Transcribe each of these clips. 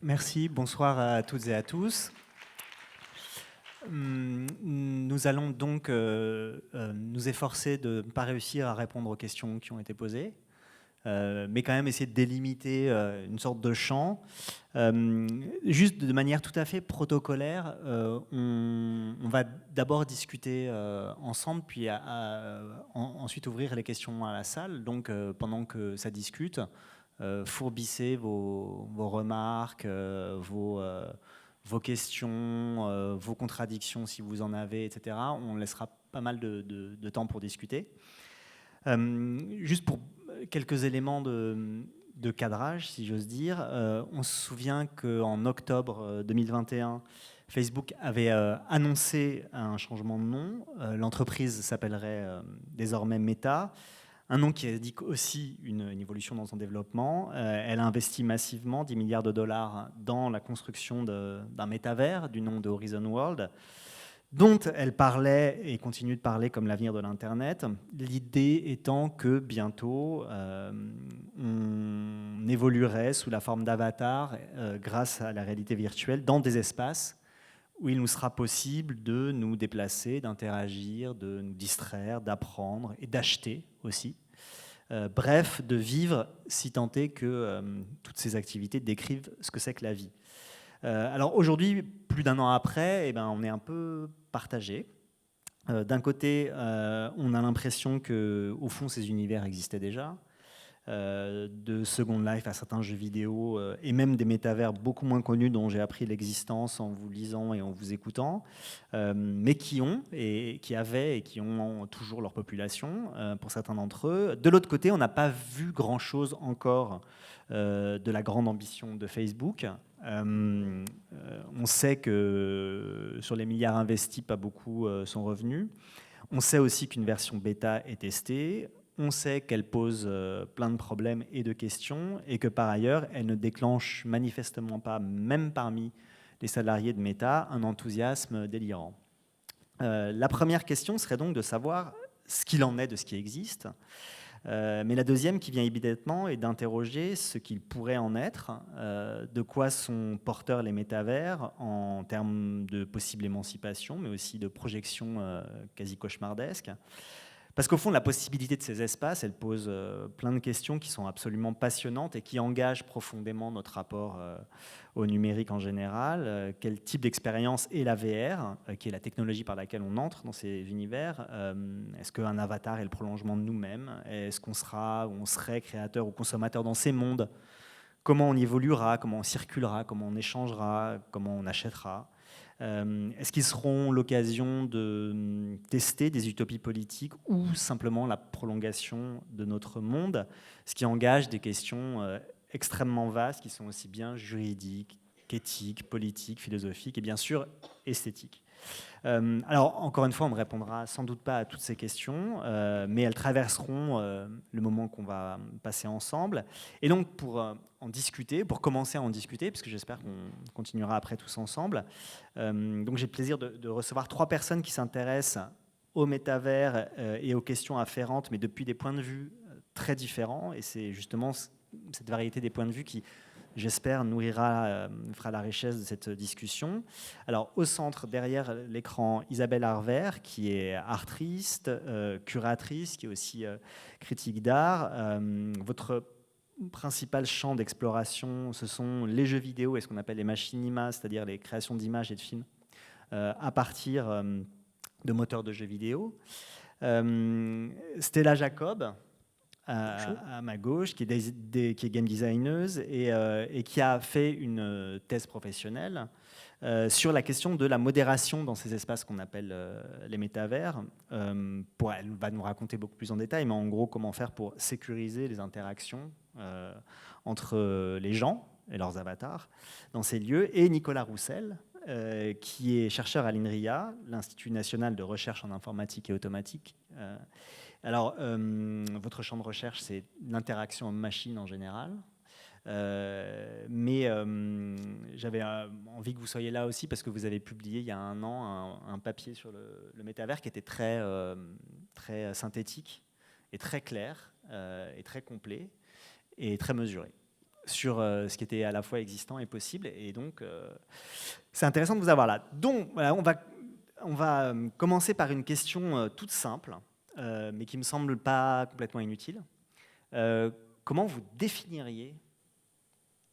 Merci, bonsoir à toutes et à tous. Nous allons donc nous efforcer de ne pas réussir à répondre aux questions qui ont été posées, mais quand même essayer de délimiter une sorte de champ. Juste de manière tout à fait protocolaire, on va d'abord discuter ensemble, puis ensuite ouvrir les questions à la salle. Donc pendant que ça discute, fourbissez vos remarques, vos questions, vos contradictions si vous en avez, etc. On laissera pas mal de temps pour discuter. Juste pour quelques éléments de cadrage, si j'ose dire, on se souvient qu'en octobre 2021, Facebook avait annoncé un changement de nom. L'entreprise s'appellerait désormais Meta. Un nom qui indique aussi une évolution dans son développement. Elle a investi massivement 10 milliards de dollars dans la construction d'un métavers du nom de Horizon World, dont elle parlait et continue de parler comme l'avenir de l'Internet. L'idée étant que bientôt, on évoluerait sous la forme d'avatar grâce à la réalité virtuelle dans des espaces où il nous sera possible de nous déplacer, d'interagir, de nous distraire, d'apprendre et d'acheter aussi. Bref, de vivre, si tant est que toutes ces activités décrivent ce que c'est que la vie. Alors aujourd'hui, plus d'un an après, on est un peu partagé. D'un côté, on a l'impression qu'au fond, ces univers existaient déjà. De Second Life à certains jeux vidéo et même des métavers beaucoup moins connus dont j'ai appris l'existence en vous lisant et en vous écoutant, mais qui avaient et qui ont toujours leur population pour certains d'entre eux. De l'autre côté, on n'a pas vu grand-chose encore de la grande ambition de Facebook. On sait que sur les milliards investis, pas beaucoup sont revenus. On sait aussi qu'une version bêta est testée. On sait qu'elle pose plein de problèmes et de questions et que par ailleurs, elle ne déclenche manifestement pas, même parmi les salariés de Meta, un enthousiasme délirant. La première question serait donc de savoir ce qu'il en est de ce qui existe. Mais la deuxième qui vient immédiatement est d'interroger ce qu'il pourrait en être, de quoi sont porteurs les métavers en termes de possible émancipation, mais aussi de projection quasi cauchemardesque. Parce qu'au fond, la possibilité de ces espaces, elle pose plein de questions qui sont absolument passionnantes et qui engagent profondément notre rapport au numérique en général. Quel type d'expérience est la VR, qui est la technologie par laquelle on entre dans ces univers? Est-ce qu'un avatar est le prolongement de nous-mêmes? Est-ce qu'on sera ou on serait créateur ou consommateur dans ces mondes? Comment on y évoluera? Comment on circulera? Comment on échangera? Comment on achètera? Est-ce qu'ils seront l'occasion de tester des utopies politiques ou simplement la prolongation de notre monde, ce qui engage des questions extrêmement vastes qui sont aussi bien juridiques qu'éthiques, politiques, philosophiques et bien sûr esthétiques. Alors, encore une fois, on ne répondra sans doute pas à toutes ces questions, mais elles traverseront le moment qu'on va passer ensemble. Et donc, pour en discuter, pour commencer à en discuter, puisque j'espère qu'on continuera après tous ensemble, donc j'ai le plaisir de recevoir 3 personnes qui s'intéressent au métavers et aux questions afférentes, mais depuis des points de vue très différents. Et c'est justement cette variété des points de vue qui, j'espère, fera la richesse de cette discussion. Alors, au centre, derrière l'écran, Isabelle Harvert, qui est artiste, curatrice, qui est aussi critique d'art. Votre principal champ d'exploration, ce sont les jeux vidéo et ce qu'on appelle les machinimas, c'est-à-dire les créations d'images et de films à partir de moteurs de jeux vidéo. Stella Jacob, à ma gauche, qui est game designeuse et qui a fait une thèse professionnelle sur la question de la modération dans ces espaces qu'on appelle les métavers. Elle va nous raconter beaucoup plus en détail, mais en gros, comment faire pour sécuriser les interactions entre les gens et leurs avatars dans ces lieux. Et Nicolas Roussel, qui est chercheur à l'INRIA, l'Institut national de recherche en informatique et automatique. Alors, votre champ de recherche, c'est l'interaction homme-machine en général. Mais j'avais envie que vous soyez là aussi parce que vous avez publié il y a un an un papier sur le métavers qui était très synthétique et très clair et très complet et très mesuré. sur ce qui était à la fois existant et possible. Et donc, c'est intéressant de vous avoir là. Donc, voilà, on va commencer par une question toute simple, mais qui ne me semble pas complètement inutile. Comment vous définiriez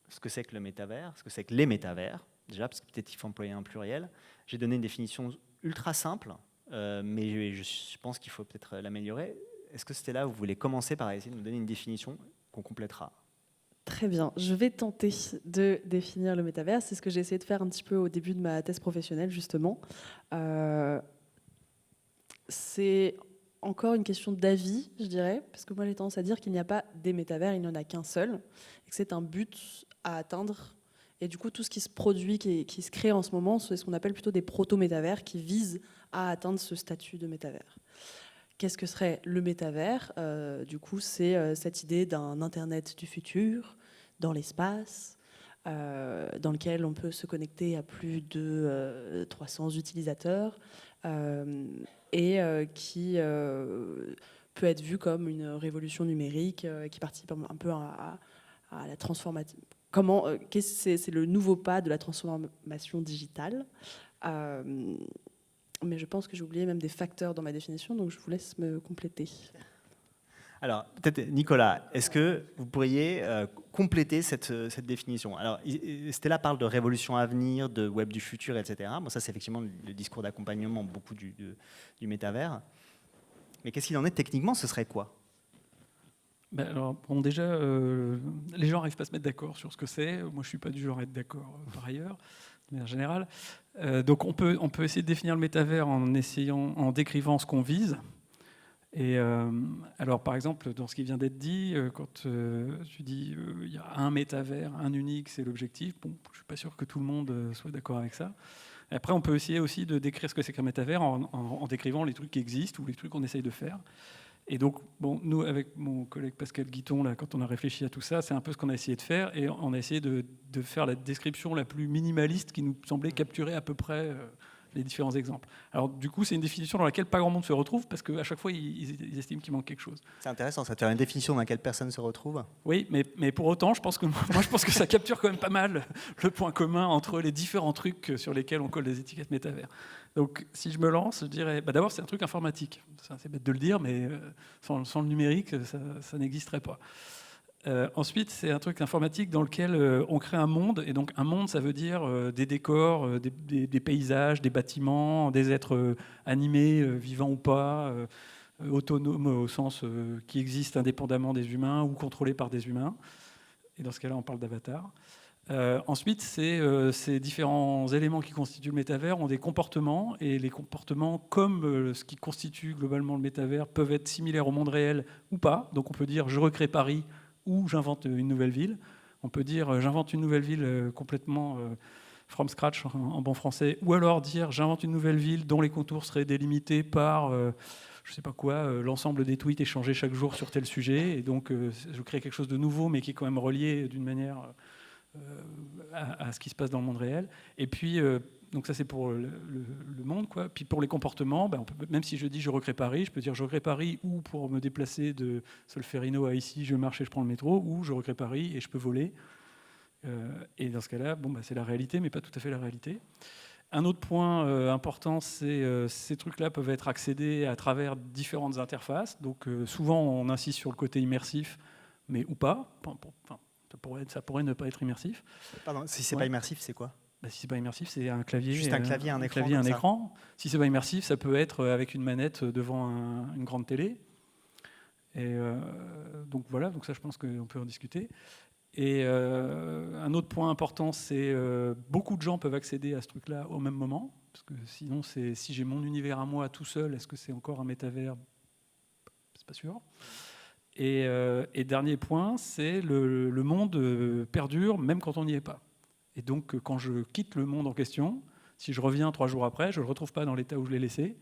ce que c'est que le métavers, ce que c'est que les métavers, déjà, parce que peut-être il faut employer un pluriel. J'ai donné une définition ultra simple, mais je pense qu'il faut peut-être l'améliorer. Est-ce que c'était là où vous voulez commencer par essayer de nous donner une définition qu'on complétera? Très bien, je vais tenter de définir le métavers. C'est ce que j'ai essayé de faire un petit peu au début de ma thèse professionnelle, justement. C'est encore une question d'avis, je dirais, parce que moi j'ai tendance à dire qu'il n'y a pas des métavers, il n'y en a qu'un seul, et que c'est un but à atteindre. Et du coup, tout ce qui se produit, qui se crée en ce moment, c'est ce qu'on appelle plutôt des proto-métavers qui visent à atteindre ce statut de métavers. Qu'est-ce que serait le métavers? Du coup, c'est cette idée d'un Internet du futur, dans l'espace, dans lequel on peut se connecter à plus de 300 utilisateurs, et qui peut être vu comme une révolution numérique qui participe un peu à la transformation. C'est le nouveau pas de la transformation digitale. Mais je pense que j'ai oublié même des facteurs dans ma définition, donc je vous laisse me compléter. Alors, peut-être Nicolas, est-ce que vous pourriez compléter cette définition? Alors, Stella parle de révolution à venir, de web du futur, etc. Bon, ça, c'est effectivement le discours d'accompagnement beaucoup du métavers. Mais qu'est-ce qu'il en est techniquement? Ce serait quoi? Ben alors, bon, déjà, les gens n'arrivent pas à se mettre d'accord sur ce que c'est. Moi, je ne suis pas du genre à être d'accord par ailleurs, de manière générale. Donc, on peut essayer de définir le métavers en décrivant ce qu'on vise. Et alors, par exemple, dans ce qui vient d'être dit, quand tu dis il y a un métavers, un unique, c'est l'objectif, bon, je ne suis pas sûr que tout le monde soit d'accord avec ça. Après, on peut essayer aussi de décrire ce que c'est qu'un métavers en décrivant les trucs qui existent ou les trucs qu'on essaye de faire. Et donc, bon, nous, avec mon collègue Pascal Guiton, là, quand on a réfléchi à tout ça, c'est un peu ce qu'on a essayé de faire. Et on a essayé de faire la description la plus minimaliste qui nous semblait capturer à peu près les différents exemples. Alors, du coup, c'est une définition dans laquelle pas grand monde se retrouve parce qu'à chaque fois, ils estiment qu'il manque quelque chose. C'est intéressant, ça, tu as une définition dans laquelle personne ne se retrouve. Oui, mais pour autant, je pense que ça capture quand même pas mal le point commun entre les différents trucs sur lesquels on colle des étiquettes métavers. Donc, si je me lance, je dirais, d'abord, c'est un truc informatique. C'est bête de le dire, mais sans le numérique, ça n'existerait pas. Ensuite, c'est un truc informatique dans lequel on crée un monde. Et donc, un monde, ça veut dire des décors, des paysages, des bâtiments, des êtres animés, vivants ou pas, autonomes au sens qui existent indépendamment des humains ou contrôlés par des humains. Et dans ce cas-là, on parle d'avatar. Ensuite, ces différents éléments qui constituent le métavers ont des comportements, et les comportements, comme ce qui constitue globalement le métavers, peuvent être similaires au monde réel ou pas. Donc on peut dire « je recrée Paris » ou « j'invente une nouvelle ville ». On peut dire « j'invente une nouvelle ville complètement from scratch en bon français », ou alors dire « j'invente une nouvelle ville dont les contours seraient délimités par… je ne sais pas quoi, l'ensemble des tweets échangés chaque jour sur tel sujet, et donc je crée quelque chose de nouveau, mais qui est quand même relié d'une manière… à ce qui se passe dans le monde réel. Et puis, donc ça c'est pour le monde, quoi. Puis pour les comportements, même si je dis je recrée Paris, je peux dire je recrée Paris ou pour me déplacer de Solferino à ici, je marche et je prends le métro, ou je recrée Paris et je peux voler. Et dans ce cas-là, c'est la réalité, mais pas tout à fait la réalité. Un autre point important, c'est ces trucs-là peuvent être accédés à travers différentes interfaces. Donc souvent on insiste sur le côté immersif, mais ou pas. Ça pourrait ne pas être immersif. Pardon, si c'est pas immersif, c'est quoi? Si c'est pas immersif, c'est un clavier. Juste un clavier, un écran. Un écran. Si c'est pas immersif, ça peut être avec une manette devant une grande télé. Et donc voilà, donc ça je pense qu'on peut en discuter. Et un autre point important, c'est beaucoup de gens peuvent accéder à ce truc-là au même moment. Parce que sinon, si j'ai mon univers à moi tout seul, est-ce que c'est encore un métavers? C'est pas sûr. Et dernier point, c'est le monde perdure même quand on n'y est pas. Et donc, quand je quitte le monde en question, si je reviens 3 jours après, je ne le retrouve pas dans l'état où je l'ai laissé.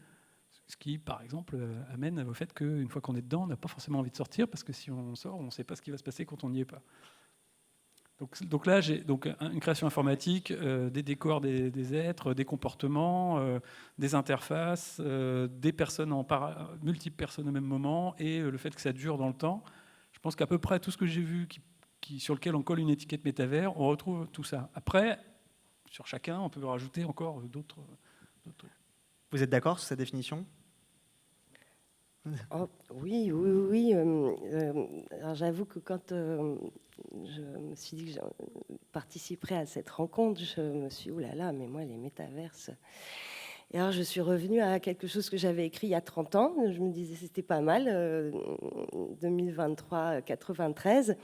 Ce qui, par exemple, amène au fait qu'une fois qu'on est dedans, on n'a pas forcément envie de sortir, parce que si on sort, on ne sait pas ce qui va se passer quand on n'y est pas. Donc là, j'ai une création informatique, des décors des êtres, des comportements, des interfaces, des personnes multiples personnes au même moment, et le fait que ça dure dans le temps. Je pense qu'à peu près tout ce que j'ai vu qui sur lequel on colle une étiquette métavers, on retrouve tout ça. Après, sur chacun, on peut rajouter encore d'autres trucs. Vous êtes d'accord sur cette définition ? Oh, oui. Alors j'avoue que quand je me suis dit que je participerais à cette rencontre, je me suis dit, oh là là, mais moi, les métaverses... Et alors je suis revenue à quelque chose que j'avais écrit il y a 30 ans. Je me disais, c'était pas mal, 2023, 93.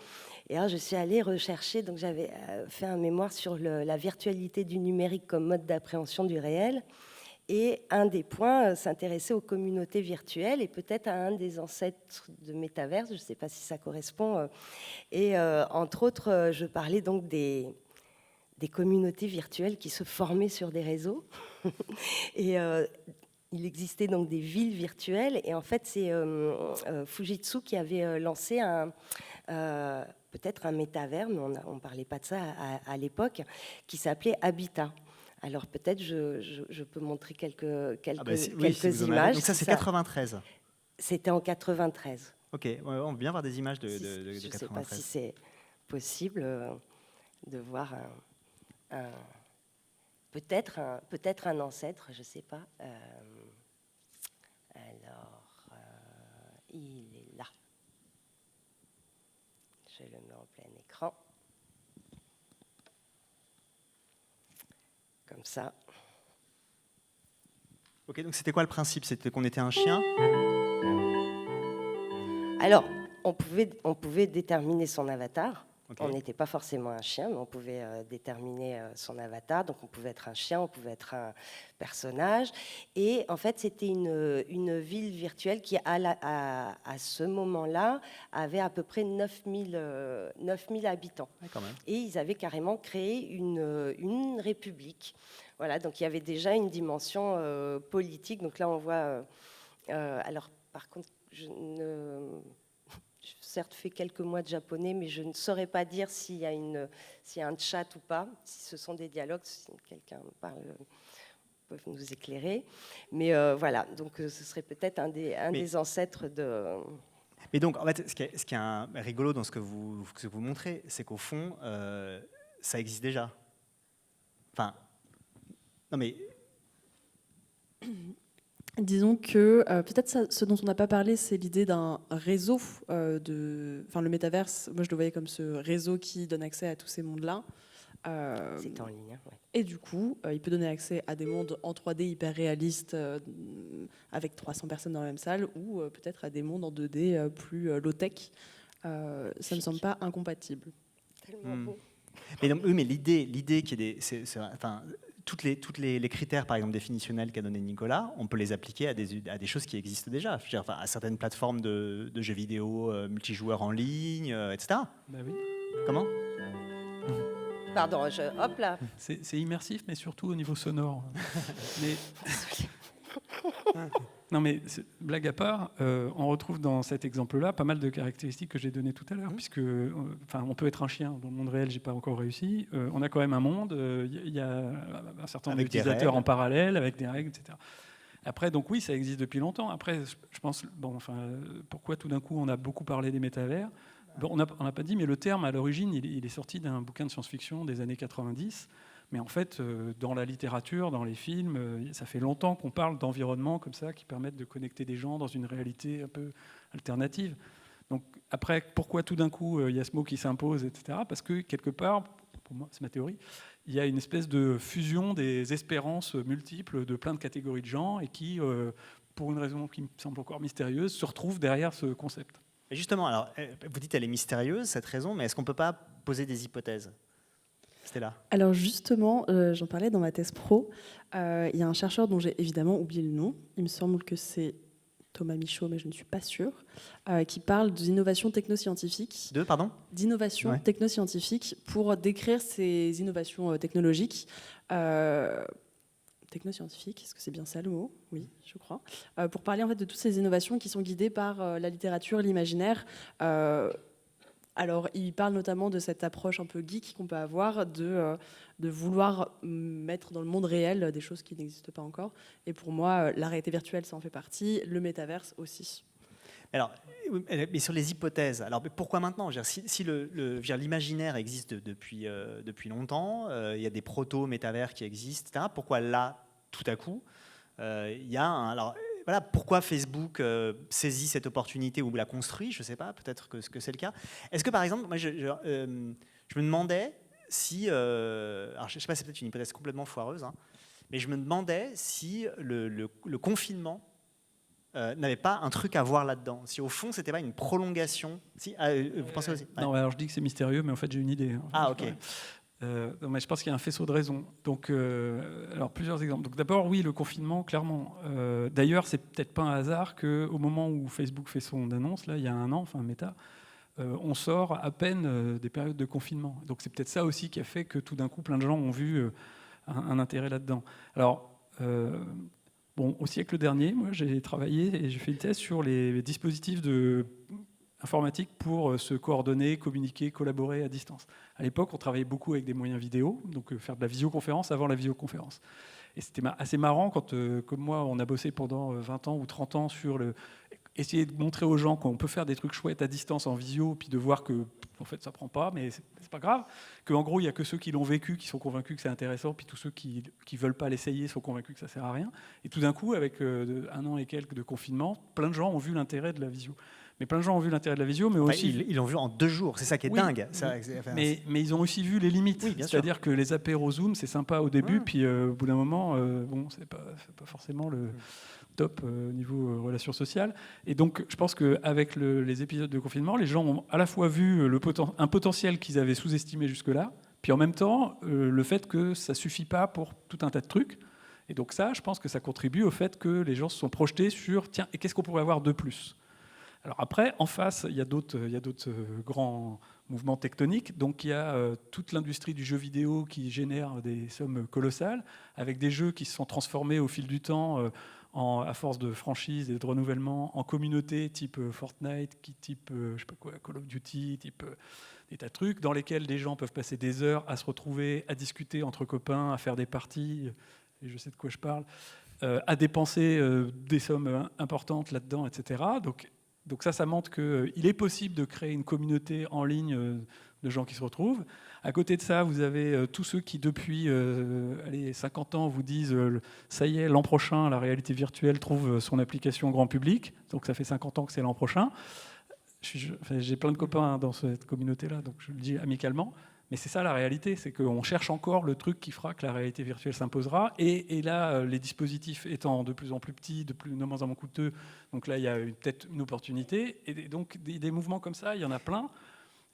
Et alors je suis allée rechercher, donc j'avais fait un mémoire sur la virtualité du numérique comme mode d'appréhension du réel. Et un des points s'intéressait aux communautés virtuelles et peut-être à un des ancêtres de métaverse, je ne sais pas si ça correspond. Et entre autres, je parlais donc des communautés virtuelles qui se formaient sur des réseaux. Et il existait donc des villes virtuelles. Et en fait, c'est Fujitsu qui avait lancé peut-être un métavers, mais on ne parlait pas de ça à l'époque, qui s'appelait Habitat. Alors peut-être je peux montrer quelques images. Donc ça, c'est 93. C'était en 93. Ok, on veut bien voir des images de 93. Je ne sais pas si c'est possible de voir peut-être un ancêtre, je ne sais pas. Alors, il est là. Je le mets en plein écran. Comme ça. Ok, donc c'était quoi le principe ? C'était qu'on était un chien ? Alors, on pouvait déterminer son avatar. Okay. On n'était pas forcément un chien, mais on pouvait déterminer son avatar. Donc, on pouvait être un chien, on pouvait être un personnage. Et en fait, c'était une ville virtuelle qui, à ce moment-là, avait à peu près 9000 habitants. Ouais, quand même. Et ils avaient carrément créé une république. Voilà, donc il y avait déjà une dimension politique. Donc là, on voit... alors, par contre, j'ai certes fait quelques mois de japonais, mais je ne saurais pas dire s'il y a un chat ou pas, si ce sont des dialogues, si quelqu'un parle, peuvent nous éclairer. Mais voilà, donc ce serait peut-être un des ancêtres de... Mais donc, en fait, ce qui est rigolo dans ce que vous montrez, c'est qu'au fond, ça existe déjà. Enfin, non mais... Disons que peut-être ce dont on n'a pas parlé, c'est l'idée d'un réseau, le métaverse. Moi, je le voyais comme ce réseau qui donne accès à tous ces mondes-là. C'est en ligne, ouais. Et du coup, il peut donner accès à des mondes en 3D hyper réalistes avec 300 personnes dans la même salle, ou peut-être à des mondes en 2D plus low-tech. Ça ne me semble pas incompatible. Tellement beau. Mais l'idée qui est tous les critères, par exemple, définitionnels qu'a donné Nicolas, on peut les appliquer à des choses qui existent déjà. Je veux dire, à certaines plateformes de jeux vidéo multijoueurs en ligne, etc. Bah oui. Comment ? Pardon, hop là. C'est immersif, mais surtout au niveau sonore. Non, mais blague à part, on retrouve dans cet exemple-là pas mal de caractéristiques que j'ai données tout à l'heure, puisque on peut être un chien. Dans le monde réel, j'ai pas encore réussi. On a quand même un monde, il y a un certain nombre d'utilisateurs en parallèle, avec des règles, etc. Après, donc oui, ça existe depuis longtemps. Après, je pense, pourquoi tout d'un coup on a beaucoup parlé des métavers ? On n'a pas dit, mais le terme, à l'origine, il est sorti d'un bouquin de science-fiction des années 90. Mais en fait, dans la littérature, dans les films, ça fait longtemps qu'on parle d'environnements comme ça qui permettent de connecter des gens dans une réalité un peu alternative. Donc après, pourquoi tout d'un coup, il y a ce mot qui s'impose, etc. Parce que quelque part, pour moi, c'est ma théorie, il y a une espèce de fusion des espérances multiples de plein de catégories de gens et qui, pour une raison qui me semble encore mystérieuse, se retrouvent derrière ce concept. Et justement, alors, vous dites qu'elle est mystérieuse, cette raison, mais est-ce qu'on ne peut pas poser des hypothèses ? C'était là. Alors justement, j'en parlais dans ma thèse pro. Il y a un chercheur dont j'ai évidemment oublié le nom. Il me semble que c'est Thomas Michaud, mais je ne suis pas sûre, qui parle d'innovation technoscientifique. D'innovation technoscientifique pour décrire ces innovations technologiques. Technoscientifique, est-ce que c'est bien ça le mot ? Oui, je crois. Pour parler en fait de toutes ces innovations qui sont guidées par la littérature, l'imaginaire. Alors, il parle notamment de cette approche un peu geek qu'on peut avoir de vouloir mettre dans le monde réel des choses qui n'existent pas encore. Et pour moi, la réalité virtuelle, ça en fait partie, le métaverse aussi. Alors, mais sur les hypothèses, alors pourquoi maintenant? Je veux dire, si l'imaginaire existe depuis longtemps, il y a des proto-métavers qui existent, etc., pourquoi là, tout à coup, il y a un... Alors, voilà, pourquoi Facebook saisit cette opportunité ou la construit? Je ne sais pas, peut-être que c'est le cas. Est-ce que, par exemple, moi, je me demandais si... alors, je ne sais pas, c'est peut-être une hypothèse complètement foireuse, hein, mais je me demandais si le confinement n'avait pas un truc à voir là-dedans. Si au fond, c'était pas une prolongation. Si, vous pensez aussi? Non, alors je dis que c'est mystérieux, mais en fait j'ai une idée. Ah, ok. Non, mais je pense qu'il y a un faisceau de raisons. Donc, alors plusieurs exemples. Donc d'abord, oui, le confinement, clairement. D'ailleurs, c'est peut-être pas un hasard qu'au moment où Facebook fait son annonce, là, il y a un an, enfin Meta, on sort à peine des périodes de confinement. Donc c'est peut-être ça aussi qui a fait que tout d'un coup, plein de gens ont vu un intérêt là-dedans. Alors, bon, au siècle dernier, moi, j'ai travaillé et j'ai fait une thèse sur les dispositifs informatiques pour se coordonner, communiquer, collaborer à distance. À l'époque, on travaillait beaucoup avec des moyens vidéo, donc faire de la visioconférence avant la visioconférence. Et c'était assez marrant quand, comme moi, on a bossé pendant 20 ans ou 30 ans sur essayer de montrer aux gens qu'on peut faire des trucs chouettes à distance en visio, puis de voir que en fait ça prend pas, mais c'est pas grave. Qu'en gros il y a que ceux qui l'ont vécu qui sont convaincus que c'est intéressant, puis tous ceux qui veulent pas l'essayer sont convaincus que ça sert à rien. Et tout d'un coup, avec 1 an et quelques de confinement, plein de gens ont vu l'intérêt de la visio. Mais plein de gens ont vu l'intérêt de la visio, mais aussi... Ils l'ont vu en 2 jours, c'est ça qui est dingue. Ça, mais ils ont aussi vu les limites. Oui, c'est-à-dire que les apéros Zoom, c'est sympa au début, puis au bout d'un moment, bon, c'est pas forcément le top au niveau relations sociales. Et donc, je pense qu'avec les épisodes de confinement, les gens ont à la fois vu un potentiel qu'ils avaient sous-estimé jusque-là, puis en même temps, le fait que ça suffit pas pour tout un tas de trucs. Et donc ça, je pense que ça contribue au fait que les gens se sont projetés sur, tiens, et qu'est-ce qu'on pourrait avoir de plus ? Alors après, en face, il y a d'autres grands mouvements tectoniques. Donc il y a toute l'industrie du jeu vidéo qui génère des sommes colossales, avec des jeux qui se sont transformés au fil du temps, à force de franchise et de renouvellement, en communautés type Fortnite, type je sais pas quoi, Call of Duty, type des tas de trucs, dans lesquels des gens peuvent passer des heures à se retrouver, à discuter entre copains, à faire des parties, et je sais de quoi je parle, à dépenser des sommes importantes là-dedans, etc. Donc ça montre qu'il est possible de créer une communauté en ligne de gens qui se retrouvent. À côté de ça, vous avez tous ceux qui, depuis 50 ans, vous disent ça y est, l'an prochain, la réalité virtuelle trouve son application grand public. Donc ça fait 50 ans que c'est l'an prochain. J'ai plein de copains dans cette communauté-là, donc je le dis amicalement. Mais c'est ça la réalité, c'est qu'on cherche encore le truc qui fera que la réalité virtuelle s'imposera. Et là, les dispositifs étant de plus en plus petits, de moins en moins coûteux, donc là, il y a peut-être une opportunité. Et donc, des mouvements comme ça, il y en a plein.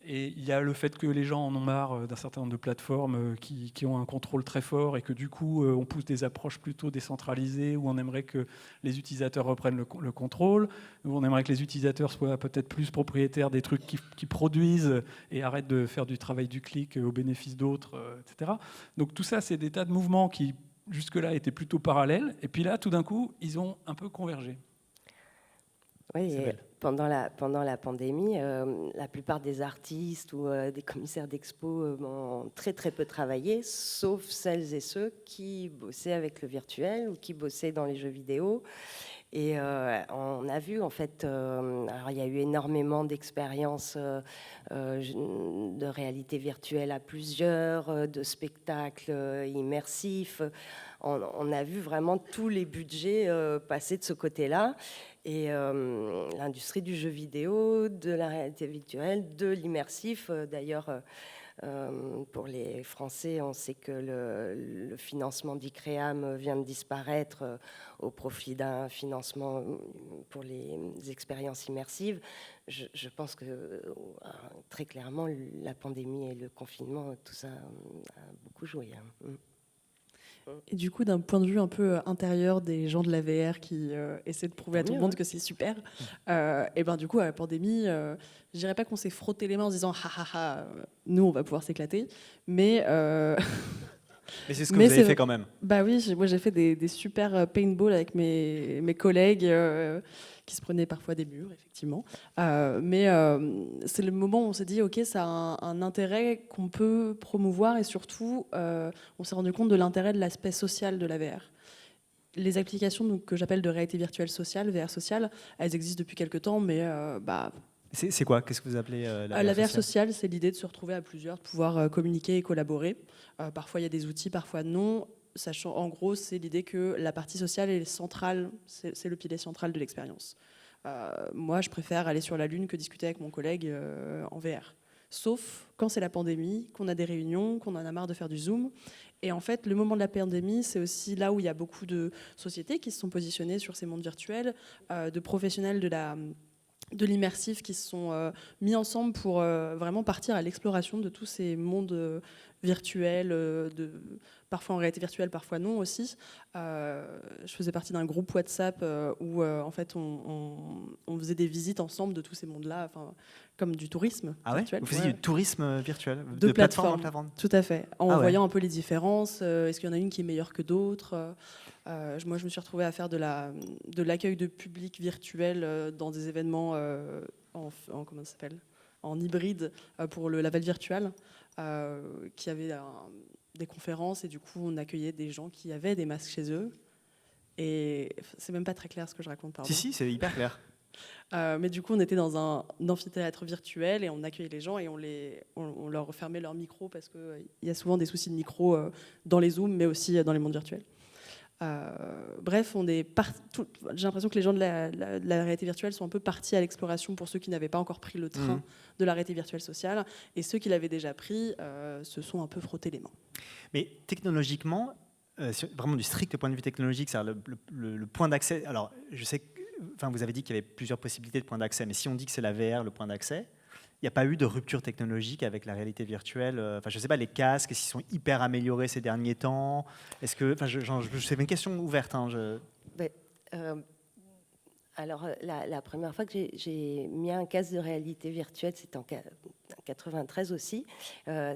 Et il y a le fait que les gens en ont marre d'un certain nombre de plateformes qui ont un contrôle très fort et que du coup, on pousse des approches plutôt décentralisées où on aimerait que les utilisateurs reprennent le contrôle, où on aimerait que les utilisateurs soient peut-être plus propriétaires des trucs qui produisent et arrêtent de faire du travail du clic au bénéfice d'autres, etc. Donc tout ça, c'est des tas de mouvements qui, jusque-là, étaient plutôt parallèles. Et puis là, tout d'un coup, ils ont un peu convergé. Oui, pendant la pandémie, la plupart des artistes ou des commissaires d'expo ont très très peu travaillé, sauf celles et ceux qui bossaient avec le virtuel ou qui bossaient dans les jeux vidéo. Et on a vu en fait, alors il y a eu énormément d'expériences de réalité virtuelle à plusieurs, de spectacles immersifs. On a vu vraiment tous les budgets passer de ce côté-là. Et l'industrie du jeu vidéo, de la réalité virtuelle, de l'immersif. D'ailleurs, pour les Français, on sait que le financement d'ICREAM vient de disparaître au profit d'un financement pour les expériences immersives. Je pense que très clairement, la pandémie et le confinement, tout ça a beaucoup joué. Et du coup, d'un point de vue un peu intérieur des gens de la VR qui essaient de prouver à tout le monde que c'est super, et ben du coup, à la pandémie, je dirais pas qu'on s'est frotté les mains en se disant « ha ha ha, nous on va pouvoir s'éclater », mais... Mais c'est ce que vous avez fait quand même. Bah oui, moi j'ai fait des super paintball avec mes collègues qui se prenaient parfois des murs, effectivement. Mais c'est le moment où on s'est dit, ok, ça a un intérêt qu'on peut promouvoir et surtout, on s'est rendu compte de l'intérêt de l'aspect social de la VR. les applications donc, que j'appelle de réalité virtuelle sociale, VR sociale, elles existent depuis quelques temps, mais C'est quoi? Qu'est-ce que vous appelez la la VR VR sociale? sociale, c'est l'idée de se retrouver à plusieurs, de pouvoir communiquer et collaborer. Parfois, il y a des outils, parfois non. Sachant, en gros, c'est l'idée que la partie sociale est centrale, c'est le pilier central de l'expérience. Moi, je préfère aller sur la Lune que discuter avec mon collègue en VR. Sauf quand c'est la pandémie, qu'on a des réunions, qu'on en a marre de faire du Zoom. Et en fait, le moment de la pandémie, c'est aussi là où il y a beaucoup de sociétés qui se sont positionnées sur ces mondes virtuels, de professionnels de l'immersif qui se sont mis ensemble pour vraiment partir à l'exploration de tous ces mondes virtuels, parfois en réalité virtuelle, parfois non aussi. Je faisais partie d'un groupe WhatsApp où en fait on faisait des visites ensemble de tous ces mondes-là, comme du tourisme Ah ouais? virtuel. Vous faisiez du tourisme virtuel? De plateforme en plateforme. plateforme? Tout à fait. En Ah ouais. voyant un peu les différences. Est-ce qu'il y en a une qui est meilleure que d'autres? Moi, je me suis retrouvée à faire de l'accueil de public virtuel dans des événements comment ça s'appelle, en hybride pour le Laval Virtual, qui avait des conférences et du coup, on accueillait des gens qui avaient des masques chez eux. Et c'est même pas très clair ce que je raconte, pardon. Si, c'est hyper clair. Mais du coup, on était dans un amphithéâtre virtuel et on accueillait les gens et on leur fermait leur micro parce qu'il y a souvent des soucis de micro dans les Zooms, mais aussi dans les mondes virtuels. Bref, j'ai l'impression que les gens de la réalité virtuelle sont un peu partis à l'exploration pour ceux qui n'avaient pas encore pris le train de la réalité virtuelle sociale, et ceux qui l'avaient déjà pris se sont un peu frottés les mains. Mais technologiquement, vraiment du strict point de vue technologique, c'est-à-dire le point d'accès. Alors, je sais que vous avez dit qu'il y avait plusieurs possibilités de points d'accès, mais si on dit que c'est la VR le point d'accès, il n'y a pas eu de rupture technologique avec la réalité virtuelle. Je ne sais pas, les casques, s'ils sont hyper améliorés ces derniers temps. Est-ce que, c'est une question ouverte. Alors, la première fois que j'ai mis un casque de réalité virtuelle, c'était en 93 aussi.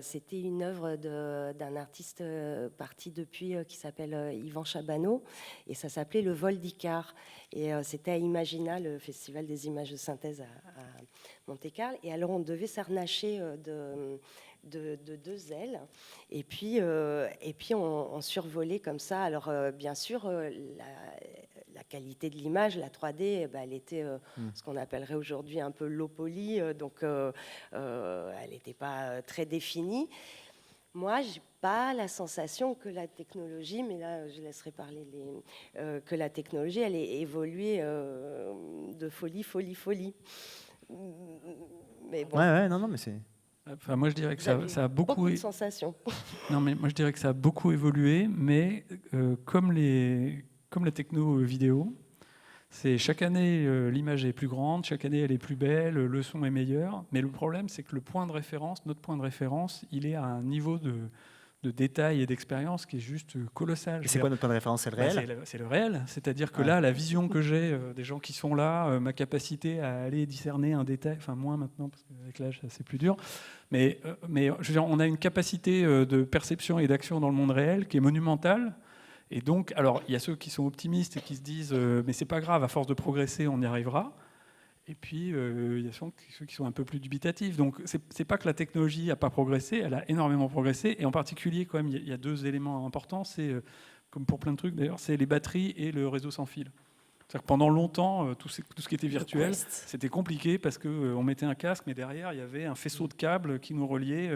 C'était une œuvre d'un artiste parti depuis qui s'appelle Yvan Chabanot, et ça s'appelait Le vol d'Icare. Et c'était à Imagina, le festival des images de synthèse à Monte-Carlo. Et alors, on devait s'harnacher de deux ailes, et puis on survolait comme ça. Alors, bien sûr, la qualité de l'image, la 3D, elle était ce qu'on appellerait aujourd'hui un peu low poly, donc elle n'était pas très définie. Moi, j'ai pas la sensation que la technologie, mais là, je laisserai parler que la technologie, elle ait évolué de folie. Mais bon. Ouais, non, mais c'est. Enfin, moi, je dirais que ça a beaucoup de sensations. Non, mais moi, je dirais que ça a beaucoup évolué, mais comme la techno vidéo, c'est chaque année, l'image est plus grande, chaque année, elle est plus belle, le son est meilleur. Mais le problème, c'est que notre point de référence, il est à un niveau de détail et d'expérience qui est juste colossal. Et c'est quoi notre point de référence? C'est le réel? C'est le réel. C'est-à-dire que là, la vision que j'ai des gens qui sont là, ma capacité à aller discerner un détail, enfin moins maintenant, parce qu'avec l'âge, c'est plus dur. Mais je veux dire, on a une capacité de perception et d'action dans le monde réel qui est monumentale. Et donc, alors, il y a ceux qui sont optimistes et qui se disent mais c'est pas grave, à force de progresser, on y arrivera. Et puis, il y a ceux qui sont un peu plus dubitatifs. Donc, c'est pas que la technologie n'a pas progressé, elle a énormément progressé. Et en particulier, quand même, il y a deux éléments importants. C'est, comme pour plein de trucs d'ailleurs, c'est les batteries et le réseau sans fil. C'est-à-dire que pendant longtemps, tout ce qui était virtuel, c'était compliqué parce qu'on mettait un casque, mais derrière, il y avait un faisceau de câbles qui nous reliait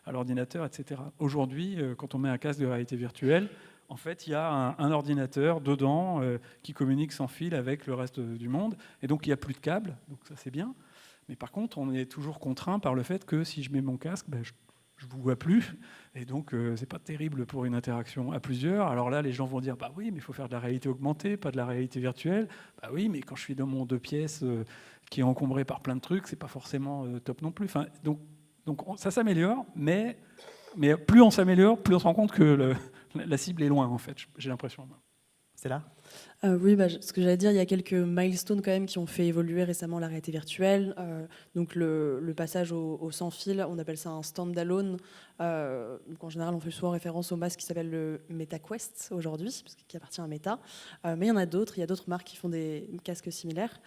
à l'ordinateur, etc. Aujourd'hui, quand on met un casque de réalité virtuelle, en fait, il y a un ordinateur dedans qui communique sans fil avec le reste du monde. Et donc, il n'y a plus de câbles. Donc, ça, c'est bien. Mais par contre, on est toujours contraint par le fait que si je mets mon casque, je ne vous vois plus. Et donc, ce n'est pas terrible pour une interaction à plusieurs. Alors là, les gens vont dire, bah oui, mais il faut faire de la réalité augmentée, pas de la réalité virtuelle. Bah oui, mais quand je suis dans mon 2 pièces qui est encombré par plein de trucs, ce n'est pas forcément top non plus. Enfin, donc ça s'améliore, mais plus on s'améliore, plus on se rend compte que la cible est loin, en fait, j'ai l'impression. C'est là? Oui, ce que j'allais dire, il y a quelques milestones quand même qui ont fait évoluer récemment la réalité virtuelle. Donc le passage au sans fil, on appelle ça un stand-alone. Donc en général, on fait souvent référence au masque qui s'appelle le MetaQuest aujourd'hui, qui appartient à Meta. Mais il y en a d'autres. Il y a d'autres marques qui font des casques similaires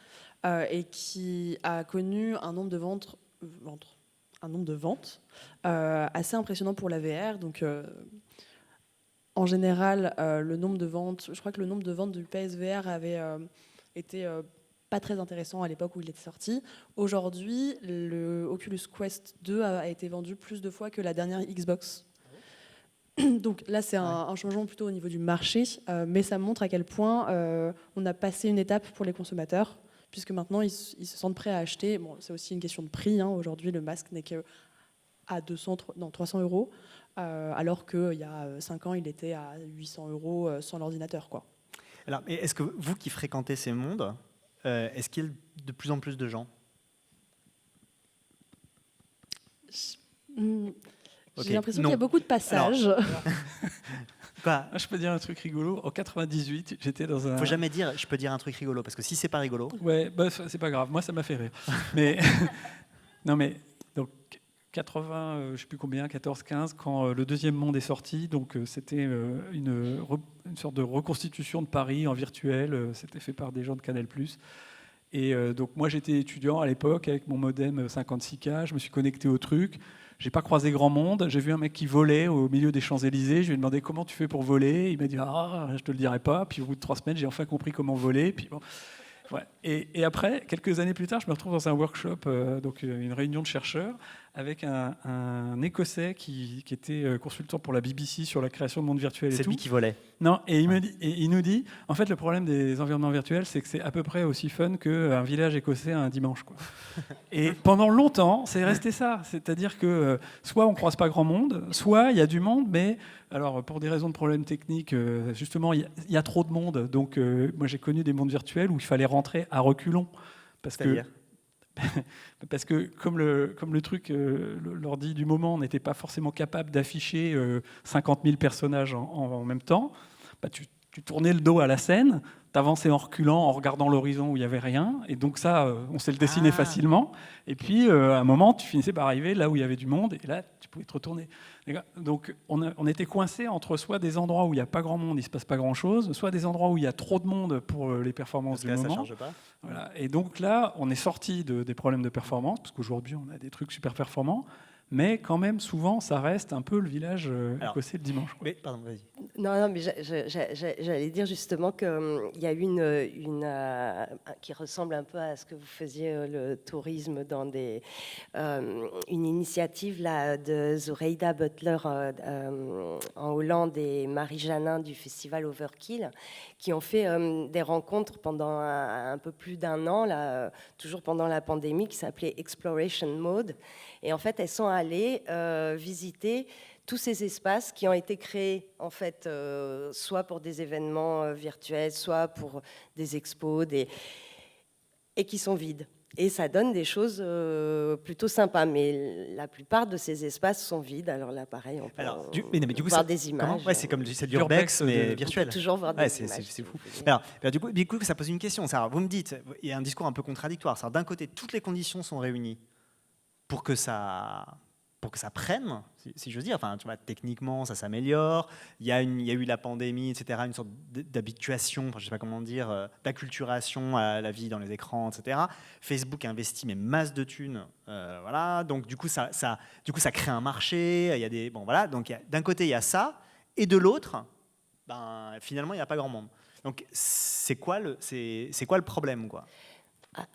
et qui a connu un nombre de ventes assez impressionnant pour la VR. Donc en général, le nombre de ventes, je crois que le nombre de ventes du PSVR avait été pas très intéressant à l'époque où il était sorti. Aujourd'hui, le Oculus Quest 2 a été vendu plus de fois que la dernière Xbox. Donc là, c'est un changement plutôt au niveau du marché, mais ça montre à quel point on a passé une étape pour les consommateurs, puisque maintenant, ils se sentent prêts à acheter. Bon, c'est aussi une question de prix. Aujourd'hui, le masque n'est qu'à 300 €, alors qu'il y a 5 ans, il était à 800 € sans l'ordinateur, quoi. Alors, est-ce que vous qui fréquentez ces mondes, est-ce qu'il y a de plus en plus de gens? J'ai l'impression qu'il y a beaucoup de passages. Quoi? Je peux dire un truc rigolo. En 98, j'étais dans un... Faut jamais dire je peux dire un truc rigolo, parce que si c'est pas rigolo... Ouais, bah, c'est pas grave. Moi, ça m'a fait rire. Mais non, mais donc 80, je sais plus combien, 14, 15, quand le deuxième monde est sorti. Donc c'était une sorte de reconstitution de Paris en virtuel. C'était fait par des gens de Canal+. Et donc moi, j'étais étudiant à l'époque avec mon modem 56K. Je me suis connecté au truc. J'ai pas croisé grand monde. J'ai vu un mec qui volait au milieu des Champs-Élysées. Je lui ai demandé comment tu fais pour voler. Il m'a dit je te le dirai pas. Puis au bout de 3 semaines, j'ai enfin compris comment voler. Puis bon, ouais. Et après, quelques années plus tard, je me retrouve dans un workshop, donc une réunion de chercheurs, avec un Écossais qui était consultant pour la BBC sur la création de monde virtuel et tout. C'est lui qui volait. Non, et il nous dit, en fait, le problème des environnements virtuels, c'est que c'est à peu près aussi fun qu'un village écossais un dimanche, quoi. Et pendant longtemps, c'est resté ça. C'est-à-dire que soit on ne croise pas grand monde, soit il y a du monde, mais alors pour des raisons de problèmes techniques, justement, il y a trop de monde. Donc moi, j'ai connu des mondes virtuels où il fallait rentrer à reculons. Parce que comme le truc, l'ordi du moment n'était pas forcément capable d'afficher 50 000 personnages en même temps, bah tu tournais le dos à la scène, t'avançais en reculant, en regardant l'horizon où il n'y avait rien, et donc ça, on sait le dessiner facilement. Et puis, à un moment, tu finissais par arriver là où il y avait du monde, et là, tu pouvais te retourner. Donc, on était coincés entre soit des endroits où il n'y a pas grand monde, il ne se passe pas grand-chose, soit des endroits où il y a trop de monde pour les performances du moment. Ça charge pas. Voilà. Et donc là, on est sorti des problèmes de performance, parce qu'aujourd'hui, on a des trucs super performants, mais quand même, souvent, ça reste un peu le village écossais le dimanche. Mais, pardon, vas-y. Non, mais j'allais dire justement qu'il y a eu une qui ressemble un peu à ce que vous faisiez, le tourisme dans une initiative là, de Zoraida Butler en Hollande et Marie Janin du festival Overkill, qui ont fait des rencontres pendant un peu plus d'1 an, là, toujours pendant la pandémie, qui s'appelait Exploration Mode. Et en fait, elles sont allées visiter tous ces espaces qui ont été créés, en fait, soit pour des événements virtuels, soit pour des expos, et qui sont vides. Et ça donne des choses plutôt sympas. Mais la plupart de ces espaces sont vides. Alors là, pareil, on peut voir des images. Ouais, c'est comme de l'urbex, mais virtuel. On peut toujours voir des images. C'est fou. Alors, du coup, ça pose une question. Vous me dites, il y a un discours un peu contradictoire. D'un côté, toutes les conditions sont réunies pour que ça prenne, si j'ose dire. Enfin, tu vois, techniquement, ça s'améliore. Il y a eu la pandémie, etc., une sorte d'habituation, enfin, je ne sais pas comment dire, d'acculturation à la vie dans les écrans, etc. Facebook investit mais masse de thunes, voilà. Donc du coup, ça crée un marché. Il y a voilà. Donc d'un côté, il y a ça, et de l'autre, finalement, il n'y a pas grand monde. Donc c'est quoi le problème, quoi?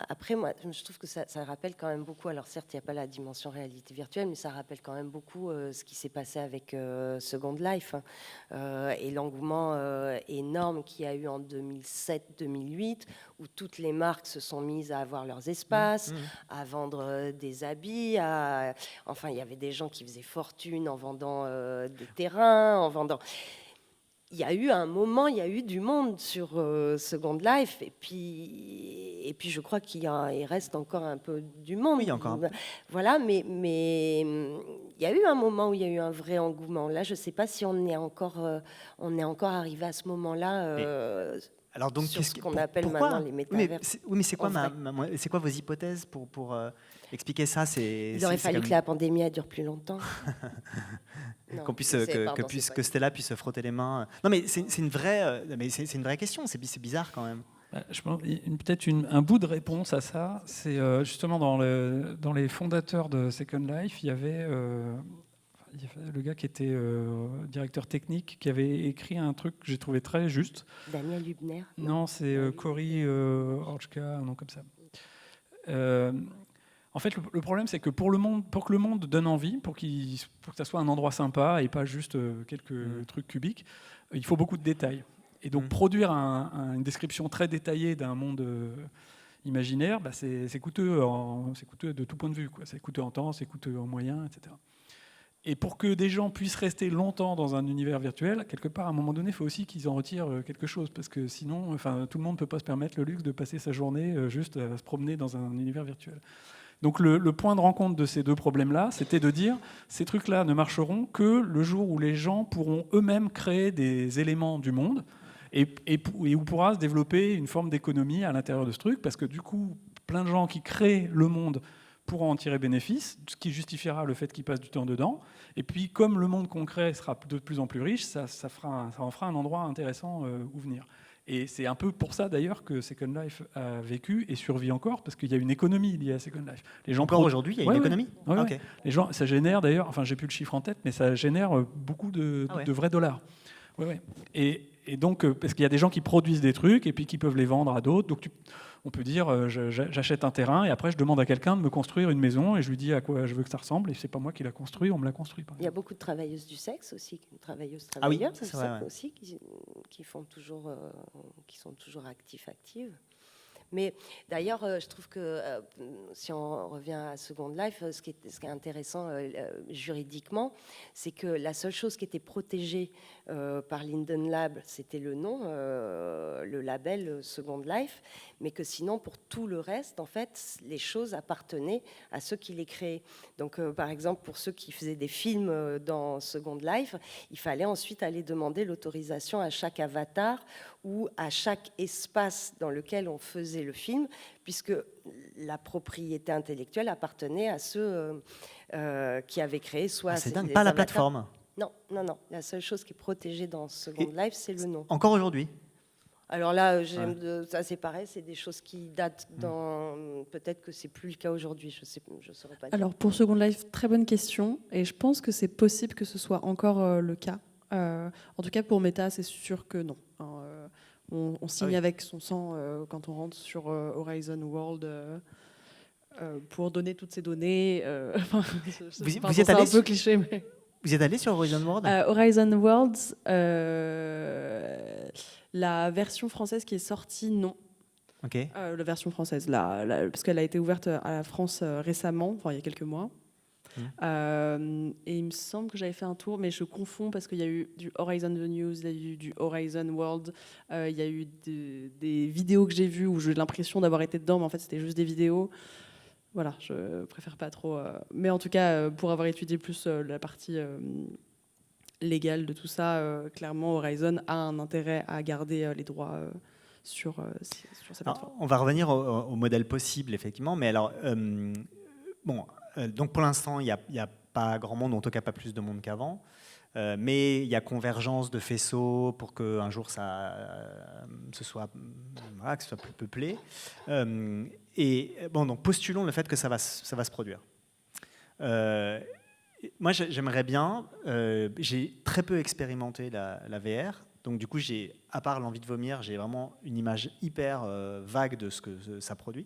Après, moi, je trouve que ça rappelle quand même beaucoup, alors certes, il n'y a pas la dimension réalité virtuelle, mais ça rappelle quand même beaucoup ce qui s'est passé avec Second Life, et l'engouement énorme qu'il y a eu en 2007-2008, où toutes les marques se sont mises à avoir leurs espaces, à vendre des habits, enfin, il y avait des gens qui faisaient fortune en vendant des terrains, en vendant... Il y a eu un moment, il y a eu du monde sur Second Life, et puis je crois qu'il reste encore un peu du monde. Oui, encore un peu. Voilà, mais il y a eu un moment où il y a eu un vrai engouement. Là, je ne sais pas si on est encore arrivé à ce moment-là. Alors donc, sur ce qu'on appelle maintenant les métavers. Mais c'est quoi vos hypothèses pour expliquer ça? Il aurait fallu que la pandémie dure plus longtemps. Que Stella puisse se frotter les mains. Non, mais c'est une vraie question. C'est bizarre quand même. Je pense peut-être un bout de réponse à ça, c'est justement dans les fondateurs de Second Life, il y avait le gars qui était directeur technique, qui avait écrit un truc que j'ai trouvé très juste. Daniel Hübner. Non, c'est Cory Orchka, un nom comme ça. En fait, le problème, c'est que pour que le monde donne envie, pour que ça soit un endroit sympa et pas juste quelques trucs cubiques, il faut beaucoup de détails. Et donc, produire une description très détaillée d'un monde imaginaire, bah, c'est coûteux, c'est coûteux de tout point de vue, quoi. C'est coûteux en temps, c'est coûteux en moyens, etc. Et pour que des gens puissent rester longtemps dans un univers virtuel, quelque part, à un moment donné, il faut aussi qu'ils en retirent quelque chose, parce que sinon, tout le monde ne peut pas se permettre le luxe de passer sa journée juste à se promener dans un univers virtuel. Donc le point de rencontre de ces deux problèmes-là, c'était de dire ces trucs-là ne marcheront que le jour où les gens pourront eux-mêmes créer des éléments du monde et où pourra se développer une forme d'économie à l'intérieur de ce truc, parce que du coup, plein de gens qui créent le monde pourront en tirer bénéfice, ce qui justifiera le fait qu'ils passent du temps dedans. Et puis, comme le monde concret sera de plus en plus riche, ça en fera un endroit intéressant où venir. Et c'est un peu pour ça, d'ailleurs, que Second Life a vécu et survit encore, parce qu'il y a une économie liée à Second Life. Les gens encore aujourd'hui, il y a une économie. Ouais, okay. Les gens, ça génère, d'ailleurs, enfin, j'ai plus le chiffre en tête, mais ça génère beaucoup de vrais dollars. Ouais. Et donc, parce qu'il y a des gens qui produisent des trucs et puis qui peuvent les vendre à d'autres. Donc, on peut dire, j'achète un terrain et après je demande à quelqu'un de me construire une maison et je lui dis à quoi je veux que ça ressemble et c'est pas moi qui l'a construit, on me l'a construit. Il y a beaucoup de travailleuses du sexe aussi, travailleuses travailleurs du sexe aussi qui font toujours, qui sont toujours actives. Mais d'ailleurs, je trouve que si on revient à Second Life, ce qui est intéressant juridiquement, c'est que la seule chose qui était protégée par Linden Lab, c'était le nom, le label Second Life, mais que sinon, pour tout le reste, en fait, les choses appartenaient à ceux qui les créaient. Donc, par exemple, pour ceux qui faisaient des films dans Second Life, il fallait ensuite aller demander l'autorisation à chaque avatar ou à chaque espace dans lequel on faisait le film, puisque la propriété intellectuelle appartenait à ceux qui avaient créé soit... c'est dingue, pas la plateforme. Non. La seule chose qui est protégée dans Second Life, c'est le nom. Encore aujourd'hui? Alors là, ça c'est pareil, c'est des choses qui datent dans... Peut-être que c'est plus le cas aujourd'hui, je saurais pas dire. Alors pour Second Life, très bonne question, et je pense que c'est possible que ce soit encore le cas. En tout cas pour Meta, c'est sûr que non. On signe avec son sang quand on rentre sur Horizon World pour donner toutes ces données. Vous y êtes allé un peu cliché, mais... Vous êtes allé sur Horizon World? Horizon Worlds, la version française qui est sortie, non. Okay. La version française, parce qu'elle a été ouverte à la France récemment, il y a quelques mois. Et il me semble que j'avais fait un tour, mais je confonds parce qu'il y a eu du Horizon The News, il y a eu du Horizon World, il y a eu des vidéos que j'ai vues où j'ai l'impression d'avoir été dedans, mais en fait c'était juste des vidéos. Voilà, je préfère pas trop. Mais en tout cas, pour avoir étudié plus la partie légale de tout ça, clairement Horizon a un intérêt à garder les droits sur sa plateforme. Alors, on va revenir au modèle possible, effectivement, mais alors, donc pour l'instant, il n'y a pas grand monde, en tout cas pas plus de monde qu'avant, mais il y a convergence de faisceaux pour qu'un jour que ce soit plus peuplé. Donc postulons le fait que ça va se produire. Moi, j'aimerais bien, j'ai très peu expérimenté la VR, donc du coup, à part l'envie de vomir, j'ai vraiment une image hyper vague de ce que ça produit.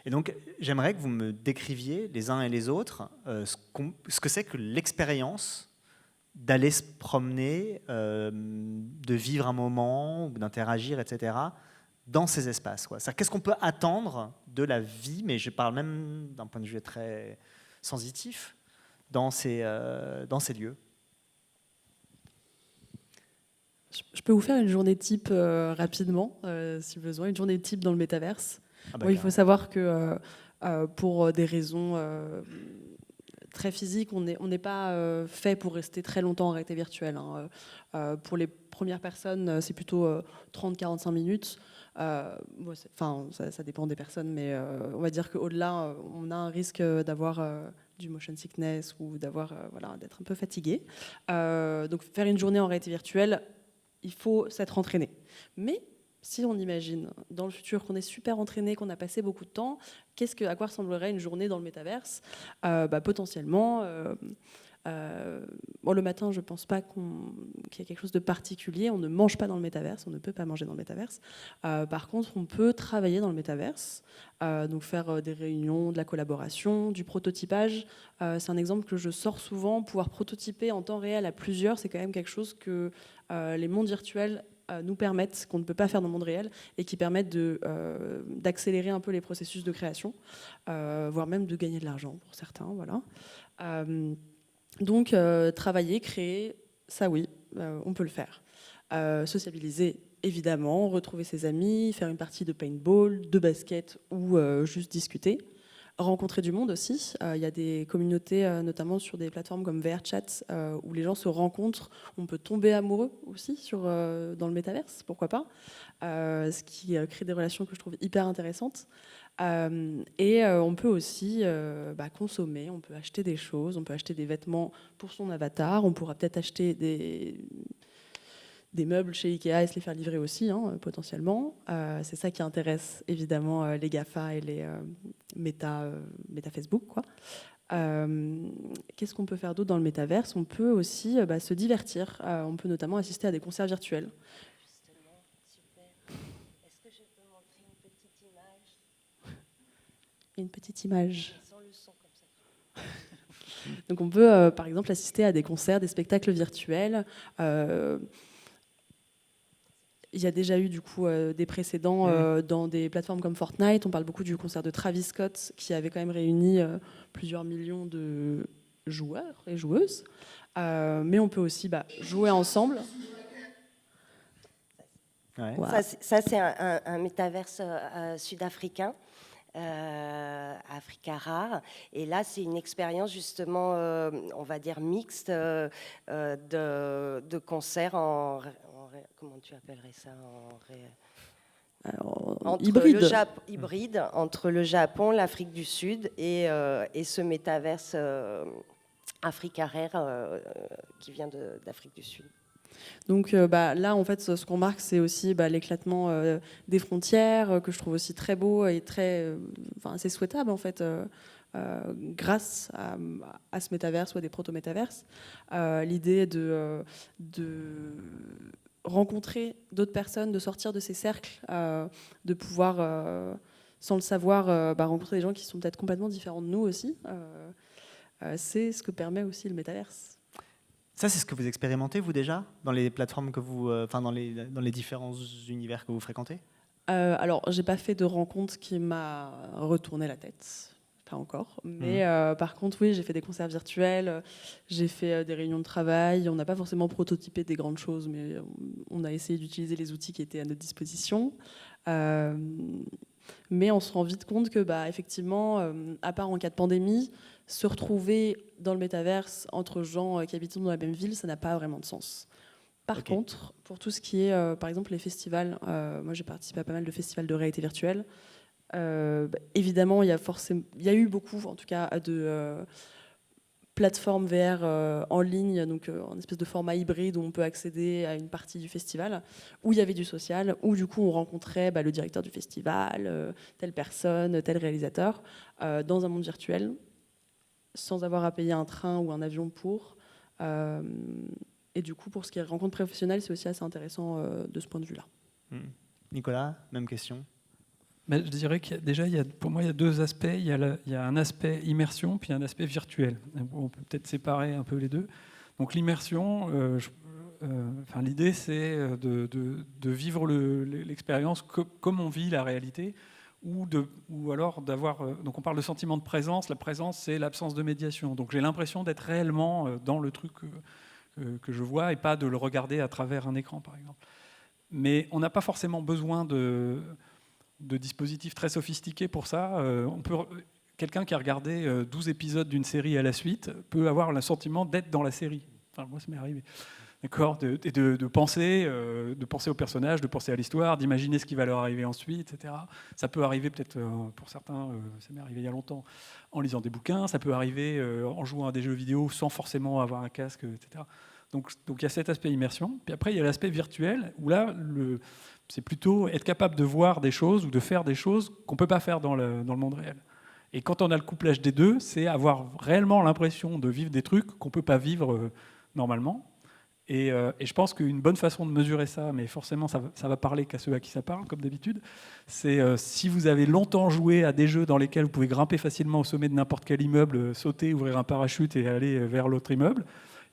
Et donc, j'aimerais que vous me décriviez, les uns et les autres, ce que c'est que l'expérience d'aller se promener, de vivre un moment, d'interagir, etc., dans ces espaces. Qu'est-ce qu'on peut attendre de la vie, mais je parle même d'un point de vue très sensitif, dans ces lieux. Je peux vous faire une journée type rapidement, si besoin, une journée type dans le métaverse. Il faut savoir que pour des raisons très physiques, on n'est pas fait pour rester très longtemps en réalité virtuelle. Pour les premières personnes, c'est plutôt 30-45 minutes. Ça dépend des personnes, mais on va dire qu'au-delà, on a un risque d'avoir du motion sickness ou d'être un peu fatigué. Donc faire une journée en réalité virtuelle, il faut s'être entraîné. Mais si on imagine dans le futur qu'on est super entraîné, qu'on a passé beaucoup de temps, à quoi ressemblerait une journée dans le métaverse ? Potentiellement Le matin, je ne pense pas qu'il y ait quelque chose de particulier. On ne mange pas dans le métaverse, on ne peut pas manger dans le métaverse. Par contre, on peut travailler dans le métaverse, donc faire des réunions, de la collaboration, du prototypage. C'est un exemple que je sors souvent. Pouvoir prototyper en temps réel à plusieurs, c'est quand même quelque chose que les mondes virtuels nous permettent, qu'on ne peut pas faire dans le monde réel, et qui permettent d'accélérer un peu les processus de création, voire même de gagner de l'argent pour certains. Voilà. Donc, travailler, créer, ça oui, on peut le faire. Sociabiliser, évidemment, retrouver ses amis, faire une partie de paintball, de basket ou juste discuter. Rencontrer du monde aussi. Il y a des communautés, notamment sur des plateformes comme VRChat, où les gens se rencontrent. On peut tomber amoureux aussi dans le métaverse, pourquoi pas. Ce qui crée des relations que je trouve hyper intéressantes. On peut aussi consommer, on peut acheter des choses, on peut acheter des vêtements pour son avatar, on pourra peut-être acheter des meubles chez Ikea et se les faire livrer aussi, potentiellement. C'est ça qui intéresse évidemment les GAFA et les méta Facebook, quoi. Qu'est-ce qu'on peut faire d'autre dans le métaverse? On peut aussi se divertir. On peut notamment assister à des concerts virtuels. Justement, super. Est-ce que je peux montrer une petite image? Une petite image. Sans le son, comme ça. Donc on peut par exemple assister à des concerts, des spectacles virtuels. Il y a déjà eu du coup des précédents dans des plateformes comme Fortnite. On parle beaucoup du concert de Travis Scott qui avait quand même réuni plusieurs millions de joueurs et joueuses. Mais on peut aussi jouer ensemble. Ouais. Wow. Ça c'est un métaverse sud-africain. Africa Rare. Et là, c'est une expérience justement, on va dire mixte de concerts comment tu appellerais ça Hybride. Hybride entre le Japon, l'Afrique du Sud et ce métaverse Africa Rare qui vient d'Afrique du Sud. Donc là, en fait, ce qu'on remarque, c'est aussi l'éclatement des frontières, que je trouve aussi très beau et assez souhaitable, en fait, grâce à ce métaverse ou à des proto-métaverses. L'idée de rencontrer d'autres personnes, de sortir de ces cercles, de pouvoir, sans le savoir, rencontrer des gens qui sont peut-être complètement différents de nous aussi. C'est ce que permet aussi le métaverse. Ça, c'est ce que vous expérimentez, vous, déjà, dans les plateformes que vous... dans les différents univers que vous fréquentez? Alors, j'ai pas fait de rencontre qui m'a retourné la tête. Pas encore. Mais par contre, oui, j'ai fait des concerts virtuels, j'ai fait des réunions de travail. On n'a pas forcément prototypé des grandes choses, mais on a essayé d'utiliser les outils qui étaient à notre disposition. Mais on se rend vite compte que, effectivement, à part en cas de pandémie, se retrouver dans le métaverse entre gens qui habitent dans la même ville, ça n'a pas vraiment de sens. Par contre, pour tout ce qui est, par exemple, les festivals, moi j'ai participé à pas mal de festivals de réalité virtuelle. Évidemment, il y a eu beaucoup, en tout cas, de plateformes VR en ligne, donc en espèce de format hybride où on peut accéder à une partie du festival, où il y avait du social, où du coup on rencontrait le directeur du festival, telle personne, tel réalisateur, dans un monde virtuel, sans avoir à payer un train ou un avion pour. Et du coup, pour ce qui est rencontre professionnelle, c'est aussi assez intéressant de ce point de vue-là. Nicolas, même question. Mais je dirais qu'il y a déjà, pour moi, il y a deux aspects. Il y a un aspect immersion, puis un aspect virtuel. On peut peut-être séparer un peu les deux. Donc l'immersion, l'idée, c'est de vivre l'expérience comme on vit la réalité, ou alors d'avoir... donc on parle de sentiment de présence. La présence, c'est l'absence de médiation. Donc j'ai l'impression d'être réellement dans le truc que je vois et pas de le regarder à travers un écran, par exemple. Mais on n'a pas forcément besoin de dispositifs très sophistiqués pour ça. Quelqu'un qui a regardé 12 épisodes d'une série à la suite peut avoir le sentiment d'être dans la série. Enfin, moi, ça m'est arrivé. D'accord, de penser au personnage, de penser à l'histoire, d'imaginer ce qui va leur arriver ensuite, etc. Ça peut arriver peut-être pour certains, ça m'est arrivé il y a longtemps, en lisant des bouquins, ça peut arriver en jouant à des jeux vidéo sans forcément avoir un casque, etc. Donc il y a cet aspect immersion. Puis après, il y a l'aspect virtuel, où là, c'est plutôt être capable de voir des choses ou de faire des choses qu'on ne peut pas faire dans le monde réel. Et quand on a le couplage des deux, c'est avoir réellement l'impression de vivre des trucs qu'on ne peut pas vivre normalement. Et je pense qu'une bonne façon de mesurer ça, mais forcément ça va parler qu'à ceux à qui ça parle, comme d'habitude, c'est si vous avez longtemps joué à des jeux dans lesquels vous pouvez grimper facilement au sommet de n'importe quel immeuble, sauter, ouvrir un parachute et aller vers l'autre immeuble,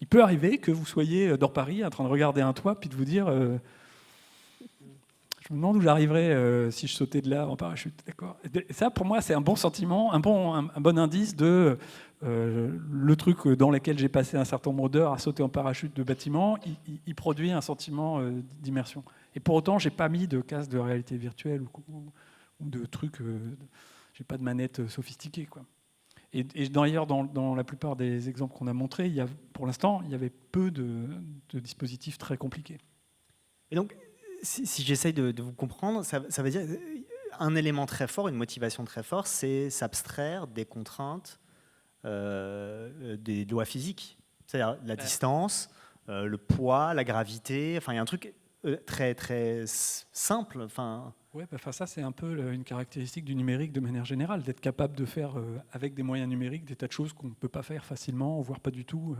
il peut arriver que vous soyez dans Paris en train de regarder un toit puis de vous dire je me demande où j'arriverais si je sautais de là en parachute. D'accord. Et ça, pour moi, c'est un bon sentiment, un bon indice de le truc dans lequel j'ai passé un certain nombre d'heures à sauter en parachute de bâtiment, il produit un sentiment d'immersion. Et pour autant, j'ai pas mis de casque de réalité virtuelle ou de trucs. J'ai pas de manette sophistiquée, quoi. Et d'ailleurs, dans la plupart des exemples qu'on a montrés, pour l'instant, il y avait peu de dispositifs très compliqués. Et donc, si j'essaye de vous comprendre, ça veut dire un élément très fort, une motivation très forte, c'est s'abstraire des contraintes des lois physiques. C'est-à-dire la distance, le poids, la gravité. Enfin, il y a un truc très, très simple. Ouais, ça, c'est un peu une caractéristique du numérique de manière générale, d'être capable de faire avec des moyens numériques des tas de choses qu'on ne peut pas faire facilement, voire pas du tout,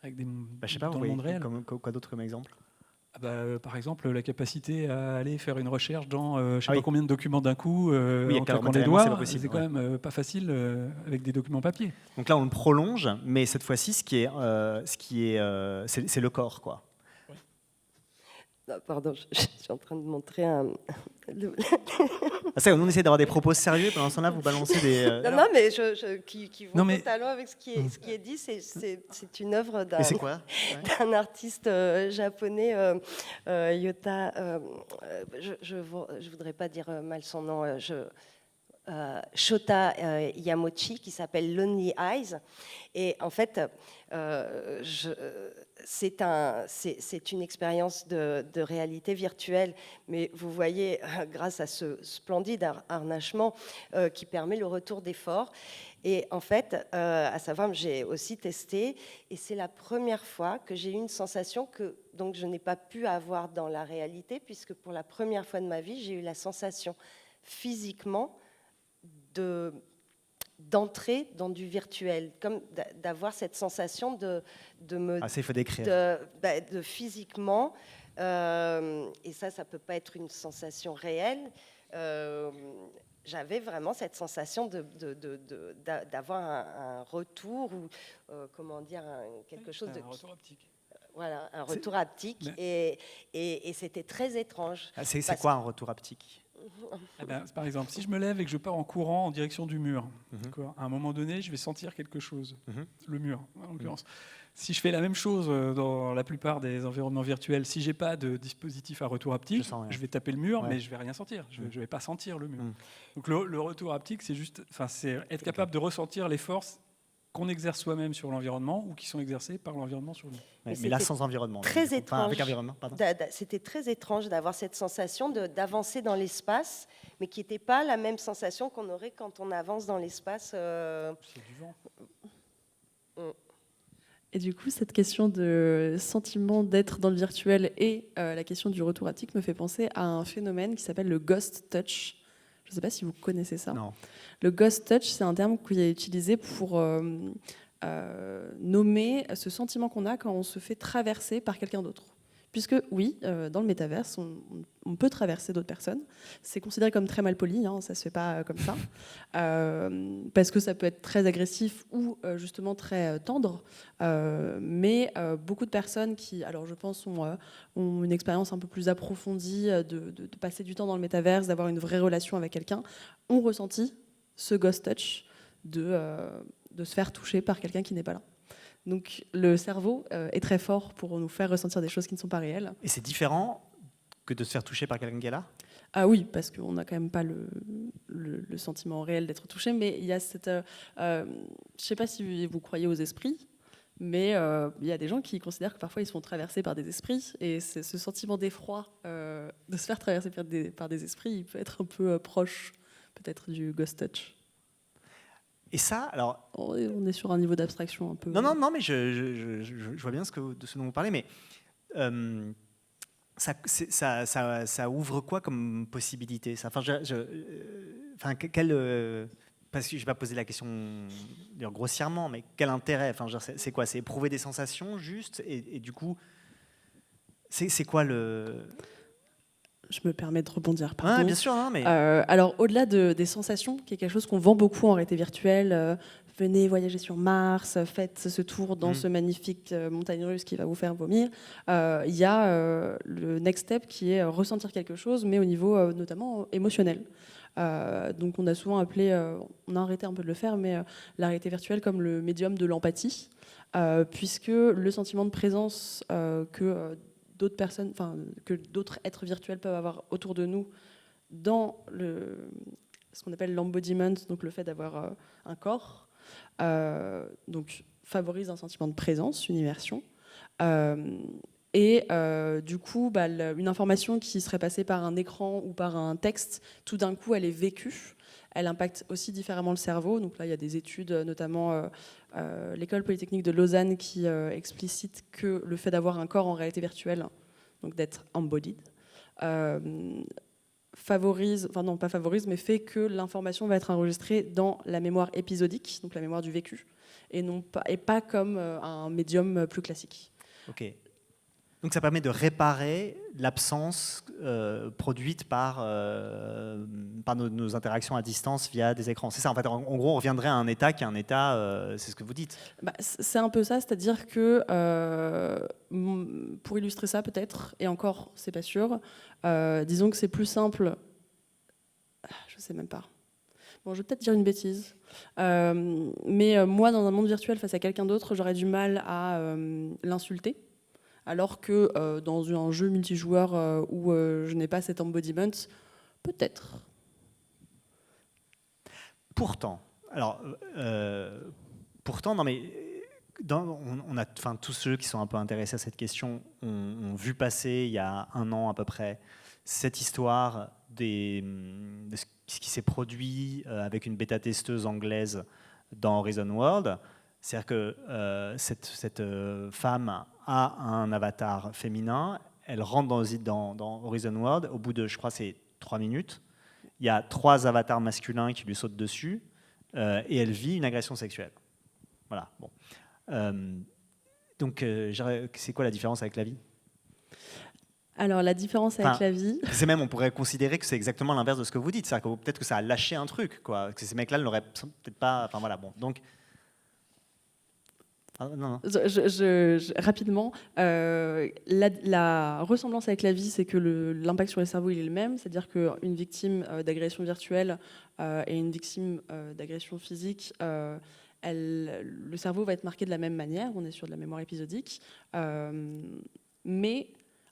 avec des je sais pas, dans le monde réel. Quoi d'autre comme exemple? Par exemple, la capacité à aller faire une recherche dans je ne sais pas oui. combien de documents d'un coup, en claquant les doigts, c'est quand même pas facile avec des documents papier. Donc là, on le prolonge, mais cette fois-ci, c'est le corps, quoi. Non, pardon, je suis en train de montrer un... Ça, nous, on essaie d'avoir des propos sérieux, pendant ce temps-là, vous balancez des... Non, mais qui vont totalement avec ce qui est dit. C'est une œuvre d'un artiste japonais, Yota... je voudrais pas dire mal son nom, Shota Yamochi, qui s'appelle Lonely Eyes. Et en fait, c'est une expérience de réalité virtuelle, mais vous voyez, grâce à ce splendide harnachement qui permet le retour d'effort. Et en fait, à savoir, j'ai aussi testé, et c'est la première fois que j'ai eu une sensation que donc, je n'ai pas pu avoir dans la réalité, puisque pour la première fois de ma vie, j'ai eu la sensation physiquement d'entrer dans du virtuel, comme d'avoir cette sensation de me... Ah, ça, il faut décrire. De physiquement, et ça peut pas être une sensation réelle, j'avais vraiment cette sensation d'avoir un retour, ou comment dire, quelque chose de... Un retour haptique. Voilà, un retour haptique, et c'était très étrange. Ah, c'est quoi un retour haptique? Par exemple, si je me lève et que je pars en courant en direction du mur, à un moment donné, je vais sentir quelque chose, le mur en l'occurrence. Si je fais la même chose dans la plupart des environnements virtuels, si j'ai pas de dispositif à retour haptique, je vais taper le mur, mais je vais rien sentir. Je vais pas sentir le mur. Donc le retour haptique, c'est être capable de ressentir les forces qu'on exerce soi-même sur l'environnement ou qui sont exercées par l'environnement sur nous. Mais là, sans environnement. Très étrange. Avec environnement, pardon. C'était très étrange d'avoir cette sensation d'avancer dans l'espace, mais qui n'était pas la même sensation qu'on aurait quand on avance dans l'espace. C'est du vent. Et du coup, cette question de sentiment d'être dans le virtuel et la question du retour haptique me fait penser à un phénomène qui s'appelle le ghost touch. Je ne sais pas si vous connaissez ça. Non. Le ghost touch, c'est un terme qui est utilisé pour nommer ce sentiment qu'on a quand on se fait traverser par quelqu'un d'autre. Puisque oui, dans le métaverse, on peut traverser d'autres personnes. C'est considéré comme très mal poli, ça ne se fait pas comme ça. Parce que ça peut être très agressif ou justement très tendre. Mais beaucoup de personnes qui, alors je pense, ont une expérience un peu plus approfondie de passer du temps dans le métaverse, d'avoir une vraie relation avec quelqu'un, ont ressenti ce ghost touch de se faire toucher par quelqu'un qui n'est pas là. Donc le cerveau est très fort pour nous faire ressentir des choses qui ne sont pas réelles. Et c'est différent que de se faire toucher par quelqu'un qui est là? Ah oui, parce qu'on n'a quand même pas le sentiment réel d'être touché, mais il y a cette... je ne sais pas si vous croyez aux esprits, mais il y a des gens qui considèrent que parfois ils sont traversés par des esprits, et ce sentiment d'effroi de se faire traverser par des esprits, il peut être un peu proche peut-être du ghost touch. Et ça, alors... On est sur un niveau d'abstraction un peu... Non, mais je vois bien de ce dont vous parlez, mais ça ouvre quoi comme possibilité ça? parce que je ne vais pas poser la question grossièrement, mais quel intérêt? Enfin, c'est quoi? C'est éprouver des sensations juste, et du coup, c'est quoi le... Je me permets de rebondir, pardon. Ah, bien sûr, hein, mais... Alors, au-delà des sensations, qui est quelque chose qu'on vend beaucoup en réalité virtuelle, venez voyager sur Mars, faites ce tour dans ce magnifique montagne russe qui va vous faire vomir, il y a le next step qui est ressentir quelque chose, mais au niveau notamment émotionnel. Donc on a souvent appelé, on a arrêté un peu de le faire, mais la réalité virtuelle comme le médium de l'empathie, puisque le sentiment de présence que d'autres personnes, enfin que d'autres êtres virtuels peuvent avoir autour de nous dans ce qu'on appelle l'embodiment, donc le fait d'avoir un corps, donc favorise un sentiment de présence, une immersion. Et du coup, une information qui serait passée par un écran ou par un texte, tout d'un coup, elle est vécue. Elle impacte aussi différemment le cerveau. Donc là, il y a des études, notamment l'École polytechnique de Lausanne, qui explicite que le fait d'avoir un corps en réalité virtuelle, donc d'être embodied, favorise, enfin non, pas favorise, mais fait que l'information va être enregistrée dans la mémoire épisodique, donc la mémoire du vécu, et pas comme un médium plus classique. Ok. Donc ça permet de réparer l'absence produite par nos interactions à distance via des écrans. C'est ça, en fait. En gros, on reviendrait à un état qui est un état, c'est ce que vous dites. C'est un peu ça, c'est-à-dire que, pour illustrer ça peut-être, et encore, c'est pas sûr, disons que c'est plus simple, je sais même pas. Bon, je vais peut-être dire une bêtise, mais moi, dans un monde virtuel, face à quelqu'un d'autre, j'aurais du mal à l'insulter. Alors que dans un jeu multijoueur où je n'ai pas cet embodiment, peut-être. Pourtant, non mais on a, enfin, tous ceux qui sont un peu intéressés à cette question ont vu passer il y a 1 an à peu près cette histoire de ce qui s'est produit avec une bêta-testeuse anglaise dans Horizon World. C'est-à-dire que cette femme a un avatar féminin, elle rentre dans Horizon World, au bout de, je crois, c'est 3 minutes, il y a 3 avatars masculins qui lui sautent dessus, et elle vit une agression sexuelle. Voilà, bon. Donc, c'est quoi la différence avec la vie? Alors, la différence avec la vie... C'est même, on pourrait considérer que c'est exactement l'inverse de ce que vous dites. C'est-à-dire que peut-être que ça a lâché un truc, quoi. Que ces mecs-là ne l'auraient peut-être pas... Enfin, voilà, bon. Donc... Ah, non. Rapidement, la ressemblance avec la vie, c'est que l'impact sur le cerveau il est le même, c'est-à-dire qu'une victime d'agression virtuelle et une victime d'agression physique, le cerveau va être marqué de la même manière, on est sur de la mémoire épisodique, mais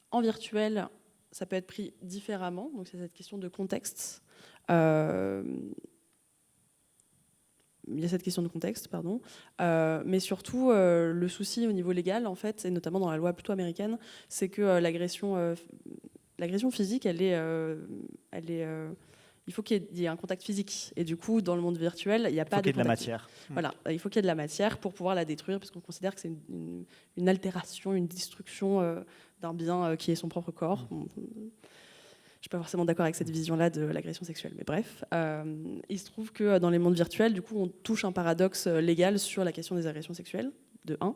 en virtuel, ça peut être pris différemment, donc c'est cette question de contexte. Il y a cette question de contexte, pardon. Mais surtout, le souci au niveau légal, en fait, et notamment dans la loi plutôt américaine, c'est que l'agression physique, il faut qu'il y ait un contact physique. Et du coup, dans le monde virtuel, il n'y a pas de contact. Il faut qu'il y ait de la matière. Voilà, il faut qu'il y ait de la matière pour pouvoir la détruire, parce qu'on considère que c'est une altération, une destruction d'un bien qui est son propre corps. Je ne suis pas forcément d'accord avec cette vision-là de l'agression sexuelle, mais bref. Il se trouve que dans les mondes virtuels, du coup, on touche un paradoxe légal sur la question des agressions sexuelles, de 1,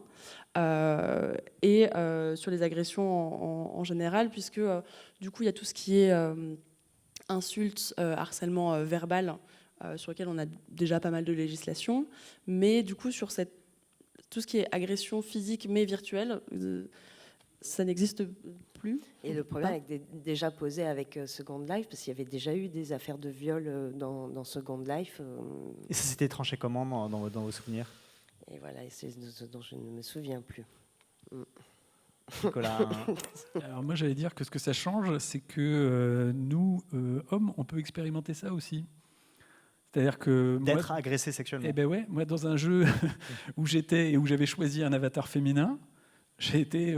et sur les agressions en général, puisque du coup, il y a tout ce qui est insultes, harcèlement verbal, sur lequel on a déjà pas mal de législation, mais du coup, sur tout ce qui est agression physique mais virtuelle, ça n'existe plus. Et le problème est déjà posé avec Second Life, parce qu'il y avait déjà eu des affaires de viol dans Second Life. Et ça s'était tranché comment dans vos souvenirs? Et voilà, c'est ce dont je ne me souviens plus. Nicolas. Alors moi j'allais dire que ce que ça change, c'est que nous, hommes, on peut expérimenter ça aussi. C'est-à-dire que d'être agressé sexuellement. Eh ben ouais, moi dans un jeu où j'étais et où j'avais choisi un avatar féminin, j'ai été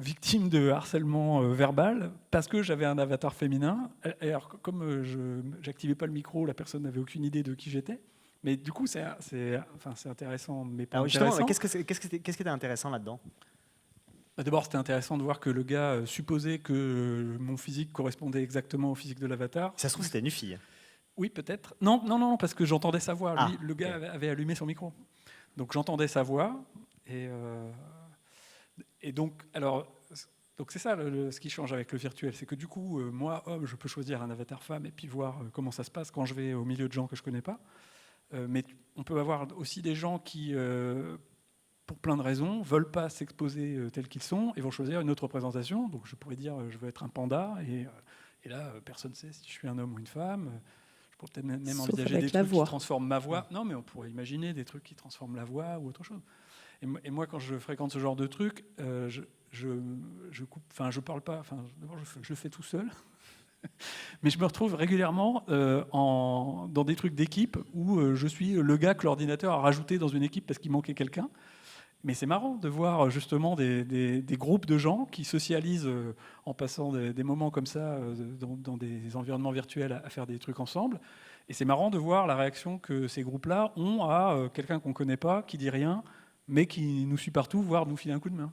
victime de harcèlement verbal parce que j'avais un avatar féminin. Et alors, comme je n'activais pas le micro, la personne n'avait aucune idée de qui j'étais. Mais du coup, c'est intéressant, mais pas intéressant. Qu'est-ce qui était intéressant là-dedans? D'abord, c'était intéressant de voir que le gars supposait que mon physique correspondait exactement au physique de l'avatar. Ça se trouve, c'était une fille. Oui, peut-être. Non, parce que j'entendais sa voix. Ah, Lui, le gars ok. avait allumé son micro. Donc j'entendais sa voix. Et donc, alors, donc c'est ça ce qui change avec le virtuel. C'est que du coup, moi, homme, je peux choisir un avatar femme et puis voir comment ça se passe quand je vais au milieu de gens que je ne connais pas. Mais on peut avoir aussi des gens qui, pour plein de raisons, ne veulent pas s'exposer tels qu'ils sont et vont choisir une autre représentation. Donc je pourrais dire, je veux être un panda. Et là, personne ne sait si je suis un homme ou une femme. Je pourrais peut-être même Sauf envisager avec des la trucs qui voix. transforment ma voix. Non, mais on pourrait imaginer des trucs qui transforment la voix ou autre chose. Et moi, quand je fréquente ce genre de trucs, je parle pas. D'abord, je le fais tout seul. Mais je me retrouve régulièrement dans des trucs d'équipe où je suis le gars que l'ordinateur a rajouté dans une équipe parce qu'il manquait quelqu'un. Mais c'est marrant de voir justement des groupes de gens qui socialisent en passant des moments comme ça dans des environnements virtuels à faire des trucs ensemble. Et c'est marrant de voir la réaction que ces groupes-là ont à quelqu'un qu'on ne connaît pas, qui dit rien, mais qui nous suit partout, voire nous file un coup de main.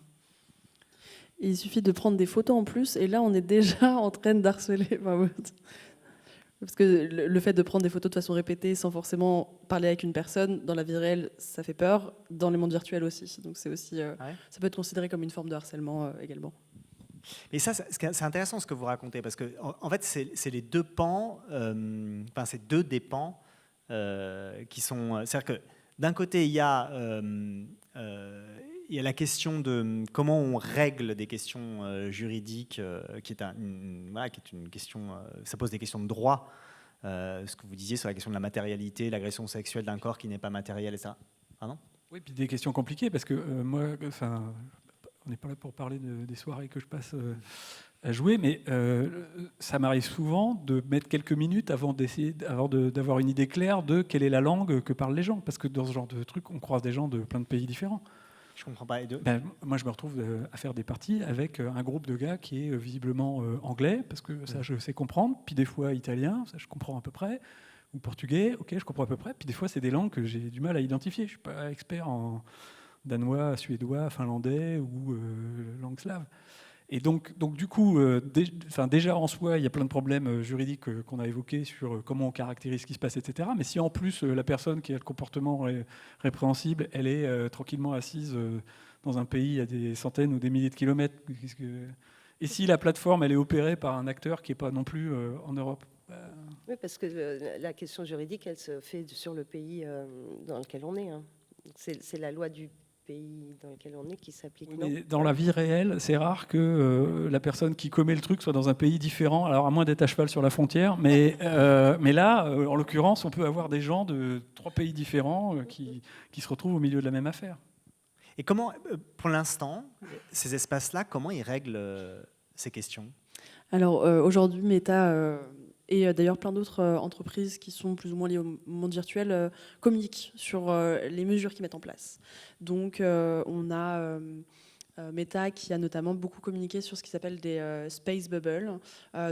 Il suffit de prendre des photos en plus, et là, on est déjà en train d'harceler. Parce que le fait de prendre des photos de façon répétée sans forcément parler avec une personne, dans la vie réelle, ça fait peur, dans les mondes virtuels aussi. Donc c'est aussi, ça peut être considéré comme une forme de harcèlement également. Mais ça, c'est intéressant ce que vous racontez, parce que en fait, c'est les deux pans, c'est deux des pans qui sont. C'est-à-dire que d'un côté, il y a la question de comment on règle des questions juridiques, qui est une question. Ça pose des questions de droit. Ce que vous disiez sur la question de la matérialité, l'agression sexuelle d'un corps qui n'est pas matériel, et ça. Pardon ? Oui, puis des questions compliquées, parce que moi, on n'est pas là pour parler des soirées que je passe à jouer, mais ça m'arrive souvent de mettre quelques minutes avant d'avoir une idée claire de quelle est la langue que parlent les gens, parce que dans ce genre de truc, on croise des gens de plein de pays différents. Je comprends pas les deux. Moi, je me retrouve à faire des parties avec un groupe de gars qui est visiblement anglais, parce que ça, je sais comprendre, puis des fois italien, ça, je comprends à peu près, ou portugais, ok, je comprends à peu près, puis des fois, c'est des langues que j'ai du mal à identifier. Je ne suis pas expert en danois, suédois, finlandais ou langue slave. Et donc du coup, déjà en soi, il y a plein de problèmes juridiques qu'on a évoqués sur comment on caractérise ce qui se passe, etc. Mais si en plus la personne qui a le comportement répréhensible, elle est tranquillement assise dans un pays à des centaines ou des milliers de kilomètres, et si la plateforme elle est opérée par un acteur qui n'est pas non plus en Europe. Oui, parce que la question juridique, elle se fait sur le pays dans lequel on est. Hein. C'est la loi du pays dans lequel on est qui s'applique. Oui, non mais dans la vie réelle, c'est rare que la personne qui commet le truc soit dans un pays différent, alors à moins d'être à cheval sur la frontière, mais là, en l'occurrence, on peut avoir des gens de 3 pays différents qui se retrouvent au milieu de la même affaire. Et comment, pour l'instant, ces espaces-là, comment ils règlent ces questions ? Alors aujourd'hui, Meta et d'ailleurs plein d'autres entreprises qui sont plus ou moins liées au monde virtuel communiquent sur les mesures qu'ils mettent en place. Donc on a Meta qui a notamment beaucoup communiqué sur ce qui s'appelle des space bubbles.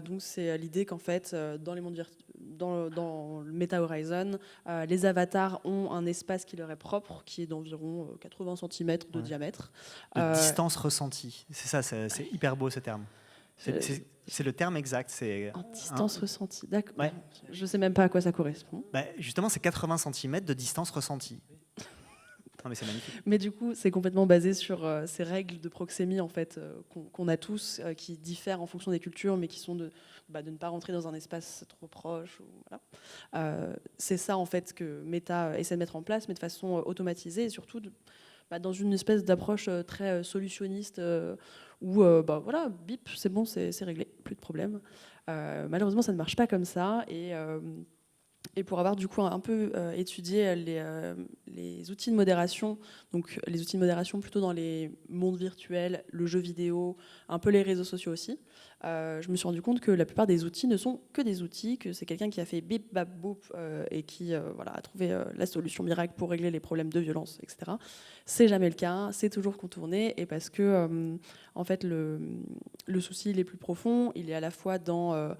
Donc c'est l'idée qu'en fait dans les mondes dans le Meta Horizon, les avatars ont un espace qui leur est propre, qui est d'environ 80 cm de diamètre. De distance ressentie. C'est ça, c'est hyper beau ce terme. C'est le terme exact. C'est en distance ressentie, d'accord. Ouais. Je ne sais même pas à quoi ça correspond. Justement, c'est 80 cm de distance ressentie. Non, mais c'est magnifique. Mais du coup, c'est complètement basé sur ces règles de proxémie en fait, qu'on a tous, qui diffèrent en fonction des cultures, mais qui sont de ne pas rentrer dans un espace trop proche. Voilà. C'est ça en fait que Meta essaie de mettre en place, mais de façon automatisée et surtout dans une espèce d'approche très solutionniste où voilà, bip, c'est bon, c'est réglé, plus de problème. Malheureusement, ça ne marche pas comme ça et pour avoir du coup un peu étudié les outils de modération, donc les outils de modération plutôt dans les mondes virtuels, le jeu vidéo, un peu les réseaux sociaux aussi, je me suis rendu compte que la plupart des outils ne sont que des outils, que c'est quelqu'un qui a fait bip bap boop et qui a trouvé la solution miracle pour régler les problèmes de violence, etc. C'est jamais le cas, c'est toujours contourné, et parce que en fait le souci il est plus profond, il est à la fois dans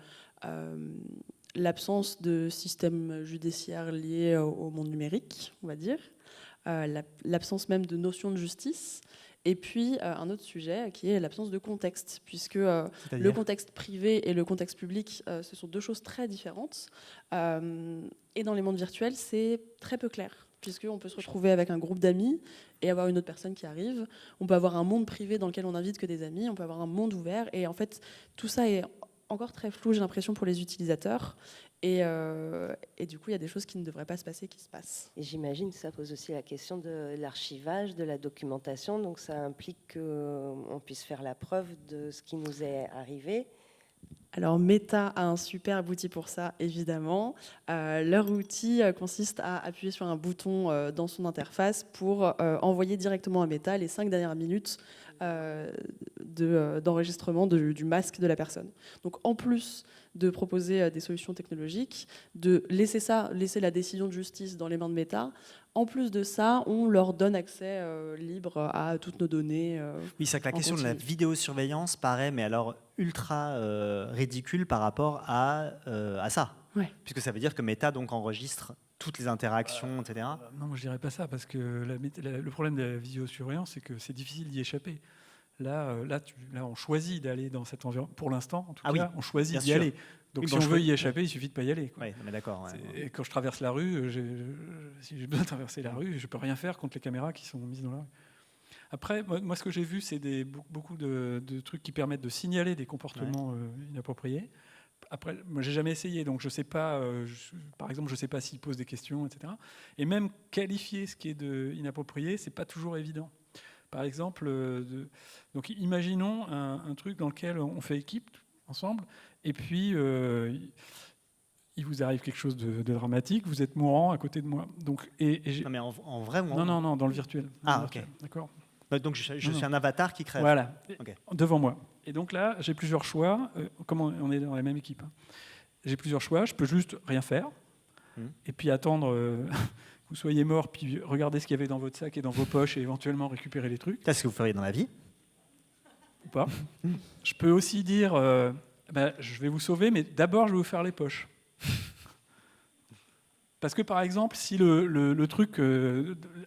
l'absence de système judiciaire lié au monde numérique, on va dire, l'absence même de notion de justice, Et puis, un autre sujet qui est l'absence de contexte, puisque le C'est-à-dire contexte privé et le contexte public, ce sont deux choses très différentes. Et dans les mondes virtuels, c'est très peu clair, puisqu'on peut se retrouver avec un groupe d'amis et avoir une autre personne qui arrive. On peut avoir un monde privé dans lequel on n'invite que des amis, on peut avoir un monde ouvert. Et en fait, tout ça est encore très flou, j'ai l'impression, pour les utilisateurs. Et du coup, il y a des choses qui ne devraient pas se passer qui se passent. Et j'imagine que ça pose aussi la question de l'archivage, de la documentation. Donc ça implique qu'on puisse faire la preuve de ce qui nous est arrivé. Alors Meta a un super outil pour ça, évidemment. Leur outil consiste à appuyer sur un bouton dans son interface pour envoyer directement à Meta les 5 dernières minutes d'enregistrement du masque de la personne. Donc en plus de proposer des solutions technologiques, de laisser la décision de justice dans les mains de Meta, en plus de ça, on leur donne accès libre à toutes nos données. Oui, c'est que la question de la vidéosurveillance paraît, mais alors ultra ridicule par rapport à ça. Ouais. Puisque ça veut dire que Meta donc enregistre toutes les interactions, etc. Non, moi je dirais pas ça, parce que le problème de la vidéosurveillance, c'est que c'est difficile d'y échapper. Là, on choisit d'aller dans cet environnement. Pour l'instant, en tout cas, on choisit d'y aller. Donc si on veut y échapper, il suffit de pas y aller. Oui, mais d'accord. Ouais. Et quand je traverse la rue, si j'ai besoin de traverser la rue, je peux rien faire contre les caméras qui sont mises dans la rue. Après, moi ce que j'ai vu, c'est beaucoup de trucs qui permettent de signaler des comportements inappropriés. Après, moi, j'ai jamais essayé, donc je sais pas. Par exemple, je sais pas s'ils posent des questions, etc. Et même qualifier ce qui est inapproprié, c'est pas toujours évident. Par exemple, donc imaginons un truc dans lequel on fait équipe ensemble, et puis il vous arrive quelque chose de dramatique, vous êtes mourant à côté de moi. Donc, non, mais en vrai ou non, dans le virtuel. Ah, ok. D'accord. Donc je suis un avatar qui crève. Voilà, Okay. Devant moi. Et donc là, j'ai plusieurs choix. Comme on est dans la même équipe, hein. J'ai plusieurs choix. Je peux juste rien faire, et puis attendre que vous soyez mort, puis regarder ce qu'il y avait dans votre sac et dans vos poches, et éventuellement récupérer les trucs. C'est ce que vous feriez dans la vie. Ou pas. Je peux aussi dire, je vais vous sauver, mais d'abord je vais vous faire les poches. Parce que par exemple, si le truc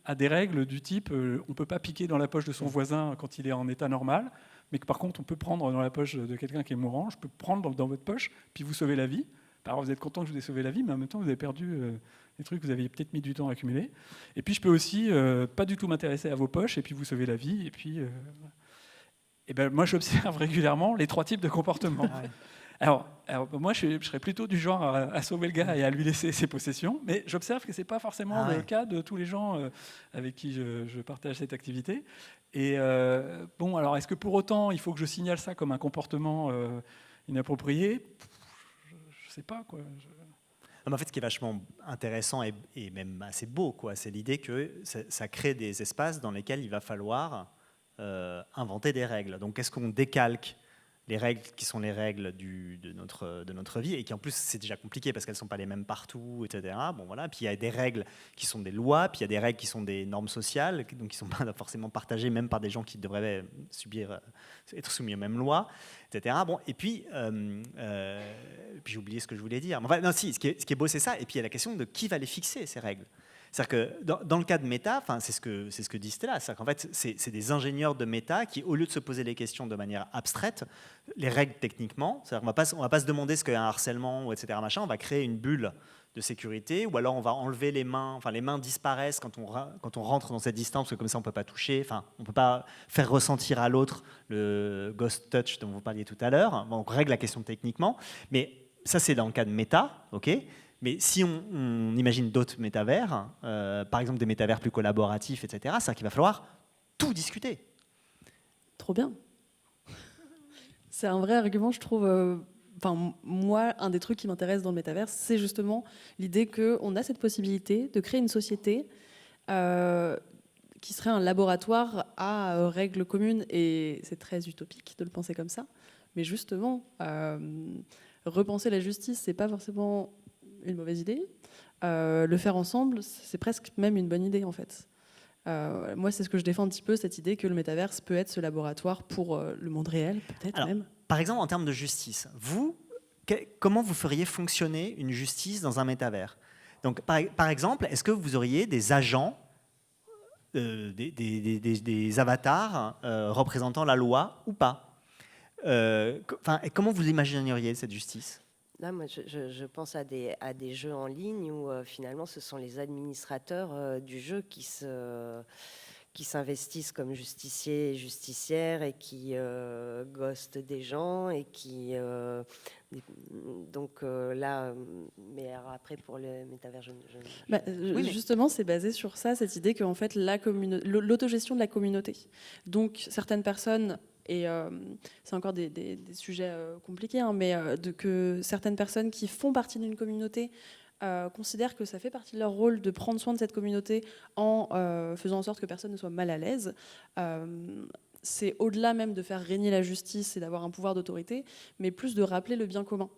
a des règles du type, on ne peut pas piquer dans la poche de son voisin quand il est en état normal, mais que par contre on peut prendre dans la poche de quelqu'un qui est mourant, je peux prendre dans votre poche, puis vous sauver la vie. Alors vous êtes content que je vous ai sauvé la vie, mais en même temps vous avez perdu des trucs que vous aviez peut-être mis du temps à accumuler. Et puis je peux aussi pas du tout m'intéresser à vos poches, et puis vous sauver la vie, et puis... moi, j'observe régulièrement les 3 types de comportements. Ah ouais. Alors, moi, je serais plutôt du genre à sauver le gars et à lui laisser ses possessions, mais j'observe que ce n'est pas forcément le cas de tous les gens avec qui je partage cette activité. Et alors, est-ce que pour autant, il faut que je signale ça comme un comportement inapproprié ? Je ne sais pas, quoi. En fait, ce qui est vachement intéressant et même assez beau, quoi, c'est l'idée que ça crée des espaces dans lesquels il va falloir inventer des règles. Donc, est-ce qu'on décalque les règles qui sont les règles de notre vie, et qui en plus c'est déjà compliqué parce qu'elles ne sont pas les mêmes partout, etc. Bon, voilà. Puis il y a des règles qui sont des lois, puis il y a des règles qui sont des normes sociales, donc qui ne sont pas forcément partagées même par des gens qui devraient être soumis aux mêmes lois, etc. Bon, et puis j'ai oublié ce que je voulais dire. Enfin, non, si, ce qui est beau, c'est ça. Et puis il y a la question de qui va les fixer, ces règles. C'est-à-dire que dans le cas de Meta, c'est ce que dit Stella, c'est qu'en fait, c'est des ingénieurs de Meta qui, au lieu de se poser les questions de manière abstraite, les règles techniquement, c'est-à-dire on va pas se demander ce qu'est un harcèlement, etc. Machin, on va créer une bulle de sécurité, ou alors on va enlever les mains, les mains disparaissent quand on rentre dans cette distance, parce que comme ça on ne peut pas toucher, on ne peut pas faire ressentir à l'autre le ghost touch dont vous parliez tout à l'heure. Bon, on règle la question techniquement, mais ça c'est dans le cas de Meta, ok. Mais si on imagine d'autres métavers, par exemple des métavers plus collaboratifs, etc., c'est qu'il va falloir tout discuter. Trop bien. C'est un vrai argument, je trouve. Moi, un des trucs qui m'intéresse dans le métavers, c'est justement l'idée qu'on a cette possibilité de créer une société qui serait un laboratoire à règles communes. Et c'est très utopique de le penser comme ça. Mais justement, repenser la justice, c'est pas forcément une mauvaise idée. Le faire ensemble, c'est presque même une bonne idée en fait. Moi, c'est ce que je défends un petit peu, cette idée que le métaverse peut être ce laboratoire pour le monde réel, peut-être même. Par exemple, en termes de justice, comment vous feriez fonctionner une justice dans un métavers ? Donc, par exemple, est-ce que vous auriez des agents des avatars représentant la loi ou pas. Comment vous imagineriez cette justice ? Là, moi, je pense à des jeux en ligne où finalement ce sont les administrateurs du jeu qui s'investissent comme justiciers et justicières et qui ghostent des gens et qui là, mais alors après pour le métavers, Justement, c'est basé sur ça, cette idée qu'en fait l'autogestion de la communauté. Donc certaines personnes, et c'est encore des sujets compliqués, hein, mais que certaines personnes qui font partie d'une communauté considèrent que ça fait partie de leur rôle de prendre soin de cette communauté en faisant en sorte que personne ne soit mal à l'aise. C'est au-delà même de faire régner la justice et d'avoir un pouvoir d'autorité, mais plus de rappeler le bien commun.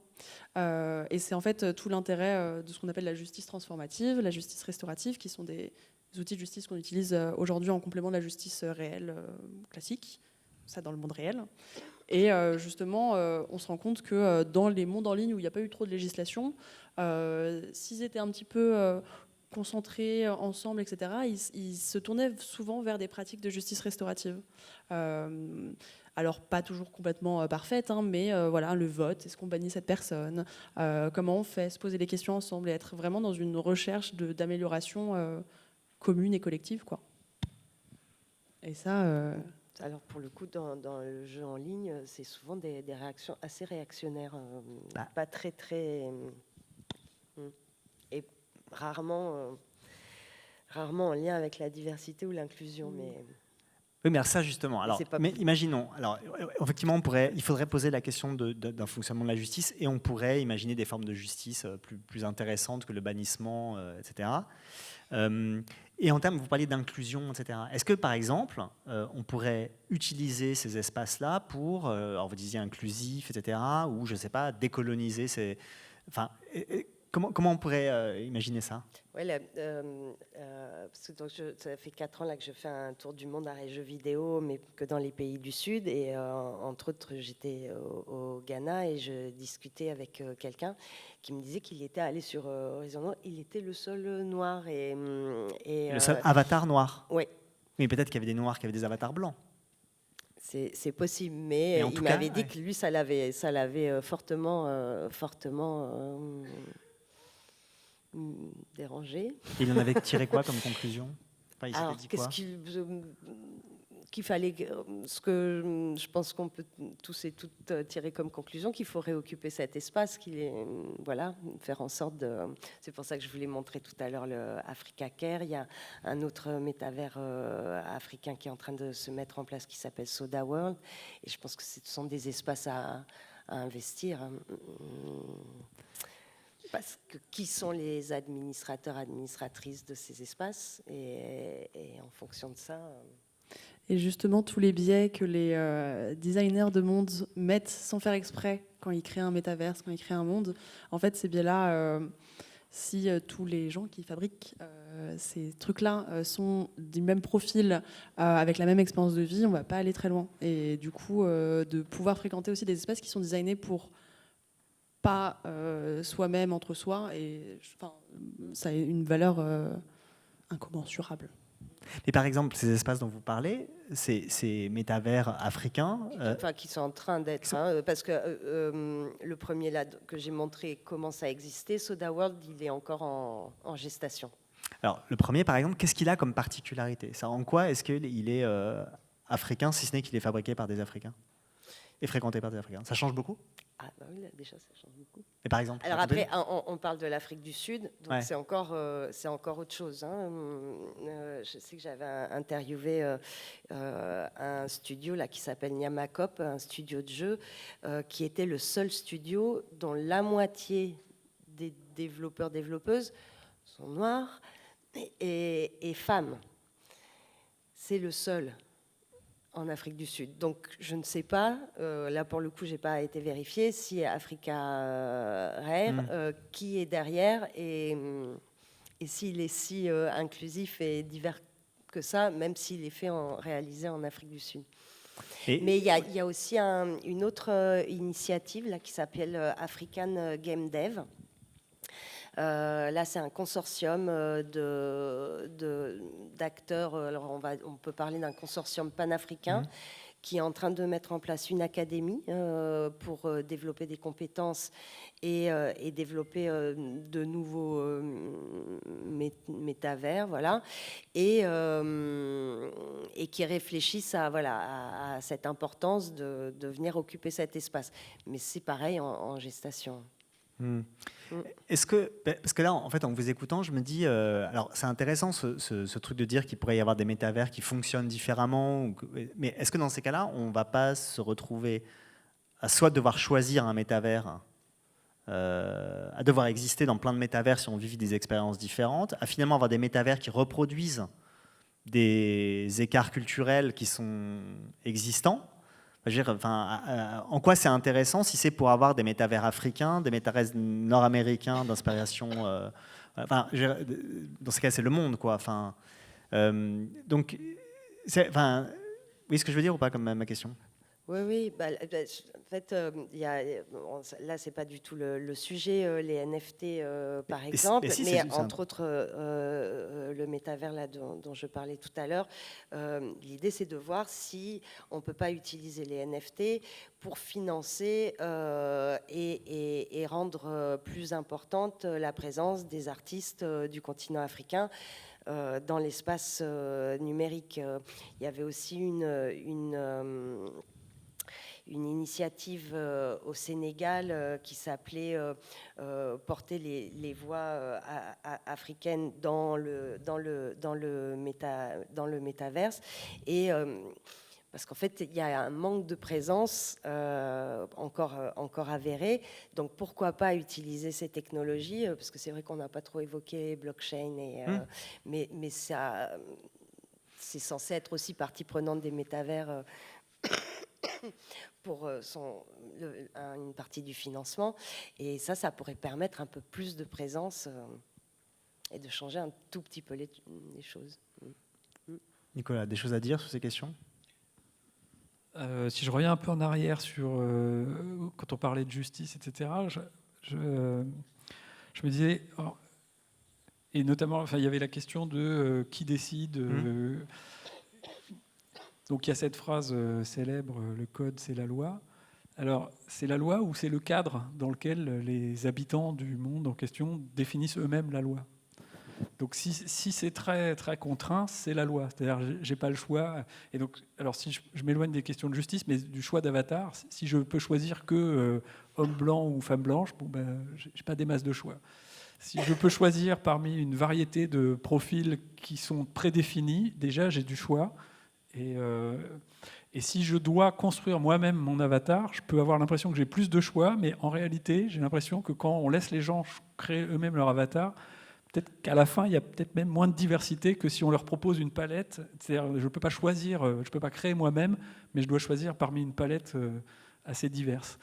Et c'est en fait tout l'intérêt de ce qu'on appelle la justice transformative, la justice restaurative, qui sont des outils de justice qu'on utilise aujourd'hui en complément de la justice réelle classique, ça dans le monde réel. Et justement, on se rend compte que dans les mondes en ligne où il n'y a pas eu trop de législation, s'ils étaient un petit peu concentrés ensemble, etc., ils se tournaient souvent vers des pratiques de justice restaurative. Alors, pas toujours complètement parfaite, hein, mais voilà, le vote, est-ce qu'on bannit cette personne, comment on fait, se poser des questions ensemble et être vraiment dans une recherche d'amélioration commune et collective, quoi. Et ça... Alors pour le coup, dans le jeu en ligne, c'est souvent des réactions assez réactionnaires, pas très et rarement en lien avec la diversité ou l'inclusion. Mais oui, mais ça justement. Alors, imaginons. Alors, effectivement, il faudrait poser la question d'un fonctionnement de la justice, et on pourrait imaginer des formes de justice plus intéressantes que le bannissement, etc. Et en termes, vous parliez d'inclusion, etc. Est-ce que, par exemple, on pourrait utiliser ces espaces-là pour, alors vous disiez inclusif, etc., ou, je ne sais pas, décoloniser ces... Enfin, comment on pourrait imaginer ça ? Oui, parce que ça fait 4 ans là, que je fais un tour du monde à jeux vidéo, mais que dans les pays du Sud. Et entre autres, j'étais au Ghana et je discutais avec quelqu'un qui me disait qu'il était allé sur Horizon Noir. Il était le seul noir. Le seul avatar noir ? Oui. Mais peut-être qu'il y avait des noirs qui avaient des avatars blancs. C'est possible, mais il m'avait dit que lui, ça l'avait fortement dérangé. Et il en avait tiré quoi comme conclusion ? Enfin, il alors, s'était dit quoi ? Qu'il fallait, ce que je pense qu'on peut tous et toutes tirer comme conclusion, qu'il faut réoccuper cet espace, voilà, faire en sorte de... C'est pour ça que je voulais montrer tout à l'heure le Africa Care. Il y a un autre métavers africain qui est en train de se mettre en place qui s'appelle Soda World. Et je pense que ce sont des espaces à investir. Parce que qui sont les administrateurs, administratrices de ces espaces, et en fonction de ça... Et justement, tous les biais que les designers de monde mettent sans faire exprès quand ils créent un métaverse, quand ils créent un monde, en fait, ces biais-là, si tous les gens qui fabriquent ces trucs-là sont du même profil, avec la même expérience de vie, on ne va pas aller très loin. Et du coup, de pouvoir fréquenter aussi des espaces qui sont designés pour pas soi-même, entre soi, et ça a une valeur incommensurable. Et par exemple, ces espaces dont vous parlez, ces métavers africains... qui sont en train d'être... parce que le premier là, que j'ai montré commence à exister, Soda World, il est encore en gestation. Alors, le premier, par exemple, qu'est-ce qu'il a comme particularité ? En quoi est-ce qu'il est africain, si ce n'est qu'il est fabriqué par des Africains et fréquenté par des Africains ? Ça change beaucoup ? Ah bah oui, déjà ça change beaucoup. Et par exemple, alors après, on parle de l'Afrique du Sud, donc ouais. c'est encore autre chose. Hein. Je sais que j'avais interviewé un studio là qui s'appelle Nyamakop, un studio de jeu qui était le seul studio dont la moitié des développeuses sont noirs et femmes. C'est le seul en Afrique du Sud. Donc, je ne sais pas, là pour le coup, je n'ai pas été vérifié, si Africa Rare, qui est derrière et s'il est si inclusif et divers que ça, même s'il est réalisé en Afrique du Sud. Mais il y a aussi une autre initiative là, qui s'appelle African Game Dev, Là, c'est un consortium d'acteurs. Alors, on peut parler d'un consortium panafricain qui est en train de mettre en place une académie pour développer des compétences et développer de nouveaux métavers, voilà, et qui réfléchissent à cette importance de venir occuper cet espace. Mais c'est pareil en gestation. Est-ce que, parce que là, en fait, en vous écoutant, je me dis, alors c'est intéressant ce truc de dire qu'il pourrait y avoir des métavers qui fonctionnent différemment, mais est-ce que dans ces cas-là, on ne va pas se retrouver à soit devoir choisir un métavers, à devoir exister dans plein de métavers si on vit des expériences différentes, à finalement avoir des métavers qui reproduisent des écarts culturels qui sont existants? En quoi c'est intéressant si c'est pour avoir des métavers africains, des métavers nord-américains d'inspiration dans ce cas, c'est le monde, quoi. Donc, oui, ce que je veux dire ou pas comme ma question? Oui. En fait, là, c'est pas du tout le sujet, les NFT, par exemple, mais entre autres, le métavers là, dont je parlais tout à l'heure. L'idée, c'est de voir si on peut pas utiliser les NFT pour financer et rendre plus importante la présence des artistes du continent africain dans l'espace numérique. Il y avait aussi une initiative au Sénégal qui s'appelait Porter les voix africaines dans le métaverse. Et parce qu'en fait, il y a un manque de présence encore avéré. Donc, pourquoi pas utiliser ces technologies? Parce que c'est vrai qu'on n'a pas trop évoqué blockchain, mais ça, c'est censé être aussi partie prenante des métavers pour une partie du financement. Et ça pourrait permettre un peu plus de présence et de changer un tout petit peu les choses. Nicolas, des choses à dire sur ces questions? Si je reviens un peu en arrière sur quand on parlait de justice, etc., je me disais, et notamment, il y avait la question de qui décide. Donc il y a cette phrase célèbre, le code c'est la loi. Alors c'est la loi ou c'est le cadre dans lequel les habitants du monde en question définissent eux-mêmes la loi? Donc si c'est très, très contraint, c'est la loi. C'est-à-dire j'ai pas le choix. Et donc, alors si je m'éloigne des questions de justice, mais du choix d'avatar, si je peux choisir que homme blanc ou femme blanche, j'ai pas des masses de choix. Si je peux choisir parmi une variété de profils qui sont prédéfinis, déjà j'ai du choix. Et si je dois construire moi-même mon avatar, je peux avoir l'impression que j'ai plus de choix, mais en réalité, j'ai l'impression que quand on laisse les gens créer eux-mêmes leur avatar, peut-être qu'à la fin, il y a peut-être même moins de diversité que si on leur propose une palette. C'est-à-dire, je ne peux pas choisir, je ne peux pas créer moi-même, mais je dois choisir parmi une palette assez diverse.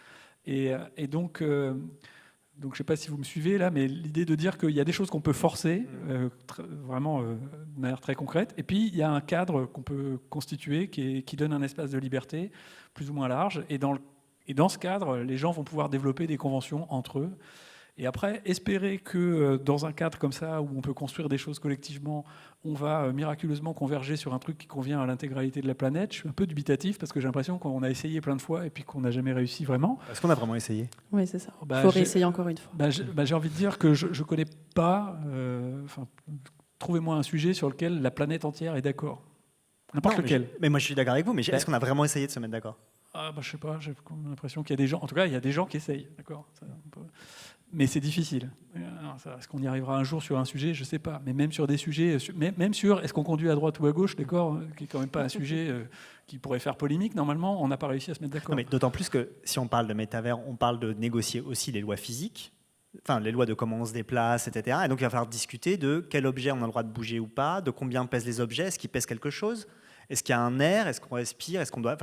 Et donc, je ne sais pas si vous me suivez là, mais l'idée de dire qu'il y a des choses qu'on peut forcer, vraiment de manière très concrète, et puis il y a un cadre qu'on peut constituer qui donne un espace de liberté plus ou moins large, et dans ce cadre, les gens vont pouvoir développer des conventions entre eux. Et après, espérer que dans un cadre comme ça, où on peut construire des choses collectivement, on va miraculeusement converger sur un truc qui convient à l'intégralité de la planète, je suis un peu dubitatif parce que j'ai l'impression qu'on a essayé plein de fois et puis qu'on n'a jamais réussi vraiment. Est-ce qu'on a vraiment essayé? Oui, c'est ça. Il faut réessayer encore une fois. J'ai envie de dire que je ne connais pas... trouvez-moi un sujet sur lequel la planète entière est d'accord. N'importe lequel. Mais moi, je suis d'accord avec vous, mais est-ce qu'on a vraiment essayé de se mettre d'accord? Je sais pas, j'ai l'impression qu'il y a des gens... En tout cas, il y a des gens qui essayent, d'accord. Mais c'est difficile. Est-ce qu'on y arrivera un jour sur un sujet? Je ne sais pas. Mais même sur des sujets, même sur est-ce qu'on conduit à droite ou à gauche, d'accord, qui n'est quand même pas un sujet qui pourrait faire polémique, normalement, on n'a pas réussi à se mettre d'accord. D'autant plus que si on parle de métavers, on parle de négocier aussi les lois physiques, enfin les lois de comment on se déplace, etc. Et donc il va falloir discuter de quel objet on a le droit de bouger ou pas, de combien pèsent les objets, est-ce qu'ils pèsent quelque chose? Est-ce qu'il y a un air? Est-ce qu'on respire? Est-ce qu'on doit...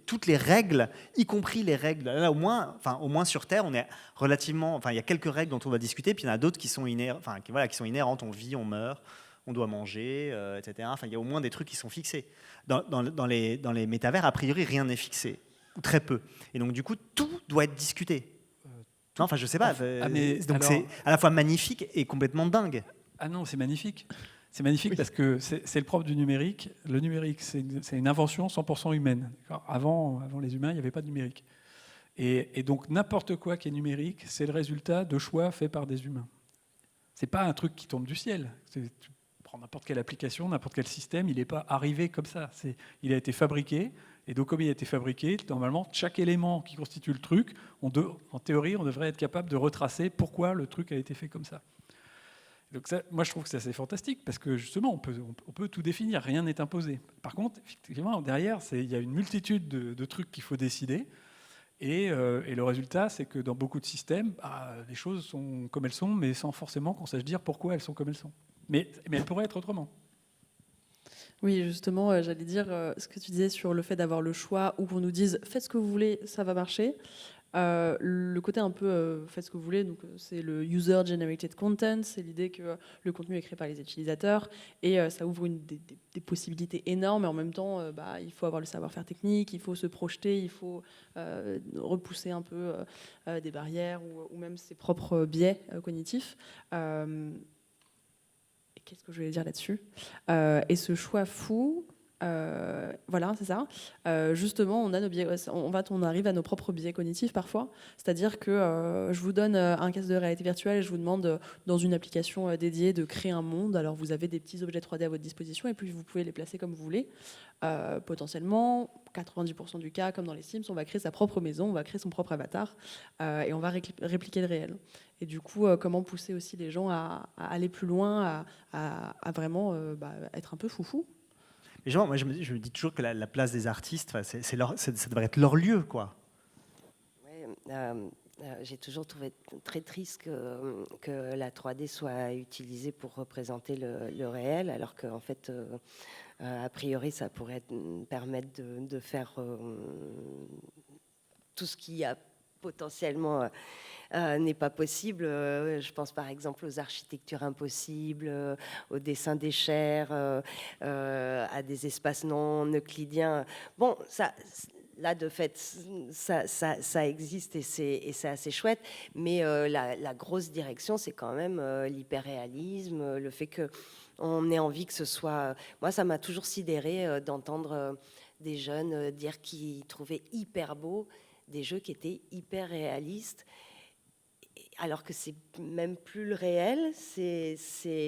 toutes les règles, y compris les règles. Là, au moins sur Terre, on est relativement... il y a quelques règles dont on va discuter, puis il y en a d'autres qui sont qui sont inhérentes. On vit, on meurt, on doit manger, etc. Il y a au moins des trucs qui sont fixés. Dans les métavers, a priori, rien n'est fixé, ou très peu. Et donc, du coup, tout doit être discuté. Non, enfin, je sais pas. Donc, alors- c'est à la fois magnifique et complètement dingue. Ah non, c'est magnifique. C'est magnifique parce que c'est le propre du numérique. Le numérique, c'est une invention 100% humaine. Avant les humains, il n'y avait pas de numérique. Et donc, n'importe quoi qui est numérique, c'est le résultat de choix faits par des humains. C'est pas un truc qui tombe du ciel. Tu prends n'importe quelle application, n'importe quel système, il n'est pas arrivé comme ça. Il a été fabriqué. Et donc, comme il a été fabriqué, normalement, chaque élément qui constitue le truc, en théorie, on devrait être capable de retracer pourquoi le truc a été fait comme ça. Donc ça, moi, je trouve que c'est assez fantastique, parce que justement, on peut tout définir, rien n'est imposé. Par contre, effectivement, derrière, il y a une multitude de trucs qu'il faut décider. Et le résultat, c'est que dans beaucoup de systèmes, les choses sont comme elles sont, mais sans forcément qu'on sache dire pourquoi elles sont comme elles sont. Mais elles pourraient être autrement. Oui, justement, j'allais dire ce que tu disais sur le fait d'avoir le choix, ou qu'on nous dise faites ce que vous voulez, ça va marcher. Le côté un peu faites ce que vous voulez, donc c'est le user generated content, c'est l'idée que le contenu est créé par les utilisateurs et ça ouvre des possibilités énormes, et en même temps il faut avoir le savoir-faire technique, il faut se projeter, il faut repousser un peu des barrières ou même ses propres biais cognitifs. Qu'est-ce que je voulais dire là-dessus ? Et ce choix fou, voilà, c'est ça. Justement, on a nos biais, on arrive à nos propres biais cognitifs parfois. C'est-à-dire que je vous donne un casque de réalité virtuelle et je vous demande dans une application dédiée de créer un monde. Alors vous avez des petits objets 3D à votre disposition et puis vous pouvez les placer comme vous voulez. Potentiellement, 90% du cas, comme dans les Sims, on va créer sa propre maison, on va créer son propre avatar et on va répliquer le réel. Et du coup, comment pousser aussi les gens à aller plus loin, à vraiment être un peu foufou. Les gens, moi, je me dis toujours que la place des artistes, ça devrait être leur lieu, quoi. Ouais, j'ai toujours trouvé très triste que la 3D soit utilisée pour représenter le réel, alors qu'en fait, a priori, ça pourrait permettre de faire tout ce qui a potentiellement n'est pas possible. Je pense par exemple aux architectures impossibles, aux dessins des chairs, à des espaces non euclidiens. Bon, ça, là, de fait, ça existe et c'est assez chouette, mais la grosse direction, c'est quand même l'hyperréalisme, le fait qu'on ait envie que ce soit... Moi, ça m'a toujours sidéré d'entendre des jeunes dire qu'ils trouvaient hyper beau des jeux qui étaient hyper réalistes, alors que c'est même plus le réel, et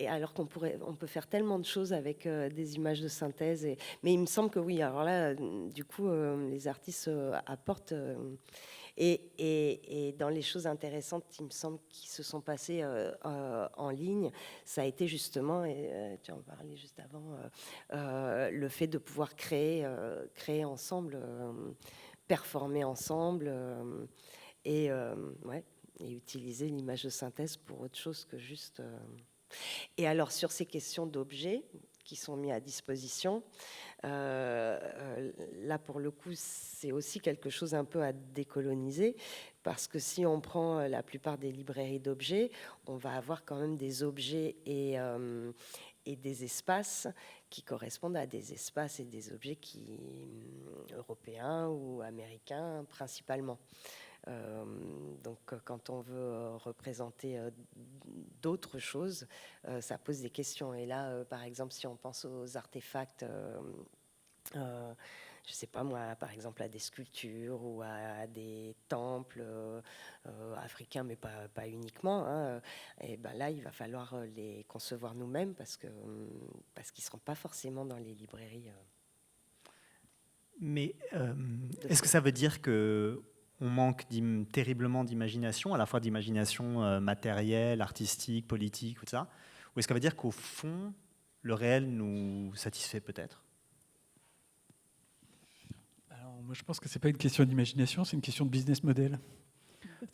alors on peut faire tellement de choses avec des images de synthèse. Mais il me semble que oui, alors là, du coup, les artistes apportent... Et dans les choses intéressantes, il me semble, qui se sont passées en ligne, ça a été justement, et tu en parlais juste avant, le fait de pouvoir créer ensemble, performer ensemble, et utiliser l'image de synthèse pour autre chose que juste... Et alors, sur ces questions d'objets qui sont mis à disposition, là, pour le coup, c'est aussi quelque chose un peu à décoloniser, parce que si on prend la plupart des librairies d'objets, on va avoir quand même des objets et des espaces qui correspondent à des espaces et des objets européens ou américains principalement. Donc quand on veut représenter d'autres choses, ça pose des questions. Et là, par exemple, si on pense aux artefacts, je sais pas moi, par exemple à des sculptures ou à des temples africains, mais pas uniquement, hein, et ben là, il va falloir les concevoir nous-mêmes parce qu'ils ne seront pas forcément dans les librairies. Mais est-ce que ça veut dire que on manque terriblement d'imagination, à la fois d'imagination matérielle, artistique, politique, tout ça, ou est-ce que ça veut dire qu'au fond, le réel nous satisfait peut-être ? Alors, moi, je pense que c'est pas une question d'imagination, c'est une question de business model.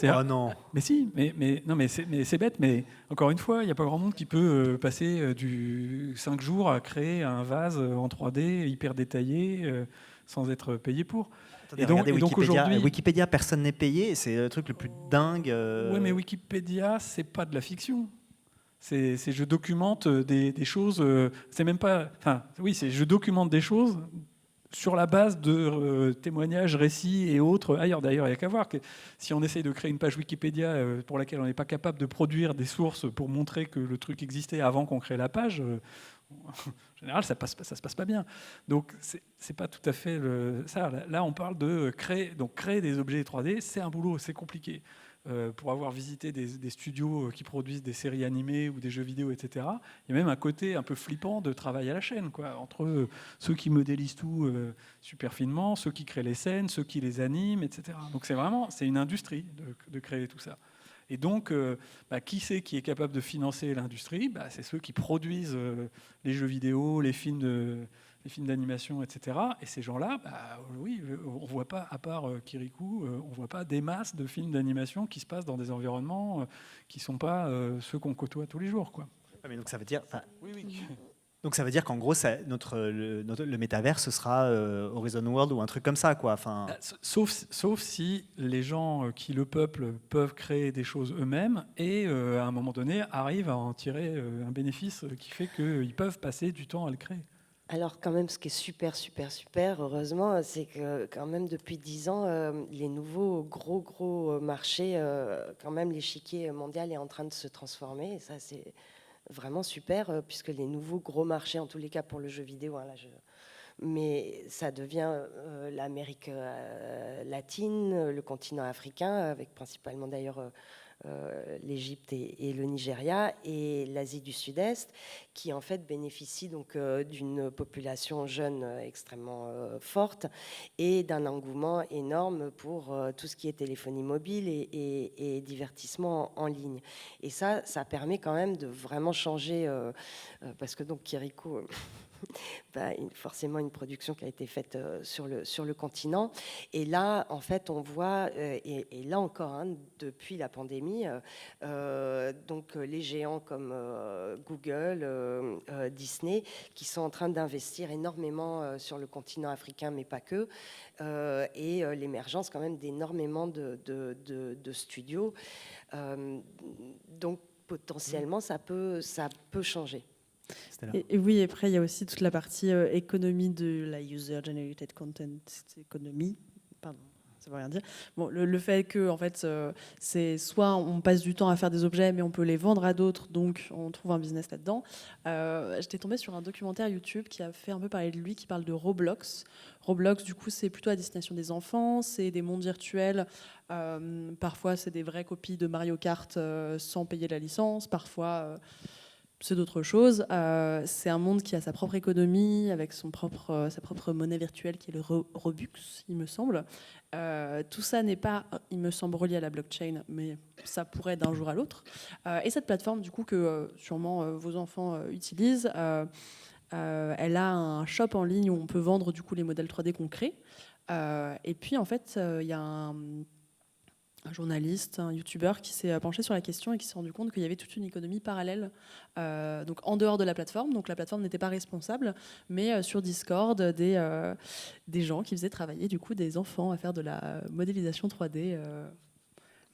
Oh non. Mais si, mais c'est bête, mais encore une fois, il n'y a pas grand monde qui peut passer du 5 jours à créer un vase en 3D hyper détaillé sans être payé pour. Attendez, donc aujourd'hui, Wikipédia, personne n'est payé, c'est le truc le plus dingue. Oui, mais Wikipédia, c'est pas de la fiction. C'est je documente des choses. C'est même pas. Enfin, oui, c'est je documente des choses sur la base de témoignages, récits et autres ailleurs. D'ailleurs, il n'y a qu'à voir que si on essaye de créer une page Wikipédia pour laquelle on n'est pas capable de produire des sources pour montrer que le truc existait avant qu'on crée la page, en général, ça se passe pas bien. Donc, c'est pas tout à fait ça. Là, on parle de créer des objets 3D. C'est un boulot, c'est compliqué. Pour avoir visité des studios qui produisent des séries animées ou des jeux vidéo, etc., il y a même un côté un peu flippant de travail à la chaîne, quoi, entre ceux qui modélisent tout super finement, ceux qui créent les scènes, ceux qui les animent, etc. Donc c'est une industrie de créer tout ça. Et donc, qui c'est qui est capable de financer l'industrie ? C'est ceux qui produisent les jeux vidéo, les films d'animation, etc. Et ces gens-là, oui, on ne voit pas, à part Kirikou, on ne voit pas des masses de films d'animation qui se passent dans des environnements qui ne sont pas ceux qu'on côtoie tous les jours, quoi. Mais donc ça veut dire... Oui. Donc ça veut dire qu'en gros, le métavers, ce sera Horizon World ou un truc comme ça, quoi. Sauf si les gens qui le peuplent peuvent créer des choses eux-mêmes et à un moment donné arrivent à en tirer un bénéfice qui fait qu'ils peuvent passer du temps à le créer. Alors quand même, ce qui est super, heureusement, c'est que quand même depuis 10 ans, les nouveaux gros marchés, quand même l'échiquier mondial est en train de se transformer. Et ça, c'est vraiment super, puisque les nouveaux gros marchés, en tous les cas pour le jeu vidéo, mais ça devient l'Amérique latine, le continent africain, avec principalement d'ailleurs l'Égypte et le Nigeria, et l'Asie du Sud-Est, qui en fait bénéficie donc d'une population jeune extrêmement forte et d'un engouement énorme pour tout ce qui est téléphonie mobile et divertissement en ligne. Et ça permet quand même de vraiment changer, parce que donc Kirikou... forcément une production qui a été faite sur le continent. Et là, en fait, on voit, et là encore, depuis la pandémie, donc les géants comme Google, Disney, qui sont en train d'investir énormément sur le continent africain, mais pas que, et l'émergence quand même d'énormément de studios. Donc, potentiellement, ça peut changer. Et oui, après, il y a aussi toute la partie économie de la user-generated content economy. Pardon, ça veut rien dire. Bon, le fait que, en fait, c'est soit on passe du temps à faire des objets, mais on peut les vendre à d'autres, donc on trouve un business là-dedans. J'étais tombée sur un documentaire YouTube qui a fait un peu parler de lui, qui parle de Roblox. Roblox, du coup, c'est plutôt à destination des enfants, c'est des mondes virtuels. Parfois, c'est des vraies copies de Mario Kart sans payer la licence. Parfois... c'est d'autres choses. C'est un monde qui a sa propre économie, avec sa propre monnaie virtuelle qui est le Robux, il me semble. Tout ça n'est pas, il me semble, relié à la blockchain, mais ça pourrait d'un jour à l'autre. Et cette plateforme, du coup, que sûrement vos enfants utilisent, elle a un shop en ligne où on peut vendre du coup les modèles 3D qu'on crée. Et puis, en fait, il y a un journaliste, un youtubeur qui s'est penché sur la question et qui s'est rendu compte qu'il y avait toute une économie parallèle, donc en dehors de la plateforme. Donc la plateforme n'était pas responsable, mais sur Discord, des gens qui faisaient travailler du coup des enfants à faire de la modélisation 3D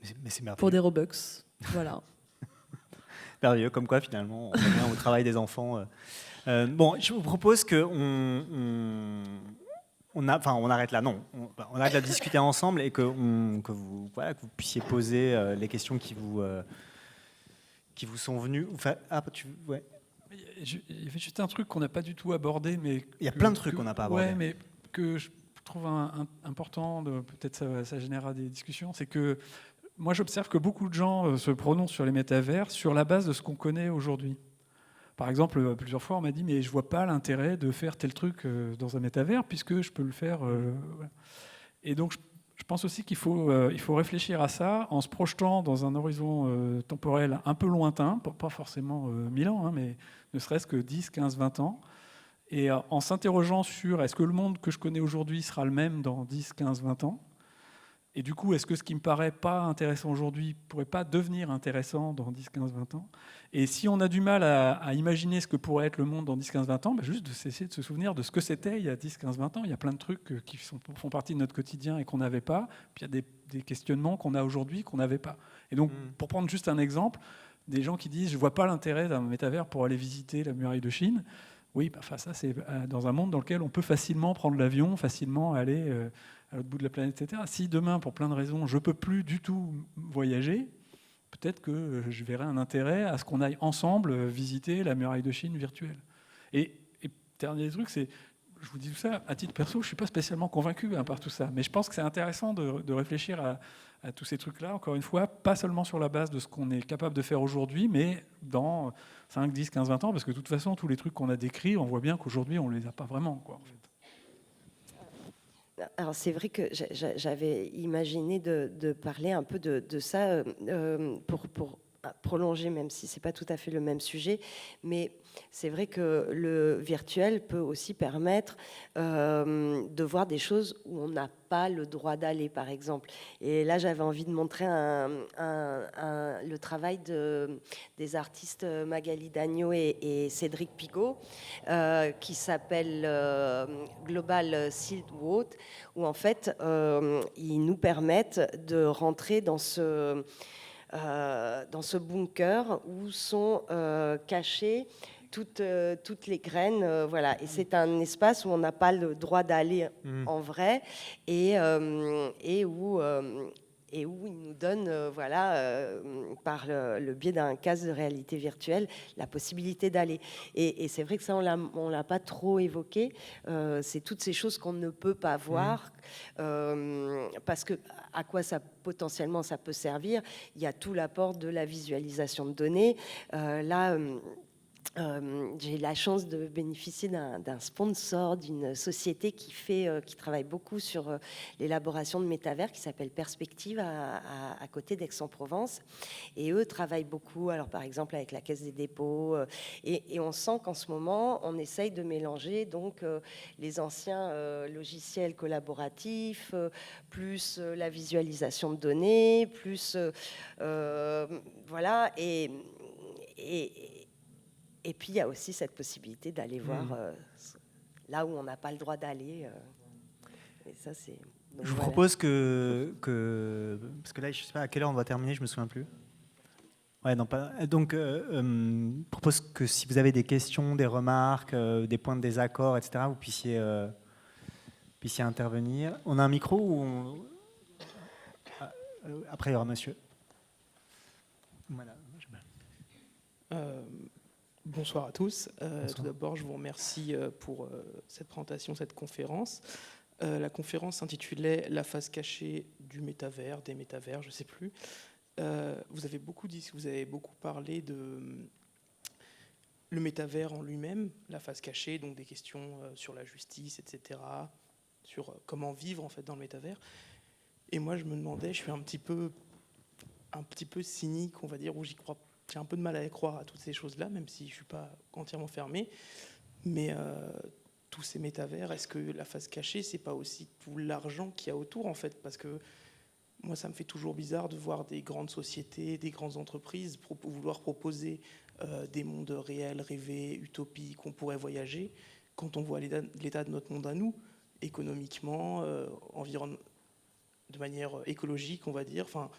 Mais c'est merveilleux. pour des Robux. Voilà. Merveilleux, comme quoi finalement on revient au travail des enfants. Bon, je vous propose que on arrête là, non. On arrête là de discuter ensemble et que vous puissiez poser les questions qui vous sont venues. Enfin, ouais. Il y avait juste un truc qu'on n'a pas du tout abordé, mais il y a plein de trucs qu'on n'a pas abordés. Ouais, mais que je trouve important, peut-être ça générera des discussions, c'est que moi j'observe que beaucoup de gens se prononcent sur les métavers sur la base de ce qu'on connaît aujourd'hui. Par exemple, plusieurs fois, on m'a dit « mais je ne vois pas l'intérêt de faire tel truc dans un métavers, puisque je peux le faire... voilà. » Et donc, je pense aussi qu'il faut réfléchir à ça en se projetant dans un horizon temporel un peu lointain, pas forcément 1000 ans, mais ne serait-ce que 10, 15, 20 ans, et en s'interrogeant sur est-ce que le monde que je connais aujourd'hui sera le même dans 10, 15, 20 ans ? Et du coup, est-ce que ce qui ne me paraît pas intéressant aujourd'hui ne pourrait pas devenir intéressant dans 10, 15, 20 ans ? Et si on a du mal à imaginer ce que pourrait être le monde dans 10, 15, 20 ans, juste essayer de se souvenir de ce que c'était il y a 10, 15, 20 ans. Il y a plein de trucs qui font partie de notre quotidien et qu'on n'avait pas. Puis il y a des questionnements qu'on a aujourd'hui qu'on n'avait pas. Et donc, pour prendre juste un exemple, des gens qui disent « je ne vois pas l'intérêt d'un métavers pour aller visiter la muraille de Chine », Oui, ça c'est dans un monde dans lequel on peut facilement prendre l'avion, facilement aller à l'autre bout de la planète, etc. Si demain, pour plein de raisons, je ne peux plus du tout voyager, peut-être que je verrai un intérêt à ce qu'on aille ensemble visiter la muraille de Chine virtuelle. Et dernier truc, c'est, je vous dis tout ça, à titre perso, je ne suis pas spécialement convaincu par tout ça, mais je pense que c'est intéressant de réfléchir à tous ces trucs-là, encore une fois, pas seulement sur la base de ce qu'on est capable de faire aujourd'hui, mais dans 5, 10, 15, 20 ans, parce que de toute façon, tous les trucs qu'on a décrits, on voit bien qu'aujourd'hui, on ne les a pas vraiment, quoi, en fait. Alors c'est vrai que j'avais imaginé de parler un peu de ça pour prolonger, même si c'est pas tout à fait le même sujet, mais c'est vrai que le virtuel peut aussi permettre de voir des choses où on n'a pas le droit d'aller, par exemple. Et là, j'avais envie de montrer le travail des artistes Magali Dagneau et Cédric Pigot, qui s'appelle Global Sealed Vault, où en fait, ils nous permettent de rentrer dans ce bunker où sont cachées toutes les graines. Voilà. Et c'est un espace où on n'a pas le droit d'aller en vrai et où il nous donne, par le biais d'un casque de réalité virtuelle, la possibilité d'aller. Et c'est vrai que ça, on l'a pas trop évoqué. C'est toutes ces choses qu'on ne peut pas voir, parce que à quoi potentiellement ça peut servir. Il y a tout l'apport de la visualisation de données. J'ai la chance de bénéficier d'un sponsor d'une société qui travaille beaucoup sur l'élaboration de métavers, qui s'appelle Perspective, à côté d'Aix-en-Provence. Et eux travaillent beaucoup, alors par exemple avec la Caisse des dépôts. Et on sent qu'en ce moment, on essaye de mélanger donc les anciens logiciels collaboratifs, plus la visualisation de données, plus voilà. Et puis, il y a aussi cette possibilité d'aller voir là où on n'a pas le droit d'aller. Et ça, c'est... Je vous propose que... Parce que là, je ne sais pas à quelle heure on va terminer, je ne me souviens plus. Ouais, non, pas... Donc, je propose que si vous avez des questions, des remarques, des points de désaccord, etc., vous puissiez intervenir. On a un micro ou après, il y aura monsieur. Voilà. Bonsoir à tous. Tout d'abord, je vous remercie pour cette présentation, cette conférence. La conférence s'intitulait « La face cachée du métavers, des métavers », je ne sais plus. Vous avez beaucoup parlé de le métavers en lui-même, la face cachée, donc des questions sur la justice, etc., sur comment vivre en fait dans le métavers. Et moi, je me demandais, je suis un petit peu cynique, on va dire, où j'y crois. J'ai un peu de mal à y croire à toutes ces choses-là, même si je ne suis pas entièrement fermé. Mais tous ces métavers, est-ce que la face cachée, c'est pas aussi tout l'argent qu'il y a autour, en fait? Parce que moi, ça me fait toujours bizarre de voir des grandes sociétés, des grandes entreprises vouloir proposer des mondes réels, rêvés, utopiques, où on pourrait voyager, quand on voit l'état de notre monde à nous, économiquement, de manière écologique, on va dire. Enfin,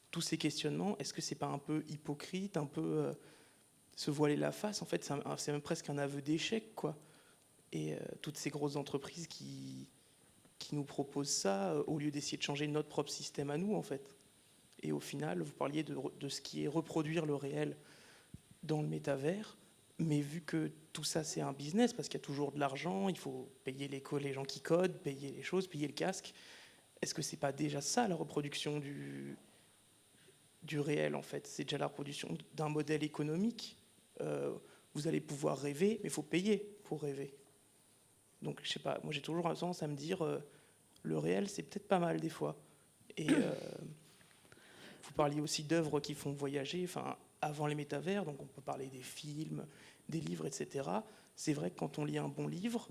tous ces questionnements, est-ce que c'est pas un peu hypocrite, un peu se voiler la face? En fait, c'est même presque un aveu d'échec, quoi. Et toutes ces grosses entreprises qui nous proposent ça, au lieu d'essayer de changer notre propre système à nous, en fait. Et au final, vous parliez de ce qui est reproduire le réel dans le métavers, mais vu que tout ça, c'est un business, parce qu'il y a toujours de l'argent, il faut payer les gens qui codent, payer les choses, payer le casque, est-ce que c'est pas déjà ça, la reproduction du réel, en fait? C'est déjà la reproduction d'un modèle économique. Vous allez pouvoir rêver, mais il faut payer pour rêver. Donc, je sais pas, moi j'ai toujours tendance à me dire, le réel, c'est peut-être pas mal des fois. Et vous parliez aussi d'œuvres qui font voyager, enfin, avant les métavers, donc on peut parler des films, des livres, etc. C'est vrai que quand on lit un bon livre,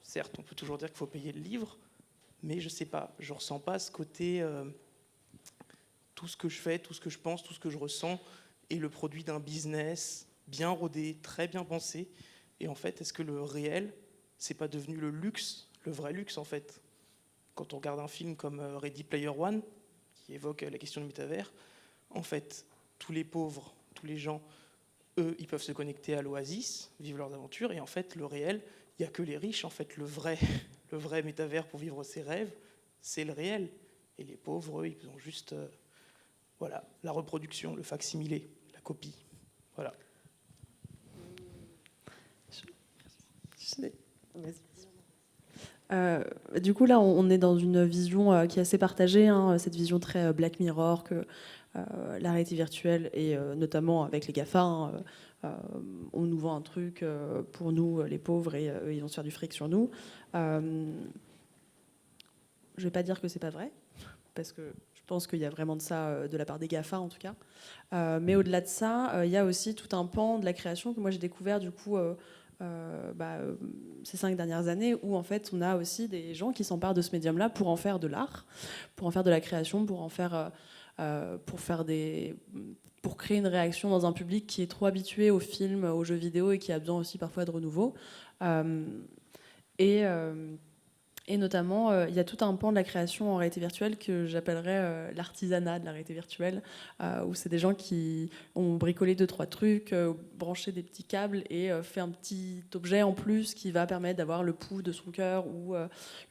certes, on peut toujours dire qu'il faut payer le livre, mais je sais pas, je ressens pas ce côté... tout ce que je fais, tout ce que je pense, tout ce que je ressens est le produit d'un business bien rodé, très bien pensé. Et en fait, est-ce que le réel, c'est pas devenu le luxe, le vrai luxe, en fait? Quand on regarde un film comme Ready Player One, qui évoque la question du métavers, en fait, tous les pauvres, tous les gens, eux, ils peuvent se connecter à l'Oasis, vivre leurs aventures, et en fait, le réel, il n'y a que les riches, en fait, le vrai métavers pour vivre ses rêves, c'est le réel. Et les pauvres, eux, ils ont juste voilà, la reproduction, le facsimilé, la copie. Voilà. Du coup, là, on est dans une vision qui est assez partagée, hein, cette vision très Black Mirror, que la réalité virtuelle, et notamment avec les GAFA, hein, on nous vend un truc pour nous, les pauvres, et eux, ils vont se faire du fric sur nous. Je ne vais pas dire que c'est pas vrai, parce que je pense qu'il y a vraiment de ça de la part des GAFA, en tout cas. Mais au-delà de ça, il y a aussi tout un pan de la création que moi j'ai découvert, du coup, ces 5 dernières années, où en fait on a aussi des gens qui s'emparent de ce médium-là pour en faire de l'art, pour en faire de la création, pour créer une réaction dans un public qui est trop habitué aux films, aux jeux vidéo, et qui a besoin aussi parfois de renouveau. Et notamment, il y a tout un pan de la création en réalité virtuelle que j'appellerais l'artisanat de la réalité virtuelle, où c'est des gens qui ont bricolé 2-3 trucs, branché des petits câbles et fait un petit objet en plus qui va permettre d'avoir le pouls de son cœur, ou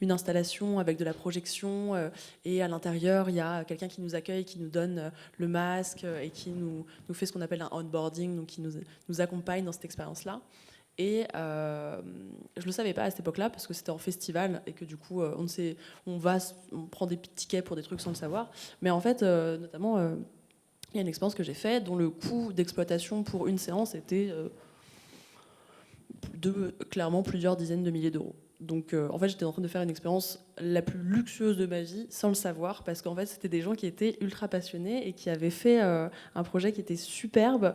une installation avec de la projection, et à l'intérieur, il y a quelqu'un qui nous accueille, qui nous donne le masque, et qui nous fait ce qu'on appelle un onboarding, donc qui nous accompagne dans cette expérience-là. Et je ne le savais pas à cette époque-là, parce que c'était en festival, et que du coup, on prend des petits tickets pour des trucs sans le savoir. Mais en fait, notamment, il y a une expérience que j'ai faite dont le coût d'exploitation pour une séance était clairement plusieurs dizaines de milliers d'euros. Donc en fait, j'étais en train de faire une expérience la plus luxueuse de ma vie sans le savoir, parce qu'en fait, c'était des gens qui étaient ultra passionnés et qui avaient fait un projet qui était superbe,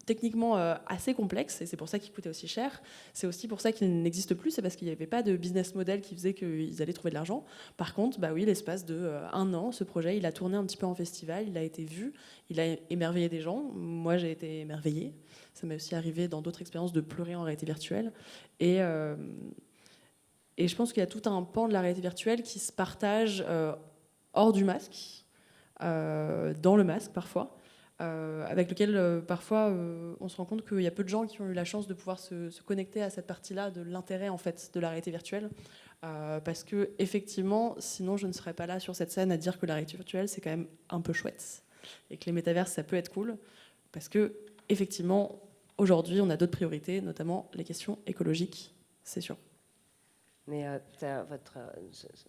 techniquement assez complexe, et c'est pour ça qu'il coûtait aussi cher. C'est aussi pour ça qu'il n'existe plus, c'est parce qu'il n'y avait pas de business model qui faisait qu'ils allaient trouver de l'argent. Par contre, bah oui, l'espace de 1 an, ce projet, il a tourné un petit peu en festival, il a été vu, il a émerveillé des gens. Moi, j'ai été émerveillée. Ça m'est aussi arrivé dans d'autres expériences de pleurer en réalité virtuelle. Et je pense qu'il y a tout un pan de la réalité virtuelle qui se partage hors du masque, dans le masque parfois, avec lequel parfois on se rend compte qu'il y a peu de gens qui ont eu la chance de pouvoir se connecter à cette partie-là de l'intérêt en fait de la réalité virtuelle, parce que effectivement, sinon je ne serais pas là sur cette scène à dire que la réalité virtuelle c'est quand même un peu chouette, et que les métaverses ça peut être cool, parce que effectivement aujourd'hui on a d'autres priorités, notamment les questions écologiques, c'est sûr. Mais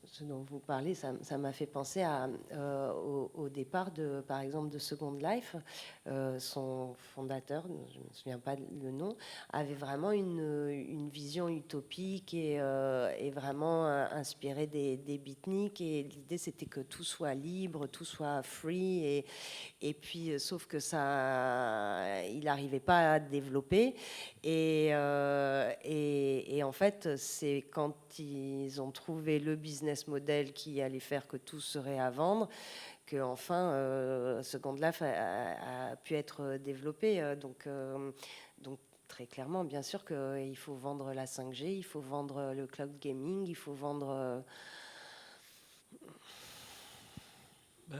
ce dont vous parlez, ça m'a fait penser au départ, par exemple, de Second Life. Son fondateur, je ne me souviens pas le nom, avait vraiment une vision utopique et vraiment inspirée des beatniks. Et l'idée, c'était que tout soit libre, tout soit free. Et puis, sauf que il n'arrivait pas à développer. Et en fait, c'est quand ils ont trouvé le business model qui allait faire que tout serait à vendre, que enfin Second Life a pu être développé. Donc très clairement, bien sûr qu'il faut vendre la 5G, il faut vendre le cloud gaming, il faut vendre...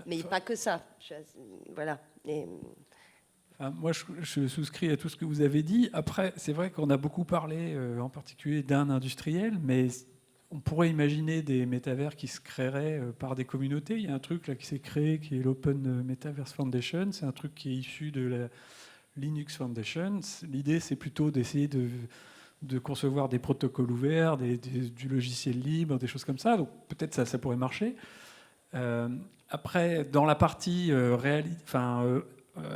Mais pas que ça. Voilà. Moi, je souscris à tout ce que vous avez dit. Après, c'est vrai qu'on a beaucoup parlé, en particulier d'un industriel, mais on pourrait imaginer des métavers qui se créeraient par des communautés. Il y a un truc là qui s'est créé, qui est l'Open Metaverse Foundation. C'est un truc qui est issu de la Linux Foundation. L'idée, c'est plutôt d'essayer de concevoir des protocoles ouverts, du logiciel libre, des choses comme ça. Donc peut-être ça pourrait marcher. Après, dans la partie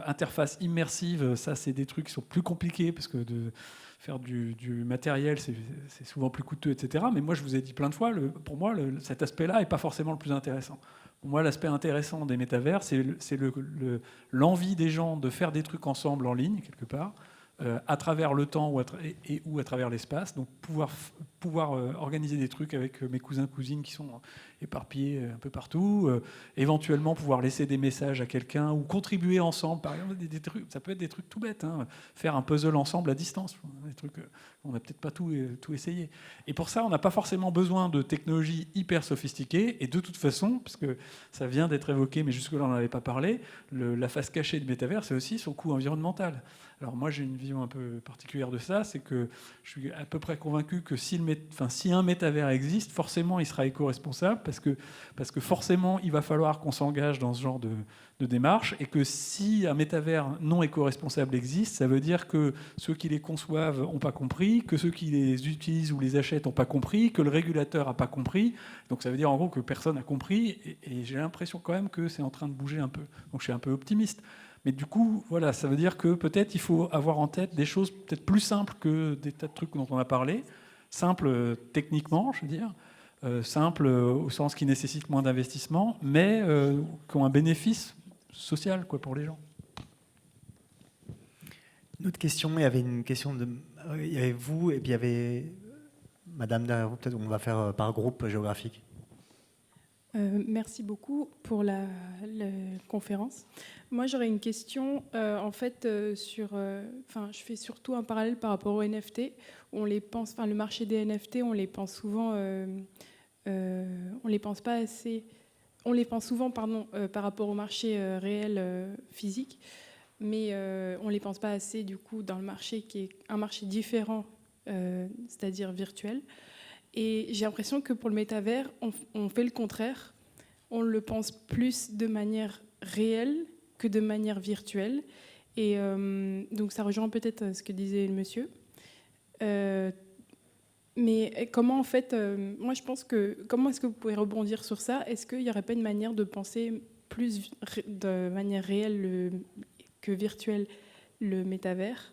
interface immersive, ça c'est des trucs qui sont plus compliqués, parce que de faire du matériel c'est souvent plus coûteux, etc. Mais moi je vous ai dit plein de fois, pour moi cet aspect-là n'est pas forcément le plus intéressant. Pour moi l'aspect intéressant des métavers, c'est l'envie des gens de faire des trucs ensemble en ligne quelque part, à travers le temps ou à travers l'espace. Donc pouvoir organiser des trucs avec mes cousins, cousines qui sont éparpillés un peu partout, éventuellement pouvoir laisser des messages à quelqu'un ou contribuer ensemble, par exemple, des trucs, ça peut être des trucs tout bêtes, hein. Faire un puzzle ensemble à distance, des trucs, on n'a peut-être pas tout essayé. Et pour ça, on n'a pas forcément besoin de technologies hyper sophistiquées. Et de toute façon, parce que ça vient d'être évoqué, mais jusque-là, on n'en avait pas parlé, la face cachée du métavers, c'est aussi son coût environnemental. Alors moi, j'ai une vision un peu particulière de ça, c'est que je suis à peu près convaincu que si un métavers existe, forcément, il sera éco-responsable, parce que forcément, il va falloir qu'on s'engage dans ce genre de démarche, et que si un métavers non éco-responsable existe, ça veut dire que ceux qui les conçoivent n'ont pas compris, que ceux qui les utilisent ou les achètent n'ont pas compris, que le régulateur n'a pas compris. Donc ça veut dire en gros que personne n'a compris, et j'ai l'impression quand même que c'est en train de bouger un peu. Donc je suis un peu optimiste. Mais du coup, voilà, ça veut dire que peut-être il faut avoir en tête des choses peut-être plus simples que des tas de trucs dont on a parlé, simples techniquement, je veux dire, simples au sens qui nécessitent moins d'investissement, mais qui ont un bénéfice social pour les gens. Une autre question, il y avait une question il y avait vous et puis il y avait Madame derrière vous, peut-être on va faire par groupe géographique. Merci beaucoup pour la conférence. Moi, j'aurais une question, en fait, je fais surtout un parallèle par rapport aux NFT. On les pense, le marché des NFT, on les pense souvent, on les pense pas assez. On les pense souvent, par rapport au marché réel physique, mais on les pense pas assez du coup dans le marché qui est un marché différent, c'est-à-dire virtuel. Et j'ai l'impression que pour le métavers, on fait le contraire. On le pense plus de manière réelle que de manière virtuelle. Et donc ça rejoint peut-être ce que disait le monsieur. Mais comment, en fait, moi je pense que... Comment est-ce que vous pouvez rebondir sur ça? Est-ce qu'il n'y aurait pas une manière de penser plus de manière réelle que virtuelle le métavers?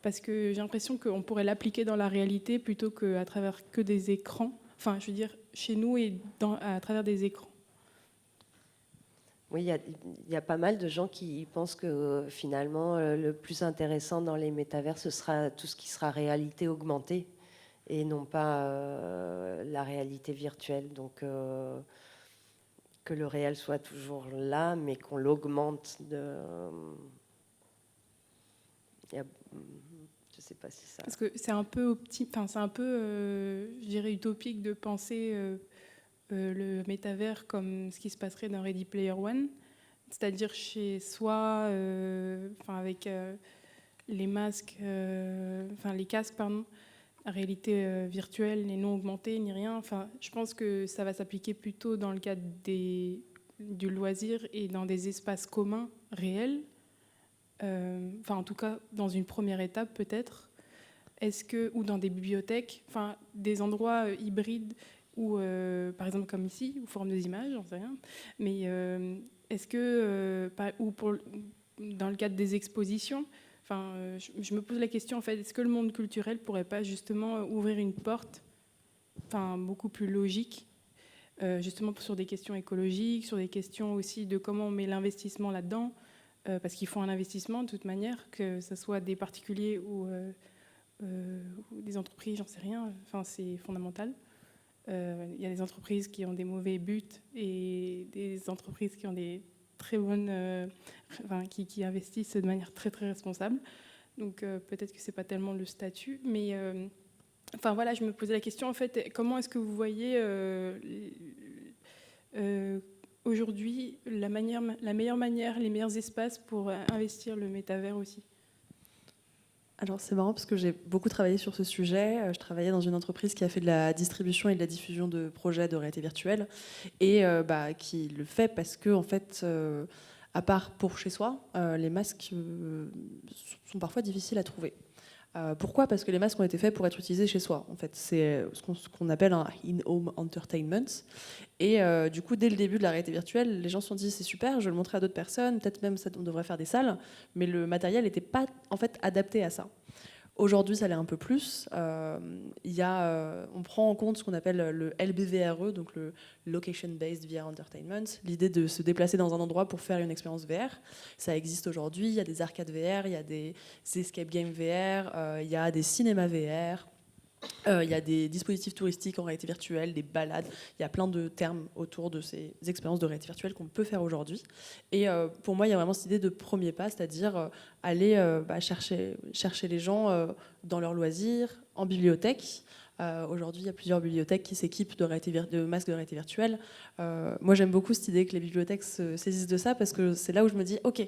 Parce que j'ai l'impression qu'on pourrait l'appliquer dans la réalité plutôt qu'à travers que des écrans. Enfin, je veux dire, chez nous et à travers des écrans. Oui, il y a pas mal de gens qui pensent que finalement, le plus intéressant dans les métavers, ce sera tout ce qui sera réalité augmentée et non pas la réalité virtuelle. Donc, que le réel soit toujours là, mais qu'on l'augmente je ne sais pas si ça... Parce que c'est un peu, je dirais, utopique de penser le métavers comme ce qui se passerait dans Ready Player One, c'est-à-dire chez soi, avec les masques, les casques, la réalité virtuelle n'est non augmentée ni rien. Enfin, je pense que ça va s'appliquer plutôt dans le cadre du loisir et dans des espaces communs réels. En tout cas, dans une première étape peut-être. Ou dans des bibliothèques, des endroits hybrides où, par exemple comme ici, ou Forum des images, j'en sais rien. Mais est-ce que, dans le cadre des expositions, je me pose la question en fait, est-ce que le monde culturel pourrait pas justement ouvrir une porte, beaucoup plus logique, justement sur des questions écologiques, sur des questions aussi de comment on met l'investissement là-dedans, parce qu'il faut un investissement de toute manière, que ce soit des particuliers ou des entreprises, j'en sais rien. C'est fondamental. Il y a des entreprises qui ont des mauvais buts et des entreprises qui ont des très bonnes, qui investissent de manière très très responsable. Donc peut-être que c'est pas tellement le statut, mais je me posais la question en fait, comment est-ce que vous voyez aujourd'hui la meilleure manière, les meilleurs espaces pour investir le métavers aussi? Alors c'est marrant parce que j'ai beaucoup travaillé sur ce sujet. Je travaillais dans une entreprise qui a fait de la distribution et de la diffusion de projets de réalité virtuelle et qui le fait parce que en fait, à part pour chez soi, les masques sont parfois difficiles à trouver. Pourquoi ? Parce que les masques ont été faits pour être utilisés chez soi. En fait, c'est ce qu'on appelle un in-home entertainment. Et du coup, dès le début de la réalité virtuelle, les gens se sont dit c'est super, je vais le montrer à d'autres personnes, peut-être même on devrait faire des salles, mais le matériel n'était pas en fait adapté à ça. Aujourd'hui, ça l'est un peu plus. On prend en compte ce qu'on appelle le LBVRE, donc le Location Based VR Entertainment, l'idée de se déplacer dans un endroit pour faire une expérience VR. Ça existe aujourd'hui, il y a des arcades VR, il y a des escape games VR, il y a des cinémas VR. Il y a des dispositifs touristiques en réalité virtuelle, des balades, il y a plein de termes autour de ces expériences de réalité virtuelle qu'on peut faire aujourd'hui. Et pour moi, il y a vraiment cette idée de premier pas, c'est-à-dire aller chercher les gens dans leurs loisirs, en bibliothèque. Aujourd'hui, il y a plusieurs bibliothèques qui s'équipent de masques de réalité virtuelle. Moi, j'aime beaucoup cette idée que les bibliothèques se saisissent de ça, parce que c'est là où je me dis, ok,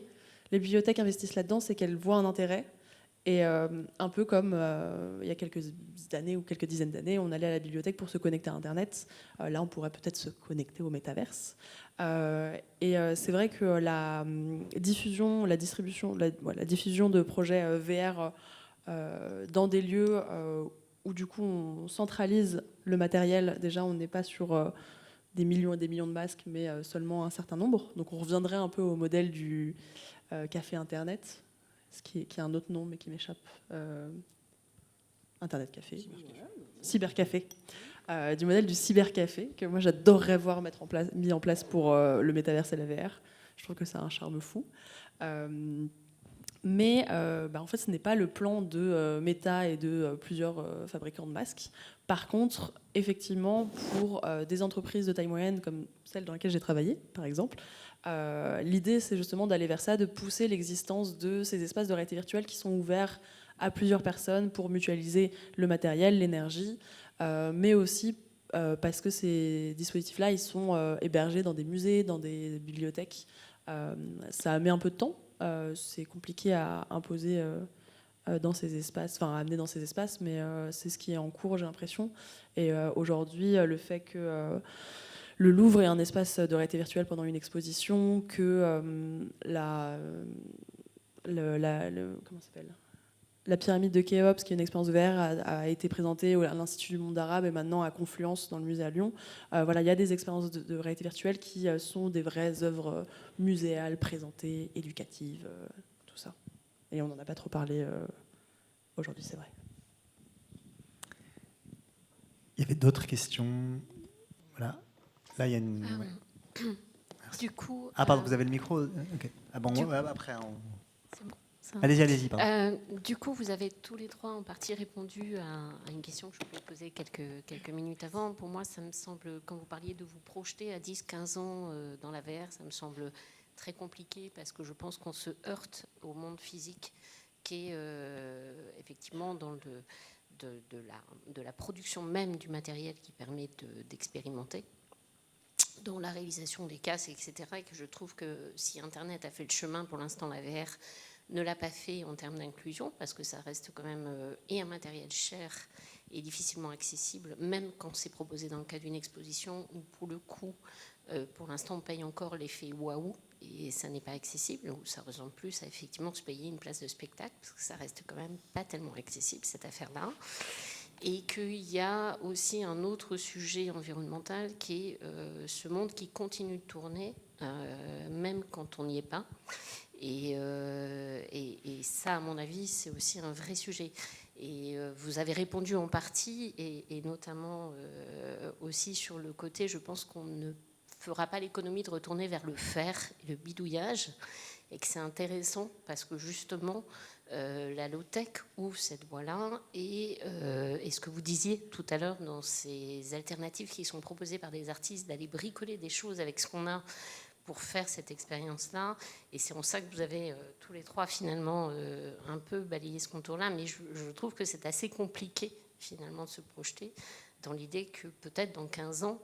les bibliothèques investissent là-dedans, c'est qu'elles voient un intérêt. Et un peu comme il y a quelques années ou quelques dizaines d'années, on allait à la bibliothèque pour se connecter à Internet. Là, on pourrait peut-être se connecter au métaverse. C'est vrai que la diffusion de projets VR dans des lieux où du coup on centralise le matériel, déjà on n'est pas sur des millions et des millions de masques, mais seulement un certain nombre. Donc on reviendrait un peu au modèle du café Internet, qui a un autre nom mais qui m'échappe. Internet Café. Cybercafé. Du modèle du cybercafé, que moi j'adorerais voir mis en place pour le métaverse et la VR. Je trouve que ça a un charme fou. Mais en fait, ce n'est pas le plan de Meta et de plusieurs fabricants de masques. Par contre, effectivement, pour des entreprises de taille moyenne comme celle dans laquelle j'ai travaillé, par exemple, l'idée, c'est justement d'aller vers ça, de pousser l'existence de ces espaces de réalité virtuelle qui sont ouverts à plusieurs personnes pour mutualiser le matériel, l'énergie, mais aussi parce que ces dispositifs-là, ils sont hébergés dans des musées, dans des bibliothèques. Ça met un peu de temps. C'est compliqué à imposer dans ces espaces, enfin à amener dans ces espaces, mais c'est ce qui est en cours, j'ai l'impression. Et aujourd'hui, le fait que le Louvre est un espace de réalité virtuelle pendant une exposition, que comment s'appelle, la pyramide de Khéops, qui est une expérience VR, a été présentée à l'Institut du monde arabe et maintenant à Confluence dans le musée à Lyon. Voilà, il y a des expériences de réalité virtuelle qui sont des vraies œuvres muséales, présentées, éducatives, tout ça. Et on n'en a pas trop parlé aujourd'hui, c'est vrai. Il y avait d'autres questions. Voilà. Là, il y a une... Ouais. Du coup... pardon, vous avez le micro. Okay. Après, C'est bon. Allez-y, pardon. Du coup, vous avez tous les trois en partie répondu à une question que je voulais poser quelques minutes avant. Pour moi, ça me semble, quand vous parliez de vous projeter à 10-15 ans dans la VR, ça me semble très compliqué parce que je pense qu'on se heurte au monde physique qui est effectivement dans de la production même du matériel qui permet d'expérimenter, dans la réalisation des casques, etc. Et que je trouve que si Internet a fait le chemin, pour l'instant, la VR ne l'a pas fait en termes d'inclusion, parce que ça reste quand même un matériel cher et difficilement accessible, même quand c'est proposé dans le cadre d'une exposition où, pour le coup, pour l'instant, on paye encore l'effet waouh, et ça n'est pas accessible, ou ça ressemble plus à effectivement se payer une place de spectacle, parce que ça reste quand même pas tellement accessible, cette affaire-là. Et qu'il y a aussi un autre sujet environnemental qui est ce monde qui continue de tourner, même quand on n'y est pas. Et ça, à mon avis, c'est aussi un vrai sujet. Et vous avez répondu en partie, et notamment aussi sur le côté, je pense qu'on ne fera pas l'économie de retourner vers le faire et le bidouillage, et que c'est intéressant parce que justement, la low-tech ouvre cette voie-là, et ce que vous disiez tout à l'heure dans ces alternatives qui sont proposées par des artistes, d'aller bricoler des choses avec ce qu'on a pour faire cette expérience-là. Et c'est en ça que vous avez tous les trois finalement un peu balayé ce contour-là, mais je trouve que c'est assez compliqué finalement de se projeter dans l'idée que peut-être dans 15 ans,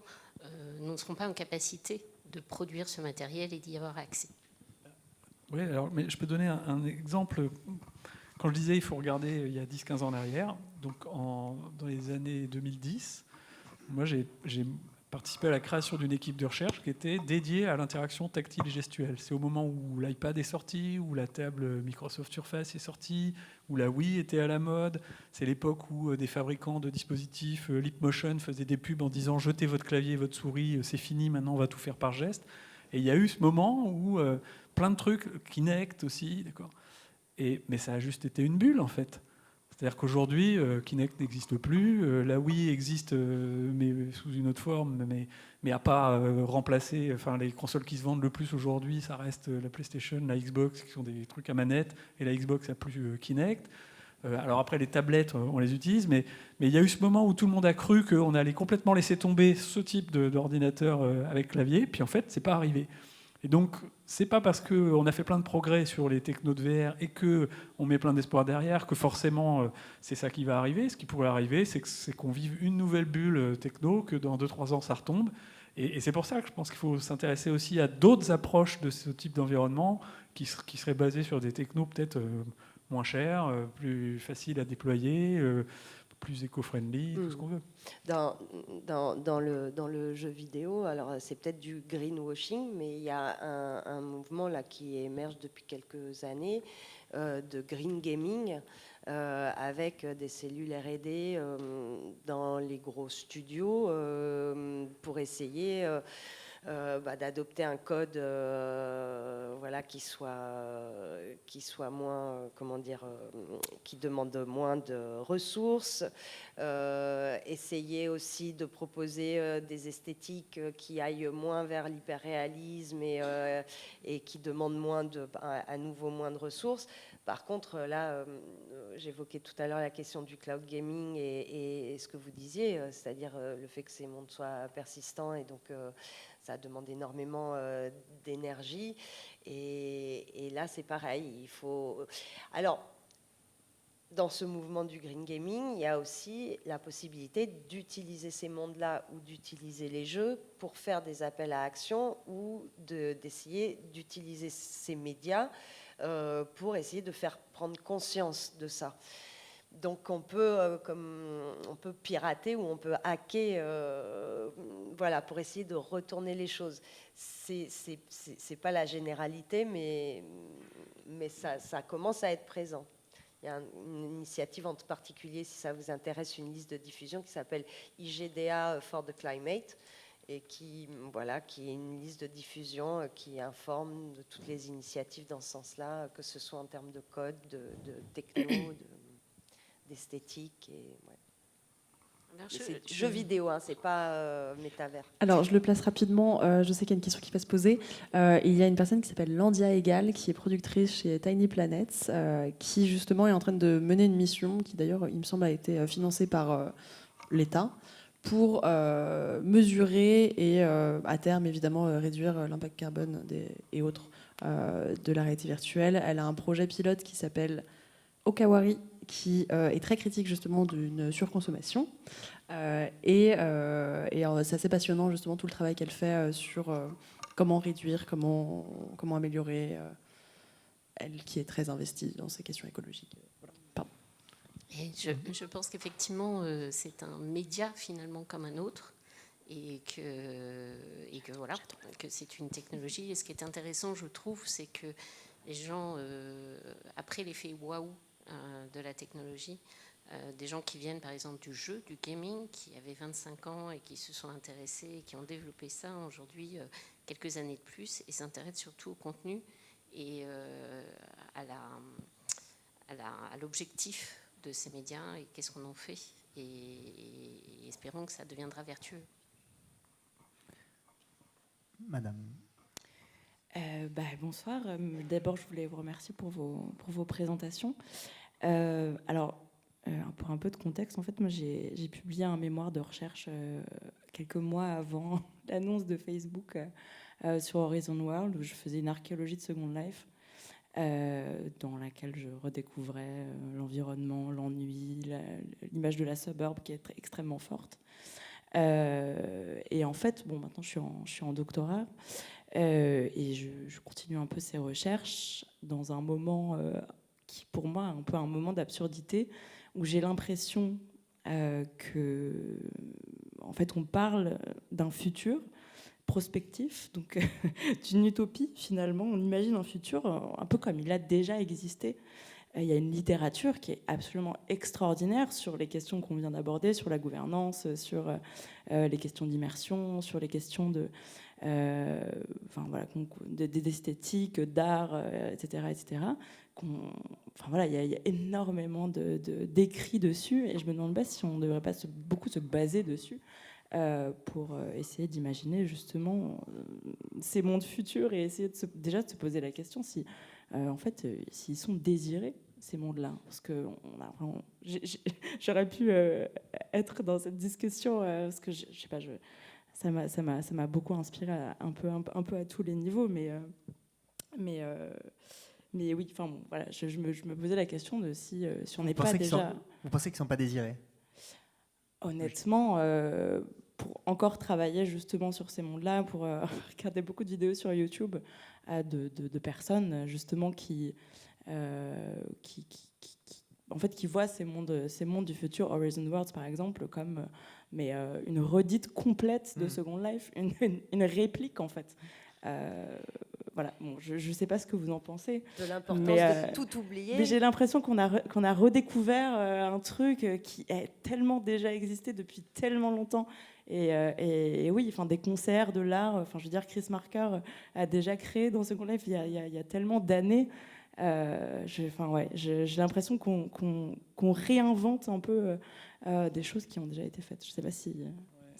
nous ne serons pas en capacité de produire ce matériel et d'y avoir accès. Oui, alors, mais je peux donner un exemple. Quand je disais il faut regarder il y a 10-15 ans en arrière, donc dans les années 2010, moi j'ai participé à la création d'une équipe de recherche qui était dédiée à l'interaction tactile et gestuelle. C'est au moment où l'iPad est sorti, où la table Microsoft Surface est sortie, où la Wii était à la mode. C'est l'époque où des fabricants de dispositifs, Leapmotion, faisaient des pubs en disant « jetez votre clavier et votre souris, c'est fini, maintenant on va tout faire par geste ». Et il y a eu ce moment où plein de trucs, Kinect aussi, d'accord. Mais ça a juste été une bulle en fait. C'est-à-dire qu'aujourd'hui, Kinect n'existe plus, la Wii existe, mais sous une autre forme, mais n'a pas remplacé. Enfin, les consoles qui se vendent le plus aujourd'hui, ça reste la PlayStation, la Xbox, qui sont des trucs à manette, et la Xbox n'a plus Kinect. Alors après, les tablettes, on les utilise, mais il y a eu ce moment où tout le monde a cru qu'on allait complètement laisser tomber ce type d'ordinateur avec clavier, puis en fait, c'est pas arrivé. Et donc, c'est pas parce qu'on a fait plein de progrès sur les technos de VR et qu'on met plein d'espoir derrière que forcément c'est ça qui va arriver. Ce qui pourrait arriver, c'est qu'on vive une nouvelle bulle techno, que dans 2-3 ans ça retombe. Et c'est pour ça que je pense qu'il faut s'intéresser aussi à d'autres approches de ce type d'environnement qui seraient basées sur des technos peut-être moins chers, plus faciles à déployer, plus éco-friendly, tout ce qu'on veut. Dans le jeu vidéo, alors c'est peut-être du greenwashing, mais il y a un mouvement là qui émerge depuis quelques années de green gaming, avec des cellules R&D dans les gros studios pour essayer d'adopter un code voilà, qui soit moins, qui demande moins de ressources, essayer aussi de proposer des esthétiques qui aillent moins vers l'hyperréalisme et qui demandent à nouveau moins de ressources. Par contre, là, j'évoquais tout à l'heure la question du cloud gaming et ce que vous disiez, c'est-à-dire le fait que ces mondes soient persistants et donc ça demande énormément d'énergie. Et là, c'est pareil. Il faut. Alors, dans ce mouvement du green gaming, il y a aussi la possibilité d'utiliser ces mondes-là ou d'utiliser les jeux pour faire des appels à action ou d'essayer d'utiliser ces médias pour essayer de faire prendre conscience de ça. Donc on peut pirater ou on peut hacker, voilà, pour essayer de retourner les choses. C'est pas la généralité, mais ça commence à être présent. Il y a une initiative en particulier, si ça vous intéresse, une liste de diffusion qui s'appelle IGDA for the Climate, et qui est une liste de diffusion qui informe de toutes les initiatives dans ce sens-là, que ce soit en termes de code, de techno, d'esthétique. C'est jeu vidéo, hein, c'est pas métavers. Alors, je le place rapidement. Je sais qu'il y a une question qui va se poser. Il y a une personne qui s'appelle Landia Egal, qui est productrice chez Tiny Planets, qui justement est en train de mener une mission qui, d'ailleurs, il me semble, a été financée par l'État pour mesurer et, à terme, évidemment, réduire l'impact carbone et autres de la réalité virtuelle. Elle a un projet pilote qui s'appelle Okawari, qui est très critique justement d'une surconsommation. Et c'est assez passionnant justement tout le travail qu'elle fait sur comment réduire, comment améliorer, elle qui est très investie dans ces questions écologiques. Voilà. Pardon. Et je pense qu'effectivement, c'est un média finalement comme un autre, et que voilà, que c'est une technologie. Et ce qui est intéressant, je trouve, c'est que les gens, après l'effet waouh de la technologie, des gens qui viennent par exemple du jeu, du gaming, qui avaient 25 ans et qui se sont intéressés et qui ont développé ça aujourd'hui quelques années de plus et s'intéressent surtout au contenu et à l'objectif de ces médias et qu'est-ce qu'on en fait, et espérons que ça deviendra vertueux. Madame. Bonsoir. D'abord, je voulais vous remercier pour vos présentations. Pour un peu de contexte, en fait, moi, j'ai publié un mémoire de recherche quelques mois avant l'annonce de Facebook sur Horizon World, où je faisais une archéologie de Second Life, dans laquelle je redécouvrais l'environnement, l'ennui, l'image de la suburb qui est extrêmement forte. Et en fait, maintenant, je suis en doctorat. Et je continue un peu ces recherches dans un moment qui, pour moi, est un peu un moment d'absurdité, où j'ai l'impression que, en fait, on parle d'un futur prospectif, donc d'une utopie finalement. On imagine un futur un peu comme il a déjà existé. Il y a une littérature qui est absolument extraordinaire sur les questions qu'on vient d'aborder, sur la gouvernance, sur les questions d'immersion, sur les questions d'esthétique, d'art, etc., etc. Il y a énormément d'écrits dessus, et je me demande pas si on ne devrait pas beaucoup se baser dessus pour essayer d'imaginer justement ces mondes futurs et essayer déjà de se poser la question si, en fait, s'ils sont désirés, ces mondes-là. Parce que j'aurais pu être dans cette discussion, parce que je sais pas, ça m'a beaucoup inspiré un peu à tous les niveaux, mais oui, enfin bon, voilà, je me posais la question de si on n'est pas déjà... Vous pensez qu'ils ne sont pas désirés? Honnêtement, pour encore travailler justement sur ces mondes-là, pour regarder beaucoup de vidéos sur YouTube de personnes justement qui voient ces mondes du futur, Horizon Worlds par exemple, comme une redite complète de Second Life, une réplique en fait. Voilà, bon, je ne sais pas ce que vous en pensez. De l'importance de tout oublier. Mais j'ai l'impression qu'on a redécouvert un truc qui a tellement déjà existé depuis tellement longtemps. Et oui, enfin, des concerts, de l'art. Enfin, je veux dire, Chris Marker a déjà créé dans Second Life il y a tellement d'années. J'ai l'impression qu'on réinvente un peu des choses qui ont déjà été faites. Je ne sais pas si...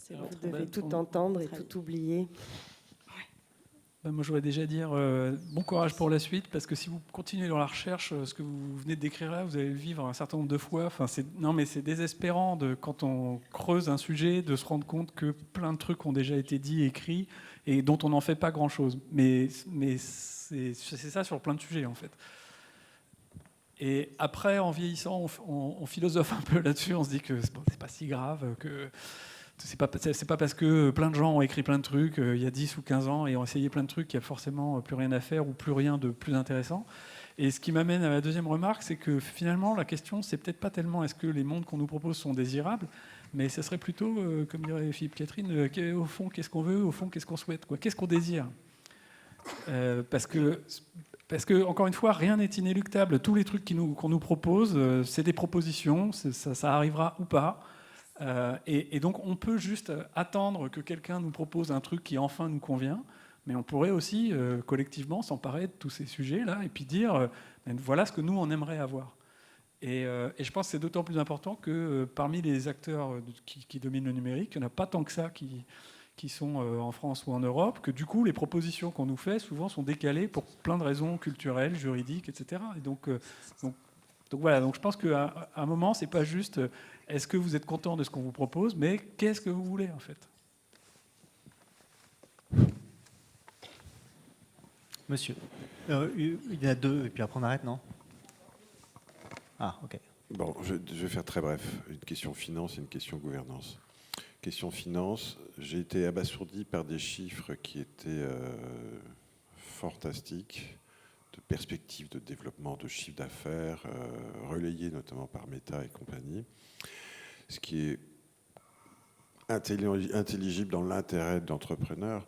vous devez tout entendre et tout oublier. Moi, je voudrais déjà dire bon courage pour la suite, parce que si vous continuez dans la recherche, ce que vous venez de décrire là, vous allez le vivre un certain nombre de fois. Enfin, c'est désespérant quand on creuse un sujet, de se rendre compte que plein de trucs ont déjà été dits, écrits, et dont on n'en fait pas grand-chose. Mais c'est ça sur plein de sujets, en fait. Et après, en vieillissant, on philosophe un peu là-dessus, on se dit que c'est pas si grave, que... C'est pas parce que plein de gens ont écrit plein de trucs il y a 10 ou 15 ans et ont essayé plein de trucs qu'il n'y a forcément plus rien à faire ou plus rien de plus intéressant. Et ce qui m'amène à la deuxième remarque, c'est que finalement, la question, c'est peut-être pas tellement est-ce que les mondes qu'on nous propose sont désirables, mais ce serait plutôt, comme dirait Philippe Catherine, au fond, qu'est-ce qu'on veut, au fond, qu'est-ce qu'on souhaite, quoi. Qu'est-ce qu'on désire parce que, encore une fois, rien n'est inéluctable. Tous les trucs qu'on nous propose, c'est des propositions, ça arrivera ou pas. Et donc on peut juste attendre que quelqu'un nous propose un truc qui enfin nous convient, mais on pourrait aussi collectivement s'emparer de tous ces sujets-là et puis dire voilà ce que nous on aimerait avoir. Et je pense que c'est d'autant plus important que parmi les acteurs qui dominent le numérique, il n'y en a pas tant que ça qui sont en France ou en Europe, que du coup les propositions qu'on nous fait souvent sont décalées pour plein de raisons culturelles, juridiques, etc. Et donc voilà, donc je pense qu'à un moment, c'est pas juste est-ce que vous êtes content de ce qu'on vous propose, mais qu'est-ce que vous voulez en fait? Monsieur, il y en a deux, et puis après on arrête, non? Ah, ok. Bon, je vais faire très bref. Une question finance et une question gouvernance. Question finance, j'ai été abasourdi par des chiffres qui étaient fantastiques, de perspectives de développement de chiffre d'affaires, relayés notamment par Meta et compagnie, ce qui est intelligible dans l'intérêt d'entrepreneurs,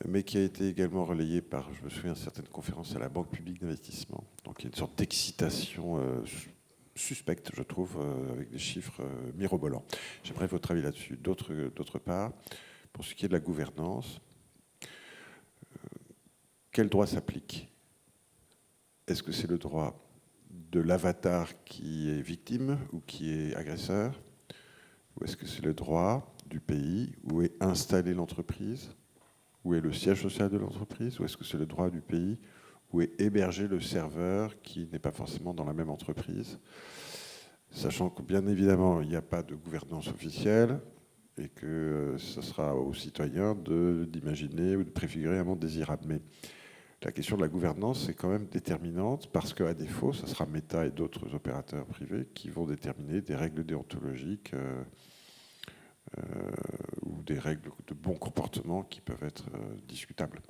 mais qui a été également relayé par, je me souviens, certaines conférences à la Banque publique d'investissement. Donc il y a une sorte d'excitation suspecte, je trouve, avec des chiffres mirobolants. J'aimerais votre avis là-dessus. D'autre part, pour ce qui est de la gouvernance, quel droit s'applique? Est-ce que c'est le droit de l'avatar qui est victime ou qui est agresseur? Ou est-ce que c'est le droit du pays où est installée l'entreprise, où est le siège social de l'entreprise? Ou est-ce que c'est le droit du pays où est hébergé le serveur qui n'est pas forcément dans la même entreprise? Sachant que bien évidemment, il n'y a pas de gouvernance officielle et que ce sera aux citoyens d'imaginer ou de préfigurer un monde désirable. Mais la question de la gouvernance est quand même déterminante parce qu'à défaut, ce sera Meta et d'autres opérateurs privés qui vont déterminer des règles déontologiques ou des règles de bon comportement qui peuvent être discutables.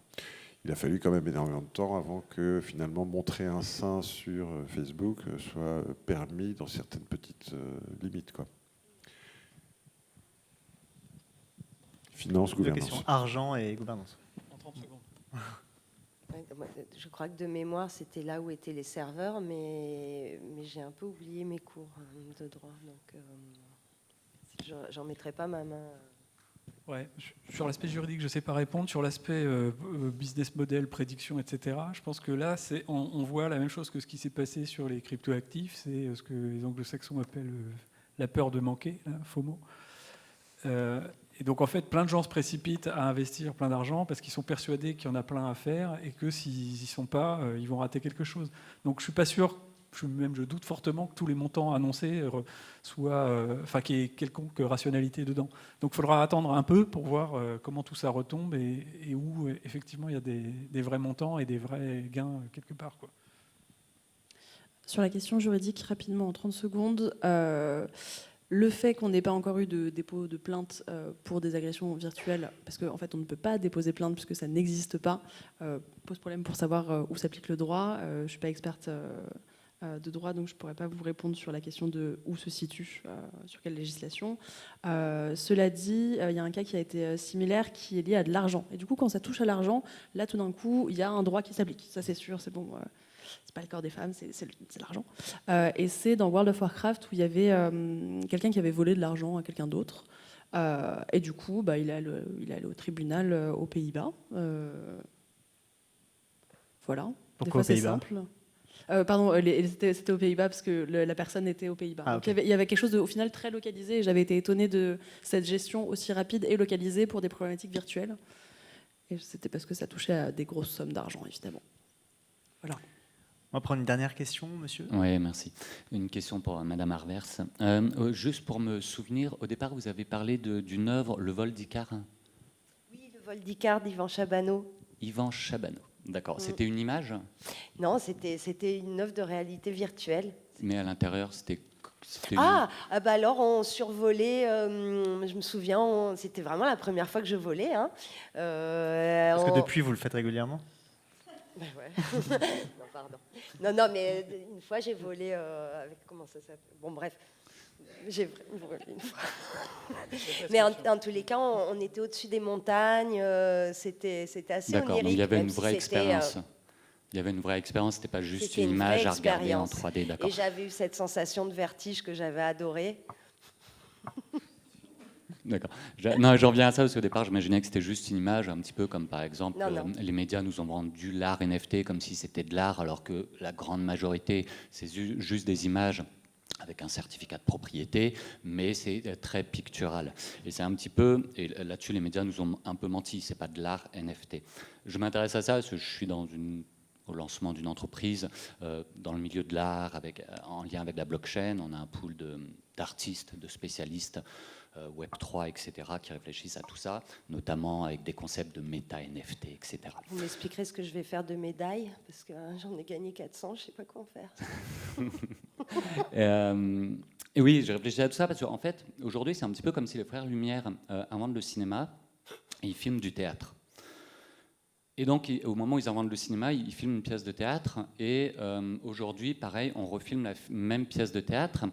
Il a fallu quand même énormément de temps avant que finalement montrer un sein sur Facebook soit permis dans certaines petites limites, quoi. Finance, gouvernance. Question, argent et gouvernance. En 30 secondes. Je crois que de mémoire, c'était là où étaient les serveurs, mais j'ai un peu oublié mes cours de droit, donc j'en mettrai pas ma main. Ouais, sur l'aspect juridique, je ne sais pas répondre. Sur l'aspect business model, prédiction, etc., je pense que là, on voit la même chose que ce qui s'est passé sur les cryptoactifs. C'est ce que les anglo-saxons appellent la peur de manquer, là, FOMO. Et donc, en fait, plein de gens se précipitent à investir plein d'argent parce qu'ils sont persuadés qu'il y en a plein à faire et que s'ils n'y sont pas, ils vont rater quelque chose. Donc, je ne suis pas sûr je doute fortement que tous les montants annoncés soient, qu'il y ait quelconque rationalité dedans. Donc il faudra attendre un peu pour voir comment tout ça retombe et où effectivement il y a des vrais montants et des vrais gains quelque part, quoi. Sur la question juridique, rapidement, en 30 secondes, le fait qu'on n'ait pas encore eu de dépôt de plainte pour des agressions virtuelles, parce qu'en fait on ne peut pas déposer plainte puisque ça n'existe pas, pose problème pour savoir où s'applique le droit. Je ne suis pas experte de droit, donc je ne pourrais pas vous répondre sur la question de où se situe, sur quelle législation. Cela dit, il y a un cas qui a été similaire qui est lié à de l'argent. Et du coup, quand ça touche à l'argent, là tout d'un coup, il y a un droit qui s'applique. Ça c'est sûr, c'est bon. C'est pas le corps des femmes, c'est l'argent. Et c'est dans World of Warcraft où il y avait quelqu'un qui avait volé de l'argent à quelqu'un d'autre. Et du coup, il est allé au tribunal aux Pays-Bas. Voilà. Pourquoi aux Pays-Bas ? Pardon, c'était aux Pays-Bas parce que la personne était aux Pays-Bas. Ah, Donc okay. il y avait quelque chose de, au final, très localisé. Et j'avais été étonnée de cette gestion aussi rapide et localisée pour des problématiques virtuelles. Et c'était parce que ça touchait à des grosses sommes d'argent, évidemment. Voilà. On va prendre une dernière question, monsieur. Oui, merci. Une question pour Madame Arvers. Juste pour me souvenir, au départ, vous avez parlé d'une œuvre, Le vol d'Icare. Oui, Le vol d'Icare d'Yvan Chabanot. Yvan Chabanot, d'accord. C'était une image ? Non, c'était une œuvre de réalité virtuelle. Mais à l'intérieur, c'était... Alors on survolait, je me souviens, c'était vraiment la première fois que je volais. Hein. Parce que depuis, vous le faites régulièrement ? Ben ouais. Non, pardon. Non, mais une fois j'ai volé avec comment ça s'appelle ? Bon, bref, j'ai volé une fois. Mais en tous les cas, on était au-dessus des montagnes. C'était assez D'accord, onirique. donc il y avait une si vraie expérience. Il y avait une vraie expérience, c'était pas juste une image à regarder en 3D, d'accord. Et j'avais eu cette sensation de vertige que j'avais adorée. D'accord. Non, j'en reviens à ça parce qu'au départ, j'imaginais que c'était juste une image, un petit peu comme par exemple, non. Les médias nous ont vendu l'art NFT comme si c'était de l'art, alors que la grande majorité, c'est juste des images avec un certificat de propriété, mais c'est très pictural. Et c'est un petit peu, et là-dessus, les médias nous ont un peu menti, c'est pas de l'art NFT. Je m'intéresse à ça parce que je suis au lancement d'une entreprise dans le milieu de l'art, en lien avec la blockchain. On a un pool d'artistes, de spécialistes, Web3, etc., qui réfléchissent à tout ça, notamment avec des concepts de méta-NFT, etc. Vous m'expliquerez ce que je vais faire de médailles, parce que j'en ai gagné 400, je ne sais pas quoi en faire. Et oui, j'ai réfléchi à tout ça, parce qu'en fait, aujourd'hui, c'est un petit peu comme si les frères Lumière inventent le cinéma et ils filment du théâtre. Et donc, au moment où ils inventent le cinéma, ils filment une pièce de théâtre. Et aujourd'hui, pareil, on refilme la même pièce de théâtre.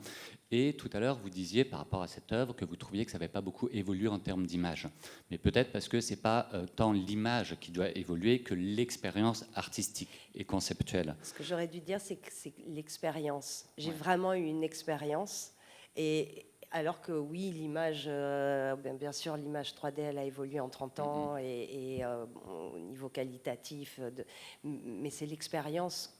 Et tout à l'heure, vous disiez, par rapport à cette œuvre, que vous trouviez que ça n'avait pas beaucoup évolué en termes d'image. Mais peut-être parce que ce n'est pas tant l'image qui doit évoluer que l'expérience artistique et conceptuelle. Ce que j'aurais dû dire, c'est que c'est l'expérience. J'ai vraiment eu une expérience. Et alors que oui, l'image, bien sûr, l'image 3D, elle a évolué en 30 ans et au niveau qualitatif. Mais c'est l'expérience.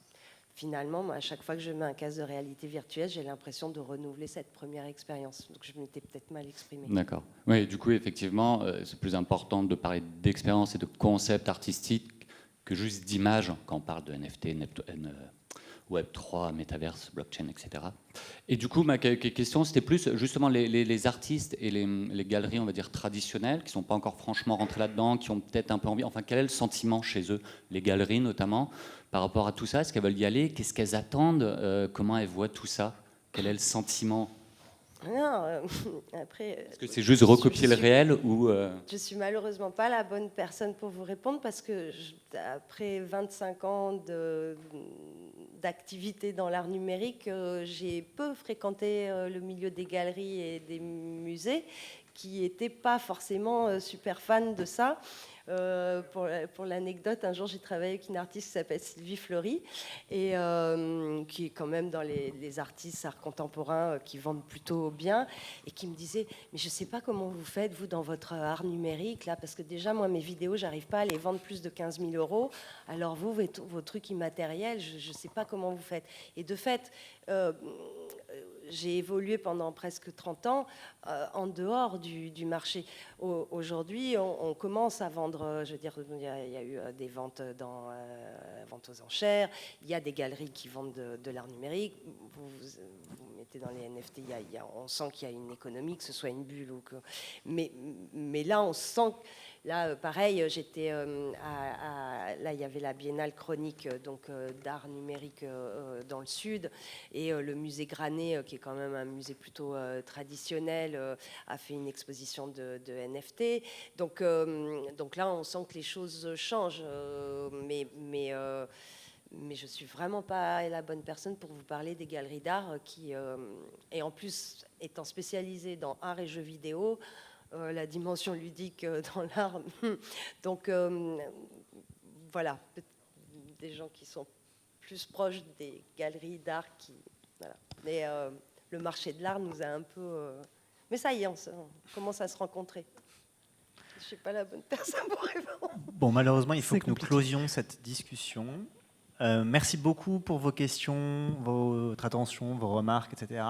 Finalement, à chaque fois que je mets un casque de réalité virtuelle, j'ai l'impression de renouveler cette première expérience. Donc je m'étais peut-être mal exprimée. D'accord. Oui, du coup, effectivement, c'est plus important de parler d'expérience et de concept artistique que juste d'image quand on parle de NFT, Web3, Metaverse, blockchain, etc. Et du coup, ma question, c'était plus justement les artistes et les galeries, on va dire, traditionnelles, qui ne sont pas encore franchement rentrés là-dedans, qui ont peut-être un peu envie. Enfin, quel est le sentiment chez eux, les galeries notamment, par rapport à tout ça? Est-ce qu'elles veulent y aller? Qu'est-ce qu'elles attendent? Comment elles voient tout ça? Quel est le sentiment? Non, après... Est-ce que c'est juste recopier le réel ou Je suis malheureusement pas la bonne personne pour vous répondre parce que après 25 ans d'activité dans l'art numérique, j'ai peu fréquenté le milieu des galeries et des musées qui n'étaient pas forcément super fans de ça. Pour l'anecdote, un jour j'ai travaillé avec une artiste qui s'appelle Sylvie Fleury et qui est quand même dans les artistes art contemporain qui vendent plutôt bien et qui me disait mais je sais pas comment vous faites vous dans votre art numérique là parce que déjà moi mes vidéos j'arrive pas à les vendre plus de 15 000 €, alors vous vos trucs immatériels je sais pas comment vous faites. Et de fait j'ai évolué pendant presque 30 ans en dehors du marché. Aujourd'hui, on commence à vendre, je veux dire, il y a eu des ventes, ventes aux enchères, il y a des galeries qui vendent de l'art numérique. Vous mettez dans les NFT, on sent qu'il y a une économie, que ce soit une bulle. Mais là, on sent... Là, pareil, j'étais là, il y avait la Biennale chronique donc d'art numérique dans le sud, et le musée Granet, qui est quand même un musée plutôt traditionnel, a fait une exposition de NFT. Donc là, on sent que les choses changent, mais je suis vraiment pas la bonne personne pour vous parler des galeries d'art qui, et en plus étant spécialisée dans art et jeux vidéo. La dimension ludique dans l'art. Donc, voilà, des gens qui sont plus proches des galeries d'art. Voilà. Mais le marché de l'art nous a un peu... Mais ça y est, on commence à se rencontrer. Je ne suis pas la bonne personne pour répondre. Bon, malheureusement, il faut que nous closions cette discussion. Merci beaucoup pour vos questions, votre attention, vos remarques, etc.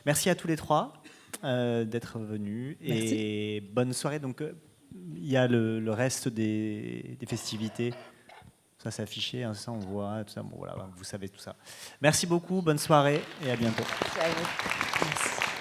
Merci à tous les trois d'être venus. Merci. Et bonne soirée. Donc, il y a le reste des festivités. Ça, c'est affiché, hein, ça, on voit. Tout ça. Bon, voilà, vous savez tout ça. Merci beaucoup, bonne soirée et à bientôt. Merci à vous. Merci.